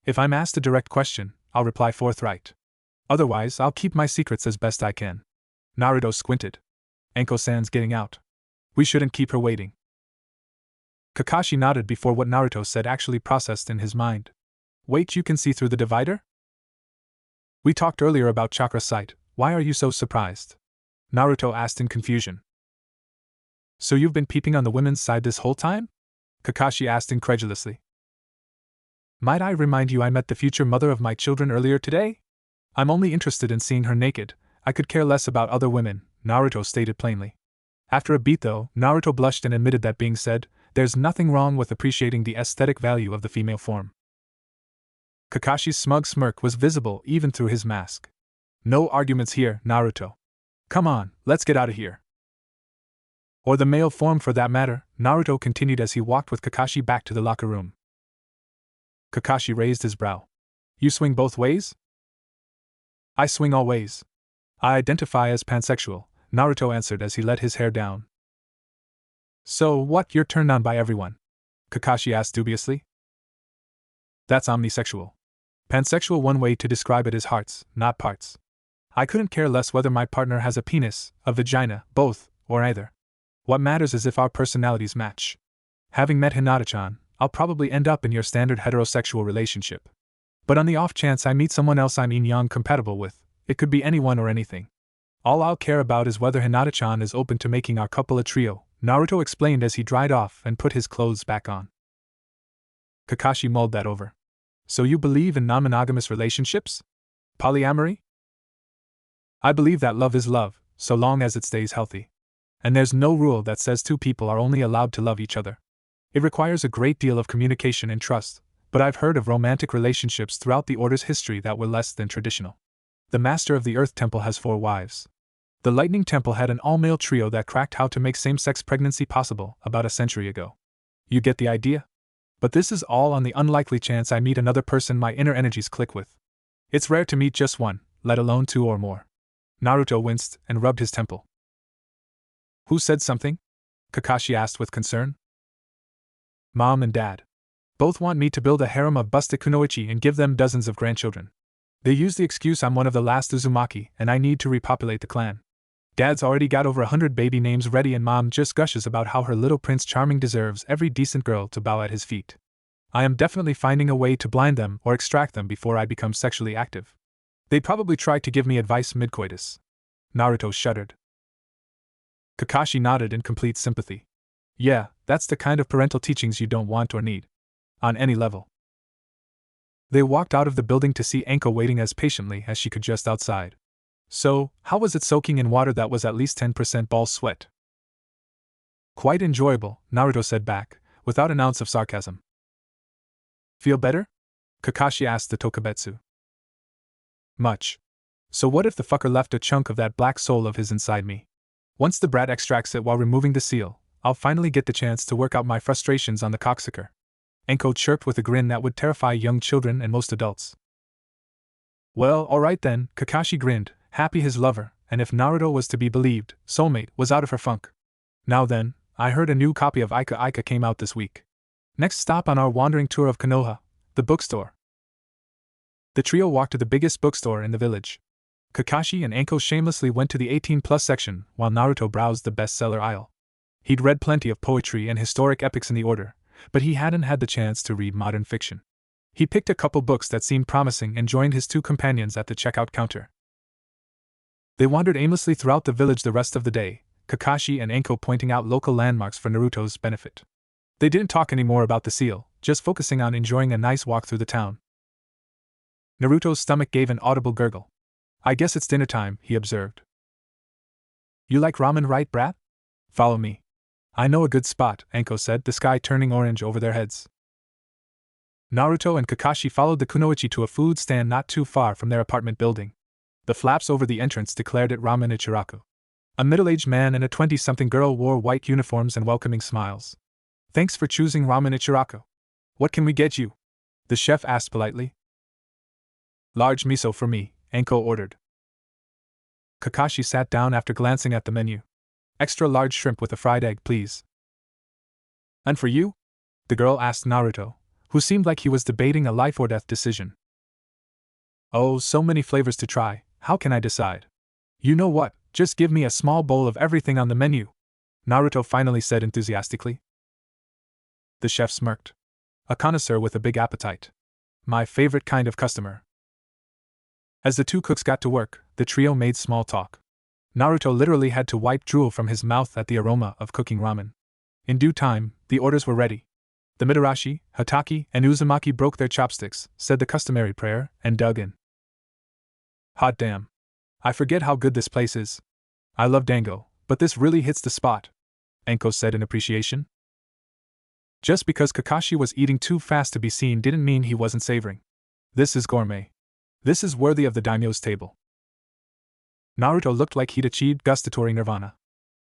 If I'm asked a direct question, I'll reply forthright. Otherwise, I'll keep my secrets as best I can. Naruto squinted. Enko-san's getting out. We shouldn't keep her waiting. Kakashi nodded before what Naruto said actually processed in his mind. Wait, you can see through the divider? We talked earlier about Chakra sight, why are you so surprised? Naruto asked in confusion. So you've been peeping on the women's side this whole time? Kakashi asked incredulously. Might I remind you I met the future mother of my children earlier today? I'm only interested in seeing her naked, I could care less about other women, Naruto stated plainly. After a beat though, Naruto blushed and admitted that being said, there's nothing wrong with appreciating the aesthetic value of the female form. Kakashi's smug smirk was visible even through his mask. No arguments here, Naruto. Come on, let's get out of here. Or the male form for that matter, Naruto continued as he walked with Kakashi back to the locker room. Kakashi raised his brow. You swing both ways? I swing all ways. I identify as pansexual, Naruto answered as he let his hair down. So what, you're turned on by everyone? Kakashi asked dubiously. That's omnisexual. Pansexual, one way to describe it is hearts, not parts. I couldn't care less whether my partner has a penis, a vagina, both, or either. What matters is if our personalities match. Having met Hinata-chan, I'll probably end up in your standard heterosexual relationship. But on the off chance I meet someone else I'm yin-yang compatible with, it could be anyone or anything. All I'll care about is whether Hinata-chan is open to making our couple a trio, Naruto explained as he dried off and put his clothes back on. Kakashi mulled that over. So you believe in non-monogamous relationships? Polyamory? I believe that love is love, so long as it stays healthy. And there's no rule that says two people are only allowed to love each other. It requires a great deal of communication and trust, but I've heard of romantic relationships throughout the Order's history that were less than traditional. The Master of the Earth Temple has 4 wives. The Lightning Temple had an all-male trio that cracked how to make same-sex pregnancy possible about a century ago. You get the idea? But this is all on the unlikely chance I meet another person my inner energies click with. It's rare to meet just one, let alone 2 or more. Naruto winced and rubbed his temple. Who said something? Kakashi asked with concern. Mom and Dad. Both want me to build a harem of busted kunoichi and give them dozens of grandchildren. They use the excuse I'm one of the last Uzumaki and I need to repopulate the clan. Dad's already got over 100 baby names ready and Mom just gushes about how her little Prince Charming deserves every decent girl to bow at his feet. I am definitely finding a way to blind them or extract them before I become sexually active. They'd probably try to give me advice mid-coitus. Naruto shuddered. Kakashi nodded in complete sympathy. Yeah, that's the kind of parental teachings you don't want or need. On any level. They walked out of the building to see Anko waiting as patiently as she could just outside. So, how was it soaking in water that was at least 10% ball sweat? Quite enjoyable, Naruto said back, without an ounce of sarcasm. Feel better? Kakashi asked the Tokubetsu. Much. So what if the fucker left a chunk of that black soul of his inside me? Once the brat extracts it while removing the seal, I'll finally get the chance to work out my frustrations on the cocksucker. Anko chirped with a grin that would terrify young children and most adults. Well, alright then, Kakashi grinned, happy his lover, and if Naruto was to be believed, soulmate, was out of her funk. Now then, I heard a new copy of Ika Ika came out this week. Next stop on our wandering tour of Konoha, the bookstore. The trio walked to the biggest bookstore in the village. Kakashi and Anko shamelessly went to the 18+ section, while Naruto browsed the bestseller aisle. He'd read plenty of poetry and historic epics in the order, but he hadn't had the chance to read modern fiction. He picked a couple books that seemed promising and joined his 2 companions at the checkout counter. They wandered aimlessly throughout the village the rest of the day, Kakashi and Anko pointing out local landmarks for Naruto's benefit. They didn't talk anymore about the seal, just focusing on enjoying a nice walk through the town. Naruto's stomach gave an audible gurgle. I guess it's dinner time, he observed. You like ramen, right, brat? Follow me. I know a good spot, Anko said, the sky turning orange over their heads. Naruto and Kakashi followed the kunoichi to a food stand not too far from their apartment building. The flaps over the entrance declared it Ramen Ichiraku. A middle-aged man and a 20-something girl wore white uniforms and welcoming smiles. Thanks for choosing Ramen Ichiraku. What can we get you? The chef asked politely. Large miso for me, Anko ordered. Kakashi sat down after glancing at the menu. Extra large shrimp with a fried egg, please. And for you? The girl asked Naruto, who seemed like he was debating a life-or-death decision. Oh, so many flavors to try, how can I decide? You know what, just give me a small bowl of everything on the menu, Naruto finally said enthusiastically. The chef smirked. A connoisseur with a big appetite. My favorite kind of customer. As the 2 cooks got to work, the trio made small talk. Naruto literally had to wipe drool from his mouth at the aroma of cooking ramen. In due time, the orders were ready. The Mitarashi, Hataki, and Uzumaki broke their chopsticks, said the customary prayer, and dug in. Hot damn. I forget how good this place is. I love dango, but this really hits the spot, Anko said in appreciation. Just because Kakashi was eating too fast to be seen didn't mean he wasn't savoring. This is gourmet. This is worthy of the daimyo's table. Naruto looked like he'd achieved gustatory nirvana.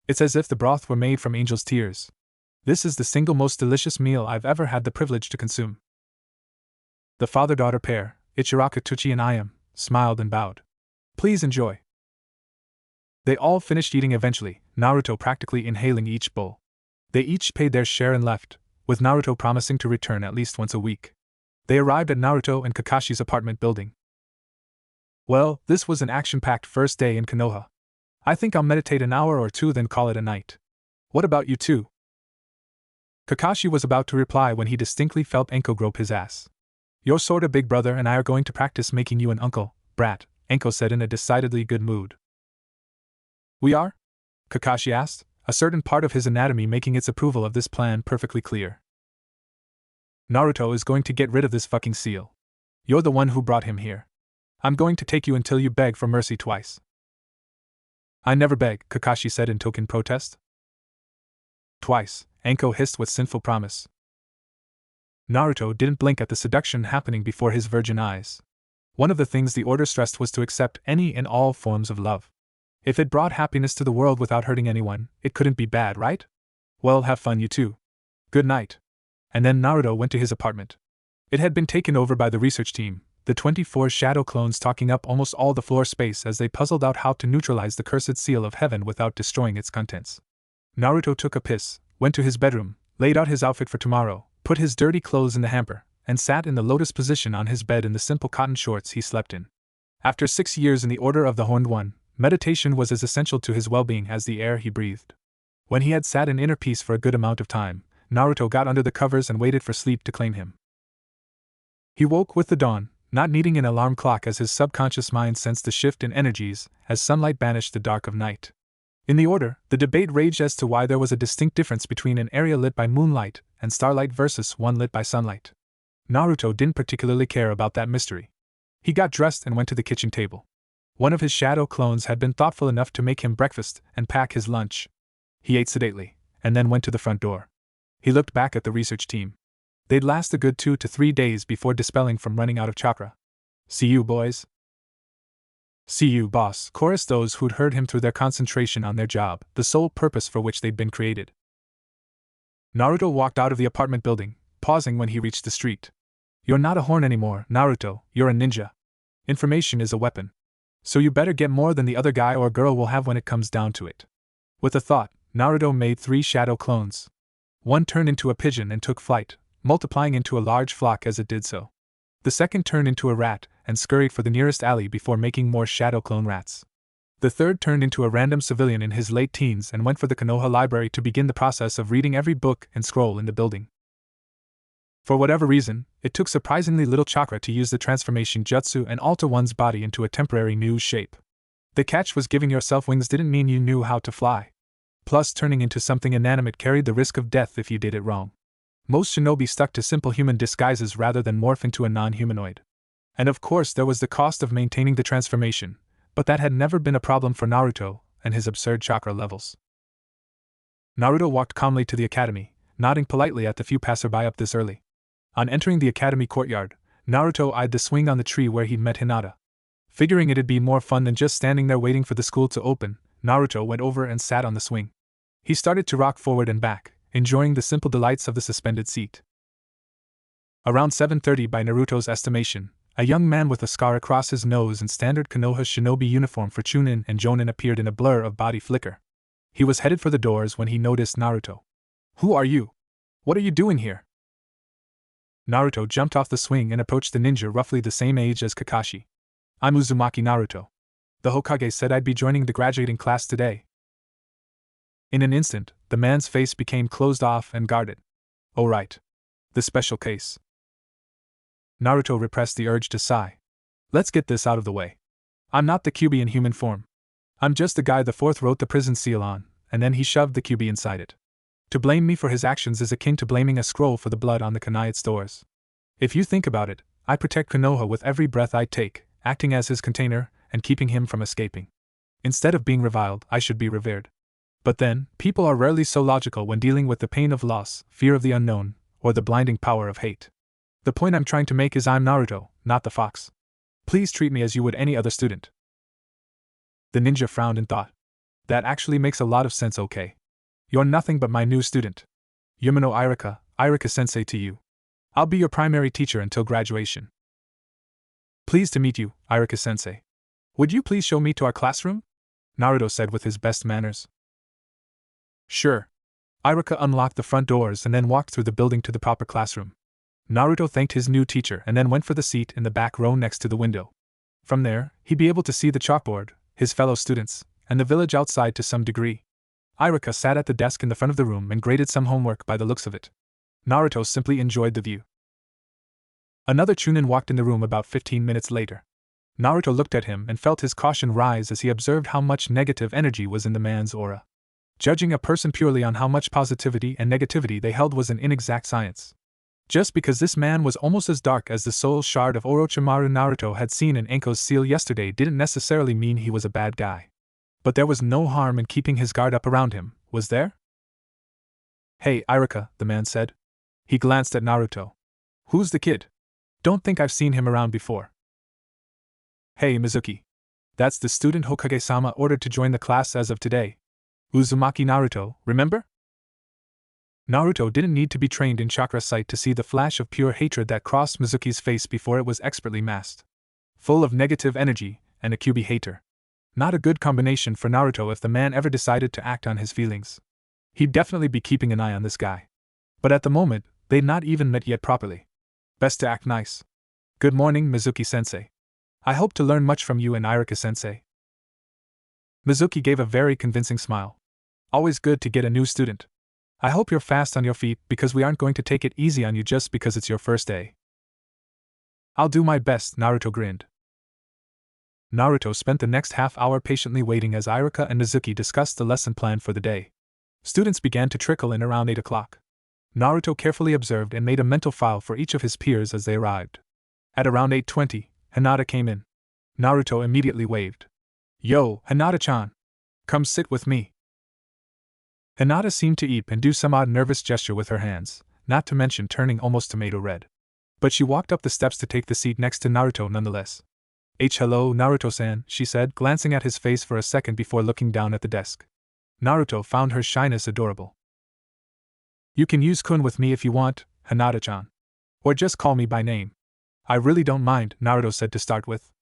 It's as if the broth were made from angel's tears. This is the single most delicious meal I've ever had the privilege to consume. The father-daughter pair, Ichiraka Tuchi and I am, smiled and bowed. Please enjoy. They all finished eating eventually, Naruto practically inhaling each bowl. They each paid their share and left, with Naruto promising to return at least once a week. They arrived at Naruto and Kakashi's apartment building. Well, this was an action-packed first day in Konoha. I think I'll meditate an hour or two then call it a night. What about you two? Kakashi was about to reply when he distinctly felt Enko grope his ass. You're sorta big brother and I are going to practice making you an uncle, brat, Enko said in a decidedly good mood. We are? Kakashi asked, a certain part of his anatomy making its approval of this plan perfectly clear. Naruto is going to get rid of this fucking seal. You're the one who brought him here. I'm going to take you until you beg for mercy twice. I never beg, Kakashi said in token protest. Twice, Enko hissed with sinful promise. Naruto didn't blink at the seduction happening before his virgin eyes. One of the things the order stressed was to accept any and all forms of love. If it brought happiness to the world without hurting anyone, it couldn't be bad, right? Well, have fun you two. Good night. And then Naruto went to his apartment. It had been taken over by the research team, the 24 shadow clones talking up almost all the floor space as they puzzled out how to neutralize the cursed seal of heaven without destroying its contents. Naruto took a piss, went to his bedroom, laid out his outfit for tomorrow, put his dirty clothes in the hamper, and sat in the lotus position on his bed in the simple cotton shorts he slept in. After 6 years in the Order of the Horned One, meditation was as essential to his well-being as the air he breathed. When he had sat in inner peace for a good amount of time, Naruto got under the covers and waited for sleep to claim him. He woke with the dawn, not needing an alarm clock as his subconscious mind sensed the shift in energies as sunlight banished the dark of night. In the Order, the debate raged as to why there was a distinct difference between an area lit by moonlight and starlight versus one lit by sunlight. Naruto didn't particularly care about that mystery. He got dressed and went to the kitchen table. One of his shadow clones had been thoughtful enough to make him breakfast and pack his lunch. He ate sedately, and then went to the front door. He looked back at the research team. They'd last a good 2 to 3 days before dispelling from running out of chakra. See you, boys. See you, boss, chorused those who'd heard him through their concentration on their job, the sole purpose for which they'd been created. Naruto walked out of the apartment building, pausing when he reached the street. You're not a horn anymore, Naruto, you're a ninja. Information is a weapon. So you better get more than the other guy or girl will have when it comes down to it. With a thought, Naruto made 3 shadow clones. One turned into a pigeon and took flight, multiplying into a large flock as it did so. The second turned into a rat and scurried for the nearest alley before making more shadow clone rats. The third turned into a random civilian in his late teens and went for the Konoha library to begin the process of reading every book and scroll in the building. For whatever reason, it took surprisingly little chakra to use the transformation jutsu and alter one's body into a temporary new shape. The catch was giving yourself wings didn't mean you knew how to fly. Plus, turning into something inanimate carried the risk of death if you did it wrong. Most shinobi stuck to simple human disguises rather than morph into a non-humanoid. And of course there was the cost of maintaining the transformation, but that had never been a problem for Naruto and his absurd chakra levels. Naruto walked calmly to the academy, nodding politely at the few passerby up this early. On entering the academy courtyard, Naruto eyed the swing on the tree where he'd met Hinata. Figuring it'd be more fun than just standing there waiting for the school to open, Naruto went over and sat on the swing. He started to rock forward and back, enjoying the simple delights of the suspended seat. Around 7:30 by Naruto's estimation, a young man with a scar across his nose and standard Konoha shinobi uniform for Chunin and Jonin appeared in a blur of body flicker. He was headed for the doors when he noticed Naruto. Who are you? What are you doing here? Naruto jumped off the swing and approached the ninja roughly the same age as Kakashi. I'm Uzumaki Naruto. The Hokage said I'd be joining the graduating class today. In an instant, the man's face became closed off and guarded. Oh right. The special case. Naruto repressed the urge to sigh. Let's get this out of the way. I'm not the Kyuubi in human form. I'm just the guy the fourth wrote the prison seal on, and then he shoved the Kyuubi inside it. To blame me for his actions is akin to blaming a scroll for the blood on the kunai stores. If you think about it, I protect Konoha with every breath I take, acting as his container, and keeping him from escaping. Instead of being reviled, I should be revered. But then, people are rarely so logical when dealing with the pain of loss, fear of the unknown, or the blinding power of hate. The point I'm trying to make is I'm Naruto, not the fox. Please treat me as you would any other student. The ninja frowned in thought. That actually makes a lot of sense, okay? You're nothing but my new student. Yumino Irika, Irika-sensei to you. I'll be your primary teacher until graduation. Pleased to meet you, Irika-sensei. Would you please show me to our classroom? Naruto said with his best manners. Sure. Irika unlocked the front doors and then walked through the building to the proper classroom. Naruto thanked his new teacher and then went for the seat in the back row next to the window. From there, he'd be able to see the chalkboard, his fellow students, and the village outside to some degree. Irika sat at the desk in the front of the room and graded some homework by the looks of it. Naruto simply enjoyed the view. Another Chunin walked in the room about 15 minutes later. Naruto looked at him and felt his caution rise as he observed how much negative energy was in the man's aura. Judging a person purely on how much positivity and negativity they held was an inexact science. Just because this man was almost as dark as the soul shard of Orochimaru Naruto had seen in Anko's seal yesterday didn't necessarily mean he was a bad guy. But there was no harm in keeping his guard up around him, was there? Hey, Irika, the man said. He glanced at Naruto. Who's the kid? Don't think I've seen him around before. Hey, Mizuki. That's the student Hokage-sama ordered to join the class as of today. Uzumaki Naruto, remember? Naruto didn't need to be trained in chakra sight to see the flash of pure hatred that crossed Mizuki's face before it was expertly masked. Full of negative energy, and a Kyuubi hater. Not a good combination for Naruto if the man ever decided to act on his feelings. He'd definitely be keeping an eye on this guy. But at the moment, they'd not even met yet properly. Best to act nice. Good morning, Mizuki-sensei. I hope to learn much from you and Irika-sensei. Mizuki gave a very convincing smile. Always good to get a new student. I hope you're fast on your feet because we aren't going to take it easy on you just because it's your first day. I'll do my best, Naruto grinned. Naruto spent the next half hour patiently waiting as Irika and Mizuki discussed the lesson plan for the day. Students began to trickle in around 8 o'clock. Naruto carefully observed and made a mental file for each of his peers as they arrived. At around 8:20, Hinata came in. Naruto immediately waved. Yo, Hinata-chan. Come sit with me. Hinata seemed to eat and do some odd nervous gesture with her hands, not to mention turning almost tomato red. But she walked up the steps to take the seat next to Naruto nonetheless. Hello, Naruto-san, she said, glancing at his face for a second before looking down at the desk. Naruto found her shyness adorable. You can use kun with me if you want, Hinata-chan. Or just call me by name. I really don't mind, Naruto said to start with.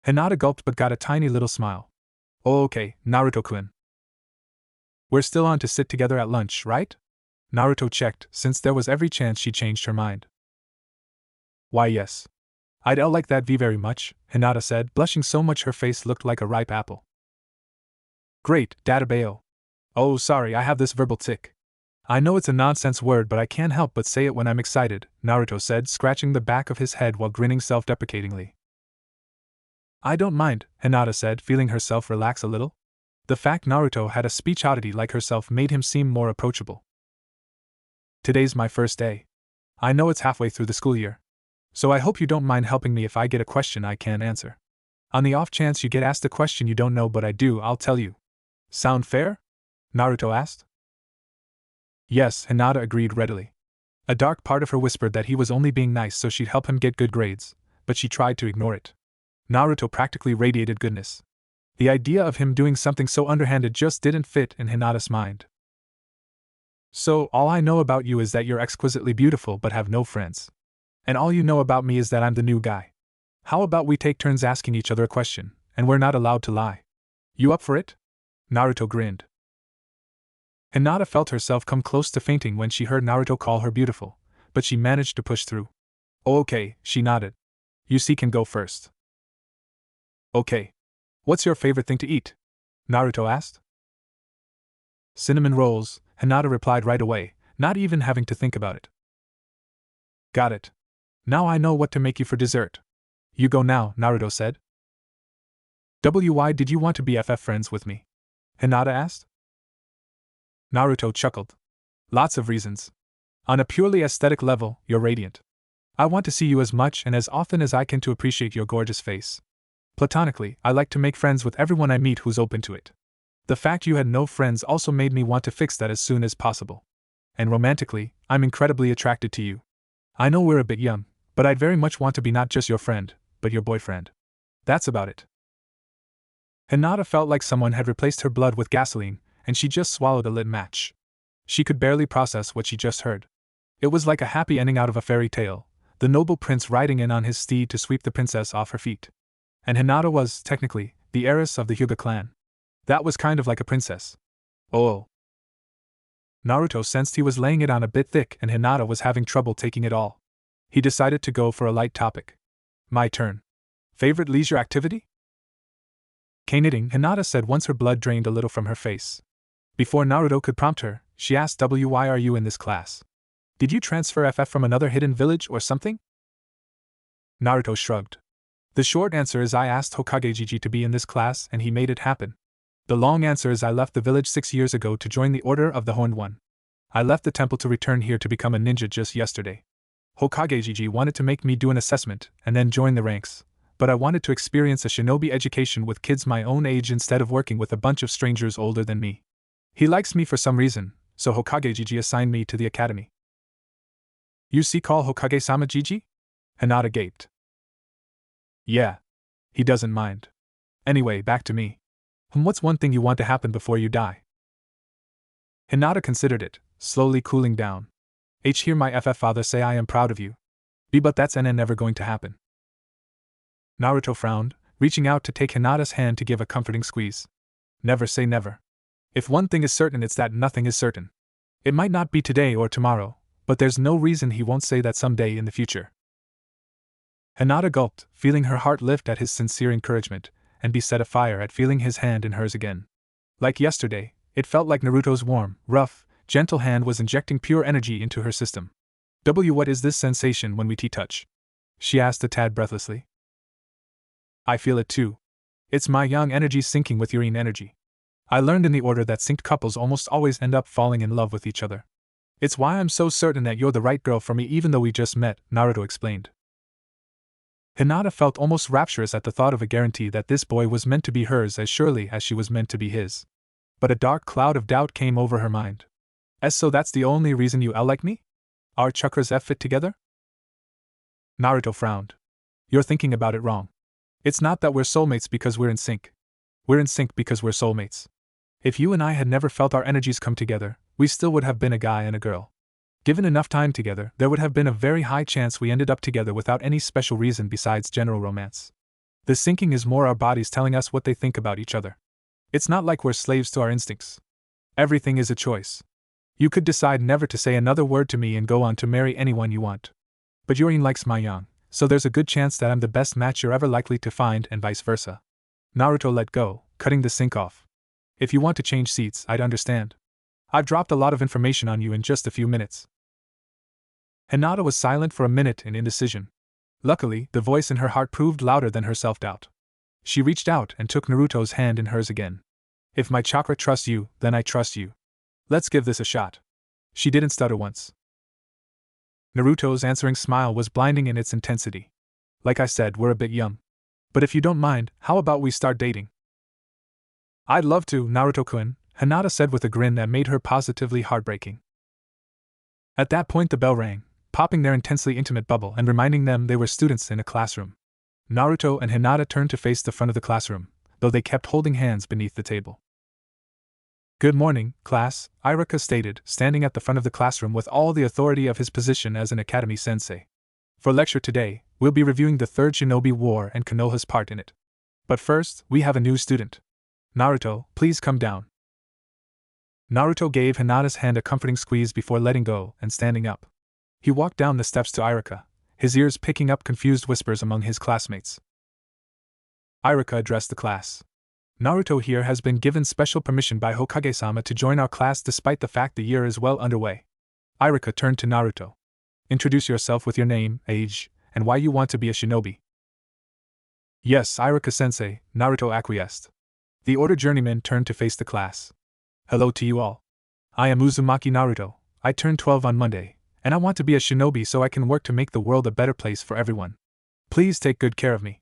Hinata gulped but got a tiny little smile. Oh, okay, Naruto-kun. We're still on to sit together at lunch, right? Naruto checked, since there was every chance she changed her mind. Why yes. I'd like that very much, Hinata said, blushing so much her face looked like a ripe apple. Great, databeo. Oh, sorry, I have this verbal tic. I know it's a nonsense word but I can't help but say it when I'm excited, Naruto said, scratching the back of his head while grinning self-deprecatingly. I don't mind, Hinata said, feeling herself relax a little. The fact Naruto had a speech oddity like herself made him seem more approachable. Today's my first day. I know it's halfway through the school year. So I hope you don't mind helping me if I get a question I can't answer. On the off chance you get asked a question you don't know but I do, I'll tell you. Sound fair? Naruto asked. Yes, Hinata agreed readily. A dark part of her whispered that he was only being nice so she'd help him get good grades, but she tried to ignore it. Naruto practically radiated goodness. The idea of him doing something so underhanded just didn't fit in Hinata's mind. So, all I know about you is that you're exquisitely beautiful but have no friends. And all you know about me is that I'm the new guy. How about we take turns asking each other a question, and we're not allowed to lie? You up for it? Naruto grinned. Hinata felt herself come close to fainting when she heard Naruto call her beautiful, but she managed to push through. Oh, okay, she nodded. You can go first. Okay. What's your favorite thing to eat? Naruto asked. Cinnamon rolls, Hinata replied right away, not even having to think about it. Got it. Now I know what to make you for dessert. You go now, Naruto said. Why did you want to be FF friends with me? Hinata asked. Naruto chuckled. Lots of reasons. On a purely aesthetic level, you're radiant. I want to see you as much and as often as I can to appreciate your gorgeous face. Platonically, I like to make friends with everyone I meet who's open to it. The fact you had no friends also made me want to fix that as soon as possible. And romantically, I'm incredibly attracted to you. I know we're a bit young, but I'd very much want to be not just your friend, but your boyfriend. That's about it. Hinata felt like someone had replaced her blood with gasoline, and she just swallowed a lit match. She could barely process what she just heard. It was like a happy ending out of a fairy tale, the noble prince riding in on his steed to sweep the princess off her feet. And Hinata was, technically, the heiress of the Hyuga clan. That was kind of like a princess. Oh. Naruto sensed he was laying it on a bit thick and Hinata was having trouble taking it all. He decided to go for a light topic. My turn. Favorite leisure activity? K-knitting, Hinata said once her blood drained a little from her face. Before Naruto could prompt her, she asked why are you in this class? Did you transfer FF from another hidden village or something? Naruto shrugged. The short answer is I asked Hokage Gigi to be in this class and he made it happen. The long answer is I left the village 6 years ago to join the Order of the Horned One. I left the temple to return here to become a ninja just yesterday. Hokage Gigi wanted to make me do an assessment and then join the ranks, but I wanted to experience a shinobi education with kids my own age instead of working with a bunch of strangers older than me. He likes me for some reason, so Hokage Gigi assigned me to the academy. You see, call Hokage-sama Gigi? Hinata gaped. Yeah. He doesn't mind. Anyway, back to me. What's one thing you want to happen before you die? Hinata considered it, slowly cooling down. Hear my FF father say I am proud of you. But that's never going to happen. Naruto frowned, reaching out to take Hinata's hand to give a comforting squeeze. Never say never. If one thing is certain, it's that nothing is certain. It might not be today or tomorrow, but there's no reason he won't say that someday in the future. Hinata gulped, feeling her heart lift at his sincere encouragement, and be set afire at feeling his hand in hers again. Like yesterday, it felt like Naruto's warm, rough, gentle hand was injecting pure energy into her system. What is this sensation when we touch? She asked a tad breathlessly. I feel it too. It's my yang energy syncing with your yin energy. I learned in the order that synced couples almost always end up falling in love with each other. It's why I'm so certain that you're the right girl for me even though we just met, Naruto explained. Hinata felt almost rapturous at the thought of a guarantee that this boy was meant to be hers as surely as she was meant to be his. But a dark cloud of doubt came over her mind. So that's the only reason you like me? Our chakras fit together? Naruto frowned. You're thinking about it wrong. It's not that we're soulmates because we're in sync. We're in sync because we're soulmates. If you and I had never felt our energies come together, we still would have been a guy and a girl. Given enough time together, there would have been a very high chance we ended up together without any special reason besides general romance. The syncing is more our bodies telling us what they think about each other. It's not like we're slaves to our instincts. Everything is a choice. You could decide never to say another word to me and go on to marry anyone you want. But your yin likes my yang, so there's a good chance that I'm the best match you're ever likely to find and vice versa. Naruto let go, cutting the sync off. If you want to change seats, I'd understand. I've dropped a lot of information on you in just a few minutes. Hinata was silent for a minute in indecision. Luckily, the voice in her heart proved louder than her self-doubt. She reached out and took Naruto's hand in hers again. If my chakra trusts you, then I trust you. Let's give this a shot. She didn't stutter once. Naruto's answering smile was blinding in its intensity. Like I said, we're a bit young. But if you don't mind, how about we start dating? I'd love to, Naruto-kun, Hinata said with a grin that made her positively heartbreaking. At that point the bell rang, popping their intensely intimate bubble and reminding them they were students in a classroom. Naruto and Hinata turned to face the front of the classroom, though they kept holding hands beneath the table. Good morning, class, Irika stated, standing at the front of the classroom with all the authority of his position as an academy sensei. For lecture today, we'll be reviewing the Third Shinobi War and Konoha's part in it. But first, we have a new student. Naruto, please come down. Naruto gave Hinata's hand a comforting squeeze before letting go and standing up. He walked down the steps to Irika, his ears picking up confused whispers among his classmates. Irika addressed the class. Naruto here has been given special permission by Hokage-sama to join our class despite the fact the year is well underway. Irika turned to Naruto. Introduce yourself with your name, age, and why you want to be a shinobi. Yes, Irika-sensei, Naruto acquiesced. The Order journeyman turned to face the class. Hello to you all. I am Uzumaki Naruto, I turned 12 on Monday, and I want to be a shinobi so I can work to make the world a better place for everyone. Please take good care of me.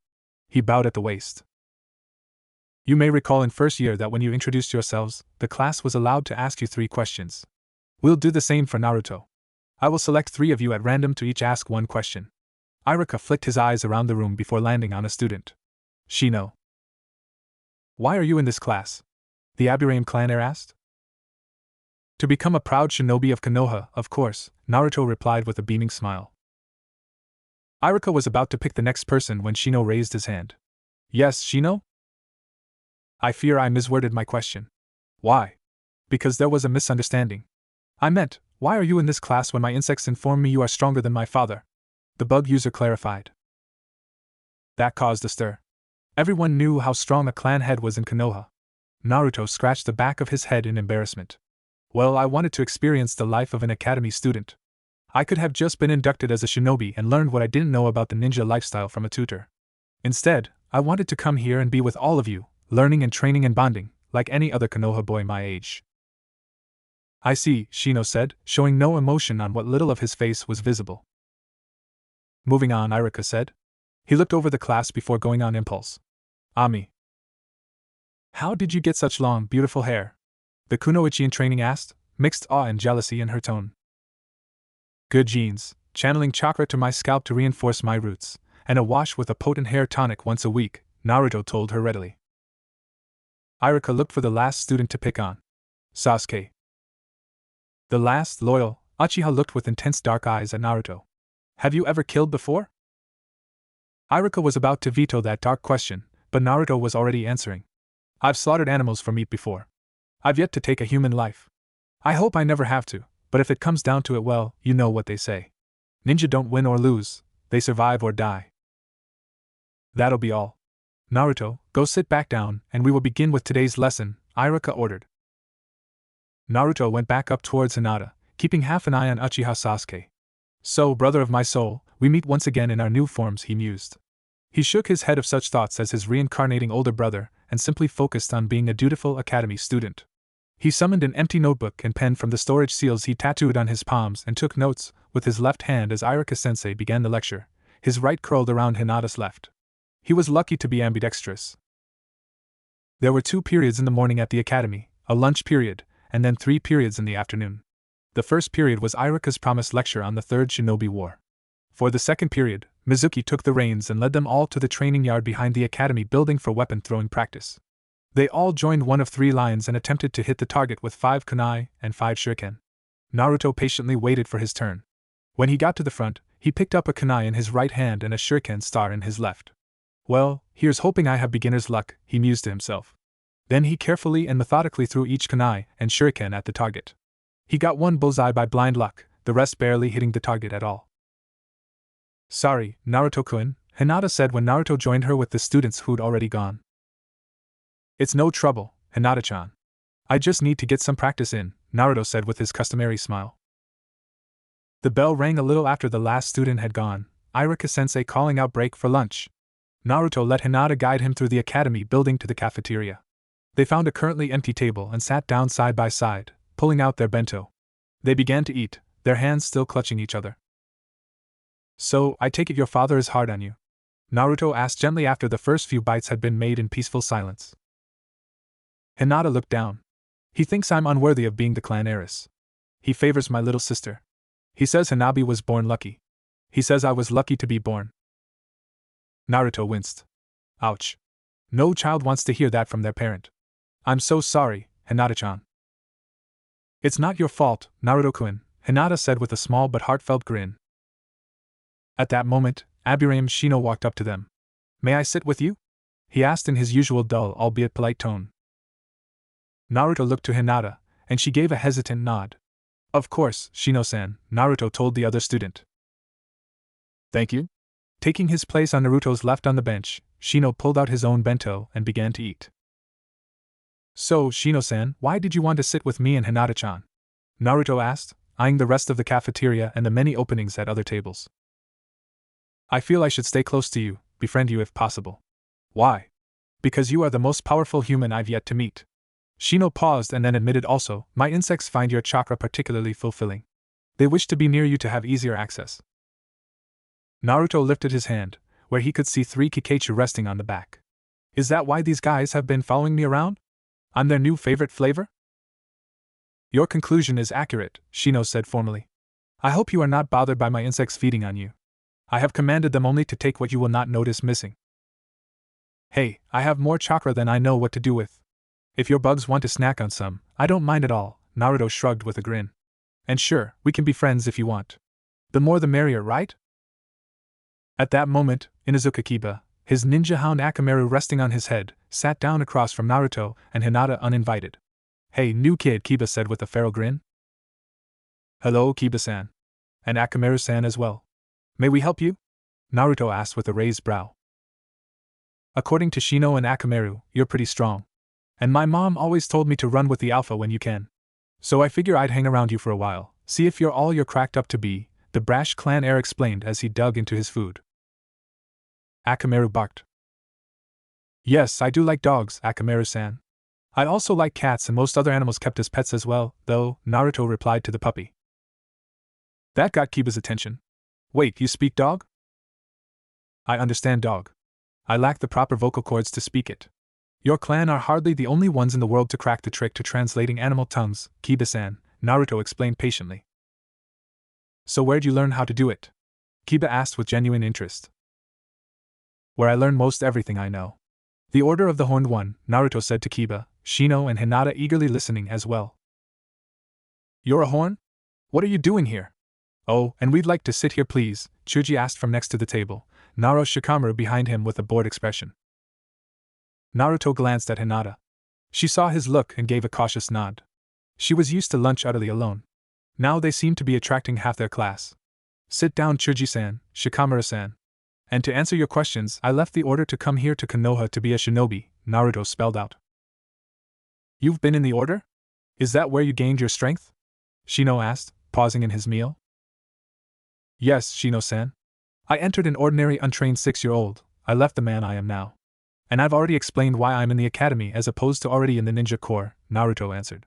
He bowed at the waist. You may recall in first year that when you introduced yourselves, the class was allowed to ask you 3 questions. We'll do the same for Naruto. I will select 3 of you at random to each ask 1 question. Irika flicked his eyes around the room before landing on a student. Shino. Why are you in this class? The Aburame clan heir asked. To become a proud shinobi of Konoha, of course, Naruto replied with a beaming smile. Iruka was about to pick the next person when Shino raised his hand. Yes, Shino? I fear I misworded my question. Why? Because there was a misunderstanding. I meant, why are you in this class when my insects inform me you are stronger than my father? The bug user clarified. That caused a stir. Everyone knew how strong a clan head was in Konoha. Naruto scratched the back of his head in embarrassment. Well, I wanted to experience the life of an academy student. I could have just been inducted as a shinobi and learned what I didn't know about the ninja lifestyle from a tutor. Instead, I wanted to come here and be with all of you, learning and training and bonding, like any other Konoha boy my age. I see, Shino said, showing no emotion on what little of his face was visible. Moving on, Iruka said. He looked over the class before going on impulse. Ami. How did you get such long, beautiful hair? The Kunoichi in training asked, mixed awe and jealousy in her tone. Good genes, channeling chakra to my scalp to reinforce my roots, and a wash with a potent hair tonic once a week, Naruto told her readily. Iruka looked for the last student to pick on. Sasuke. The last, loyal, Uchiha looked with intense dark eyes at Naruto. Have you ever killed before? Iruka was about to veto that dark question, but Naruto was already answering. I've slaughtered animals for meat before. I've yet to take a human life. I hope I never have to, but if it comes down to it, well, you know what they say. Ninja don't win or lose, they survive or die. That'll be all. Naruto, go sit back down, and we will begin with today's lesson, Iruka ordered. Naruto went back up towards Hinata, keeping half an eye on Uchiha Sasuke. So, brother of my soul, we meet once again in our new forms, he mused. He shook his head of such thoughts as his reincarnating older brother, and simply focused on being a dutiful academy student. He summoned an empty notebook and pen from the storage seals he tattooed on his palms and took notes with his left hand as Iruka-sensei began the lecture, his right curled around Hinata's left. He was lucky to be ambidextrous. There were 2 periods in the morning at the academy, a lunch period, and then 3 periods in the afternoon. The first period was Iruka's promised lecture on the Third Shinobi War. For the second period, Mizuki took the reins and led them all to the training yard behind the academy building for weapon throwing practice. They all joined one of 3 lines and attempted to hit the target with 5 kunai and 5 shuriken. Naruto patiently waited for his turn. When he got to the front, he picked up a kunai in his right hand and a shuriken star in his left. Well, here's hoping I have beginner's luck, he mused to himself. Then he carefully and methodically threw each kunai and shuriken at the target. He got one bullseye by blind luck, the rest barely hitting the target at all. Sorry, Naruto-kun, Hinata said when Naruto joined her with the students who'd already gone. It's no trouble, Hinata-chan. I just need to get some practice in, Naruto said with his customary smile. The bell rang a little after the last student had gone, Iruka-sensei calling out break for lunch. Naruto let Hinata guide him through the academy building to the cafeteria. They found a currently empty table and sat down side by side, pulling out their bento. They began to eat, their hands still clutching each other. So, I take it your father is hard on you? Naruto asked gently after the first few bites had been made in peaceful silence. Hinata looked down. He thinks I'm unworthy of being the clan heiress. He favors my little sister. He says Hanabi was born lucky. He says I was lucky to be born. Naruto winced. Ouch. No child wants to hear that from their parent. I'm so sorry, Hinata-chan. It's not your fault, Naruto-kun, Hinata said with a small but heartfelt grin. At that moment, Aburame Shino walked up to them. May I sit with you? He asked in his usual dull, albeit polite tone. Naruto looked to Hinata, and she gave a hesitant nod. Of course, Shino-san, Naruto told the other student. Thank you. Taking his place on Naruto's left on the bench, Shino pulled out his own bento and began to eat. So, Shino-san, why did you want to sit with me and Hinata-chan? Naruto asked, eyeing the rest of the cafeteria and the many openings at other tables. I feel I should stay close to you, befriend you if possible. Why? Because you are the most powerful human I've yet to meet. Shino paused and then admitted also, my insects find your chakra particularly fulfilling. They wish to be near you to have easier access. Naruto lifted his hand, where he could see 3 Kikaichu resting on the back. Is that why these guys have been following me around? I'm their new favorite flavor? Your conclusion is accurate, Shino said formally. I hope you are not bothered by my insects feeding on you. I have commanded them only to take what you will not notice missing. Hey, I have more chakra than I know what to do with. If your bugs want to snack on some, I don't mind at all, Naruto shrugged with a grin. And sure, we can be friends if you want. The more the merrier, right? At that moment, Inuzuka Kiba, his ninja hound Akamaru resting on his head, sat down across from Naruto and Hinata uninvited. Hey, new kid, Kiba said with a feral grin. Hello, Kiba-san. And Akamaru-san as well. May we help you? Naruto asked with a raised brow. According to Shino and Akamaru, you're pretty strong. And my mom always told me to run with the alpha when you can. So I figure I'd hang around you for a while, see if you're all you're cracked up to be, the brash clan heir explained as he dug into his food. Akamaru barked. Yes, I do like dogs, Akamaru-san. I also like cats and most other animals kept as pets as well, though, Naruto replied to the puppy. That got Kiba's attention. Wait, you speak dog? I understand dog. I lack the proper vocal cords to speak it. Your clan are hardly the only ones in the world to crack the trick to translating animal tongues, Kiba-san, Naruto explained patiently. So where'd you learn how to do it? Kiba asked with genuine interest. Where I learn most everything I know. The Order of the Horned One, Naruto said to Kiba, Shino and Hinata eagerly listening as well. You're a horn? What are you doing here? Oh, and we'd like to sit here please, Chuji asked from next to the table, Naro Shikamaru behind him with a bored expression. Naruto glanced at Hinata. She saw his look and gave a cautious nod. She was used to lunch utterly alone. Now they seemed to be attracting half their class. Sit down, Chuji-san, Shikamaru-san. And to answer your questions, I left the order to come here to Konoha to be a shinobi, Naruto spelled out. You've been in the order? Is that where you gained your strength? Shino asked, pausing in his meal. Yes, Shino-san. I entered an ordinary untrained 6-year-old, I left the man I am now. And I've already explained why I'm in the academy as opposed to already in the ninja corps, Naruto answered.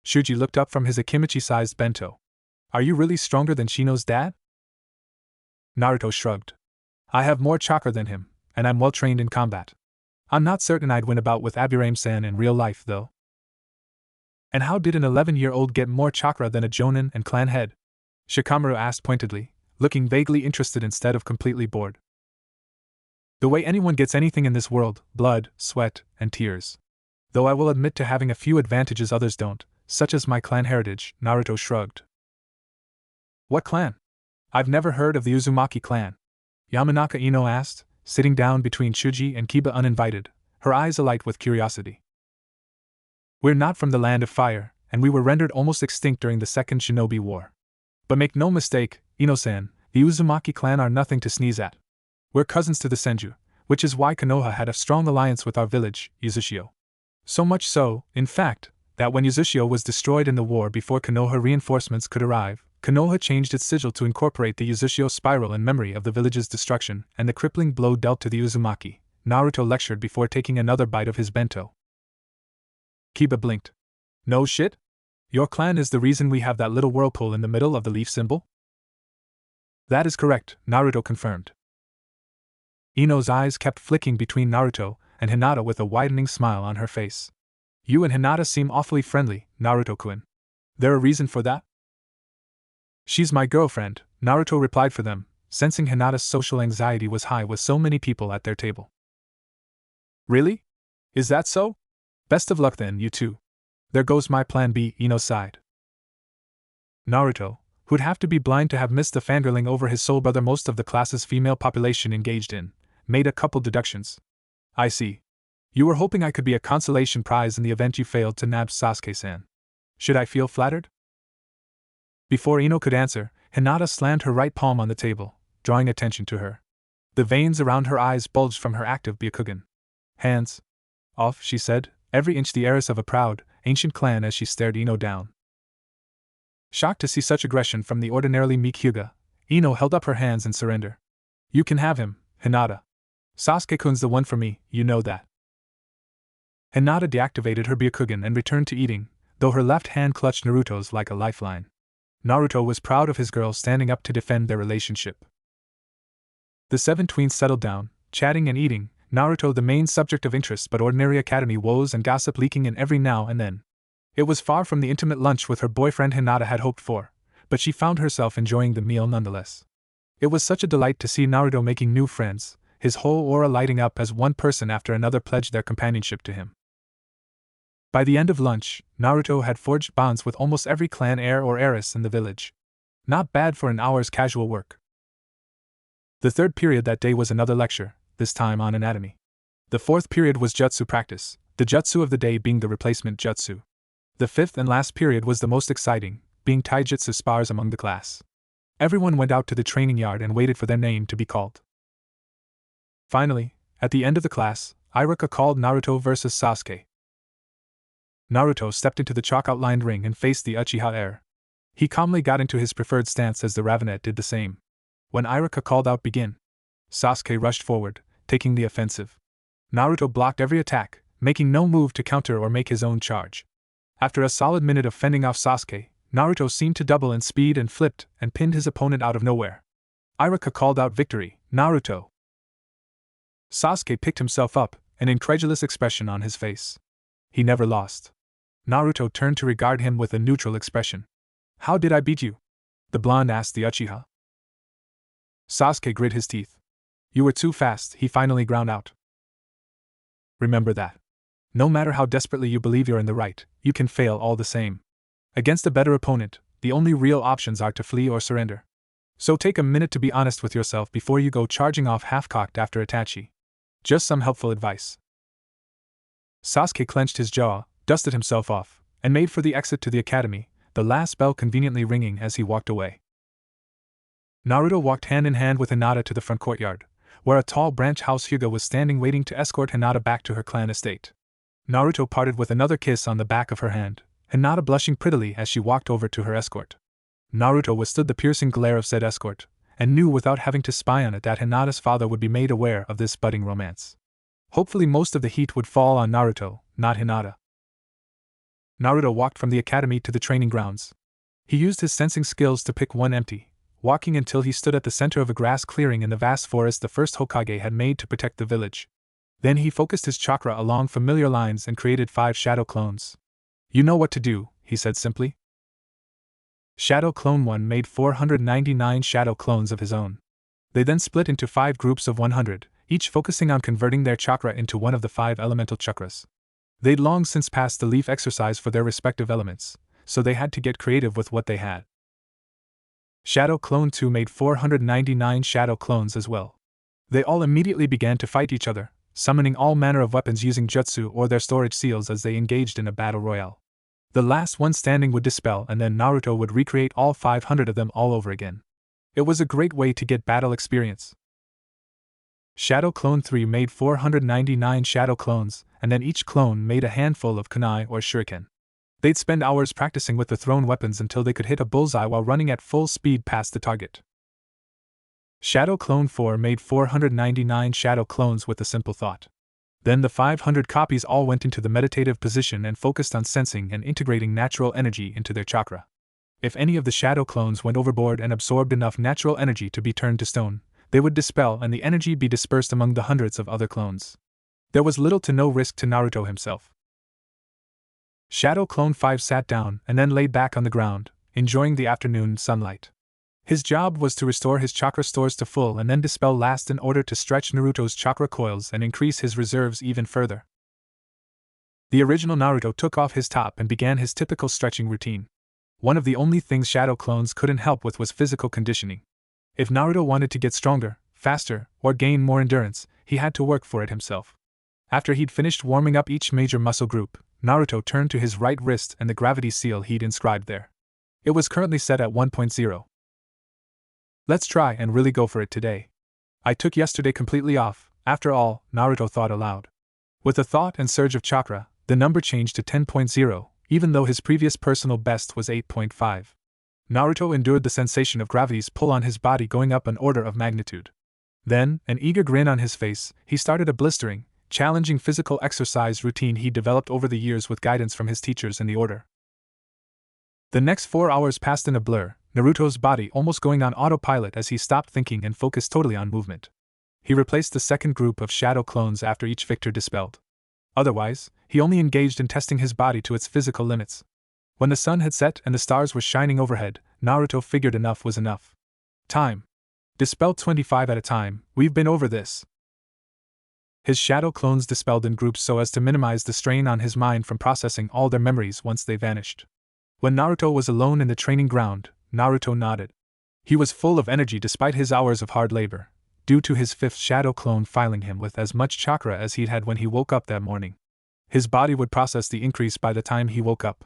Shuji looked up from his Akimichi-sized bento. Are you really stronger than Shino's dad? Naruto shrugged. I have more chakra than him, and I'm well trained in combat. I'm not certain I'd win a bout with Aburame-san in real life, though. And how did an 11-year-old get more chakra than a jonin and clan head? Shikamaru asked pointedly, looking vaguely interested instead of completely bored. The way anyone gets anything in this world, blood, sweat, and tears. Though I will admit to having a few advantages others don't, such as my clan heritage, Naruto shrugged. What clan? I've never heard of the Uzumaki clan. Yamanaka Ino asked, sitting down between Chuji and Kiba uninvited, her eyes alight with curiosity. We're not from the land of fire, and we were rendered almost extinct during the Second Shinobi War. But make no mistake, Ino-san, the Uzumaki clan are nothing to sneeze at. We're cousins to the Senju, which is why Konoha had a strong alliance with our village, Uzushio. So much so, in fact, that when Uzushio was destroyed in the war before Konoha reinforcements could arrive, Konoha changed its sigil to incorporate the Uzushio spiral in memory of the village's destruction and the crippling blow dealt to the Uzumaki, Naruto lectured before taking another bite of his bento. Kiba blinked. No shit? Your clan is the reason we have that little whirlpool in the middle of the leaf symbol? That is correct, Naruto confirmed. Ino's eyes kept flicking between Naruto and Hinata with a widening smile on her face. You and Hinata seem awfully friendly, Naruto-kun. There a reason for that? She's my girlfriend, Naruto replied for them, sensing Hinata's social anxiety was high with so many people at their table. Really? Is that so? Best of luck then, you two. There goes my plan B, Ino sighed. Naruto, who'd have to be blind to have missed the fangirling over his soul brother most of the class's female population engaged in, made a couple deductions. I see. You were hoping I could be a consolation prize in the event you failed to nab Sasuke-san. Should I feel flattered? Before Ino could answer, Hinata slammed her right palm on the table, drawing attention to her. The veins around her eyes bulged from her active Byakugan. Hands off, she said, every inch the heiress of a proud, ancient clan as she stared Ino down. Shocked to see such aggression from the ordinarily meek Hyuga, Ino held up her hands in surrender. You can have him, Hinata. Sasuke-kun's the one for me, you know that. Hinata deactivated her Byakugan and returned to eating, though her left hand clutched Naruto's like a lifeline. Naruto was proud of his girl standing up to defend their relationship. The seven tweens settled down, chatting and eating, Naruto the main subject of interest but ordinary academy woes and gossip leaking in every now and then. It was far from the intimate lunch with her boyfriend Hinata had hoped for, but she found herself enjoying the meal nonetheless. It was such a delight to see Naruto making new friends, his whole aura lighting up as one person after another pledged their companionship to him. By the end of lunch, Naruto had forged bonds with almost every clan heir or heiress in the village. Not bad for an hour's casual work. The third period that day was another lecture, this time on anatomy. The fourth period was jutsu practice, the jutsu of the day being the replacement jutsu. The fifth and last period was the most exciting, being taijutsu spars among the class. Everyone went out to the training yard and waited for their name to be called. Finally, at the end of the class, Iruka called Naruto versus Sasuke. Naruto stepped into the chalk-outlined ring and faced the Uchiha heir. He calmly got into his preferred stance as the Ravenet did the same. When Iruka called out begin, Sasuke rushed forward, taking the offensive. Naruto blocked every attack, making no move to counter or make his own charge. After a solid minute of fending off Sasuke, Naruto seemed to double in speed and flipped and pinned his opponent out of nowhere. Iruka called out victory, Naruto. Sasuke picked himself up, an incredulous expression on his face. He never lost. Naruto turned to regard him with a neutral expression. How did I beat you? The blonde asked the Uchiha. Sasuke grit his teeth. You were too fast, he finally ground out. Remember that. No matter how desperately you believe you're in the right, you can fail all the same. Against a better opponent, the only real options are to flee or surrender. So take a minute to be honest with yourself before you go charging off half-cocked after Itachi. Just some helpful advice. Sasuke clenched his jaw, dusted himself off, and made for the exit to the academy, the last bell conveniently ringing as he walked away. Naruto walked hand in hand with Hinata to the front courtyard, where a tall branch house Hyuga was standing waiting to escort Hinata back to her clan estate. Naruto parted with another kiss on the back of her hand, Hinata blushing prettily as she walked over to her escort. Naruto withstood the piercing glare of said escort, and knew without having to spy on it that Hinata's father would be made aware of this budding romance. Hopefully most of the heat would fall on Naruto, not Hinata. Naruto walked from the academy to the training grounds. He used his sensing skills to pick one empty, walking until he stood at the center of a grass clearing in the vast forest the first Hokage had made to protect the village. Then he focused his chakra along familiar lines and created 5 shadow clones. You know what to do, he said simply. Shadow Clone 1 made 499 shadow clones of his own. They then split into 5 groups of 100, each focusing on converting their chakra into one of the 5 elemental chakras. They'd long since passed the leaf exercise for their respective elements, so they had to get creative with what they had. Shadow Clone 2 made 499 shadow clones as well. They all immediately began to fight each other, summoning all manner of weapons using jutsu or their storage seals as they engaged in a battle royale. The last one standing would dispel and then Naruto would recreate all 500 of them all over again. It was a great way to get battle experience. Shadow Clone 3 made 499 shadow clones, and then each clone made a handful of kunai or shuriken. They'd spend hours practicing with the thrown weapons until they could hit a bullseye while running at full speed past the target. Shadow Clone 4 made 499 shadow clones with a simple thought. Then the 500 copies all went into the meditative position and focused on sensing and integrating natural energy into their chakra. If any of the shadow clones went overboard and absorbed enough natural energy to be turned to stone, they would dispel and the energy be dispersed among the hundreds of other clones. There was little to no risk to Naruto himself. Shadow Clone 5 sat down and then laid back on the ground, enjoying the afternoon sunlight. His job was to restore his chakra stores to full and then dispel last in order to stretch Naruto's chakra coils and increase his reserves even further. The original Naruto took off his top and began his typical stretching routine. One of the only things shadow clones couldn't help with was physical conditioning. If Naruto wanted to get stronger, faster, or gain more endurance, he had to work for it himself. After he'd finished warming up each major muscle group, Naruto turned to his right wrist and the gravity seal he'd inscribed there. It was currently set at 1.0. Let's try and really go for it today. I took yesterday completely off, after all, Naruto thought aloud. With a thought and surge of chakra, the number changed to 10.0, even though his previous personal best was 8.5. Naruto endured the sensation of gravity's pull on his body going up an order of magnitude. Then, an eager grin on his face, he started a blistering, challenging physical exercise routine he developed over the years with guidance from his teachers in the order. The next 4 hours passed in a blur, Naruto's body almost going on autopilot as he stopped thinking and focused totally on movement. He replaced the second group of shadow clones after each victor dispelled. Otherwise, he only engaged in testing his body to its physical limits. When the sun had set and the stars were shining overhead, Naruto figured enough was enough. Time. Dispel 25 at a time, we've been over this. His shadow clones dispelled in groups so as to minimize the strain on his mind from processing all their memories once they vanished. When Naruto was alone in the training ground, Naruto nodded. He was full of energy despite his hours of hard labor, due to his fifth shadow clone filing him with as much chakra as he'd had when he woke up that morning. His body would process the increase by the time he woke up.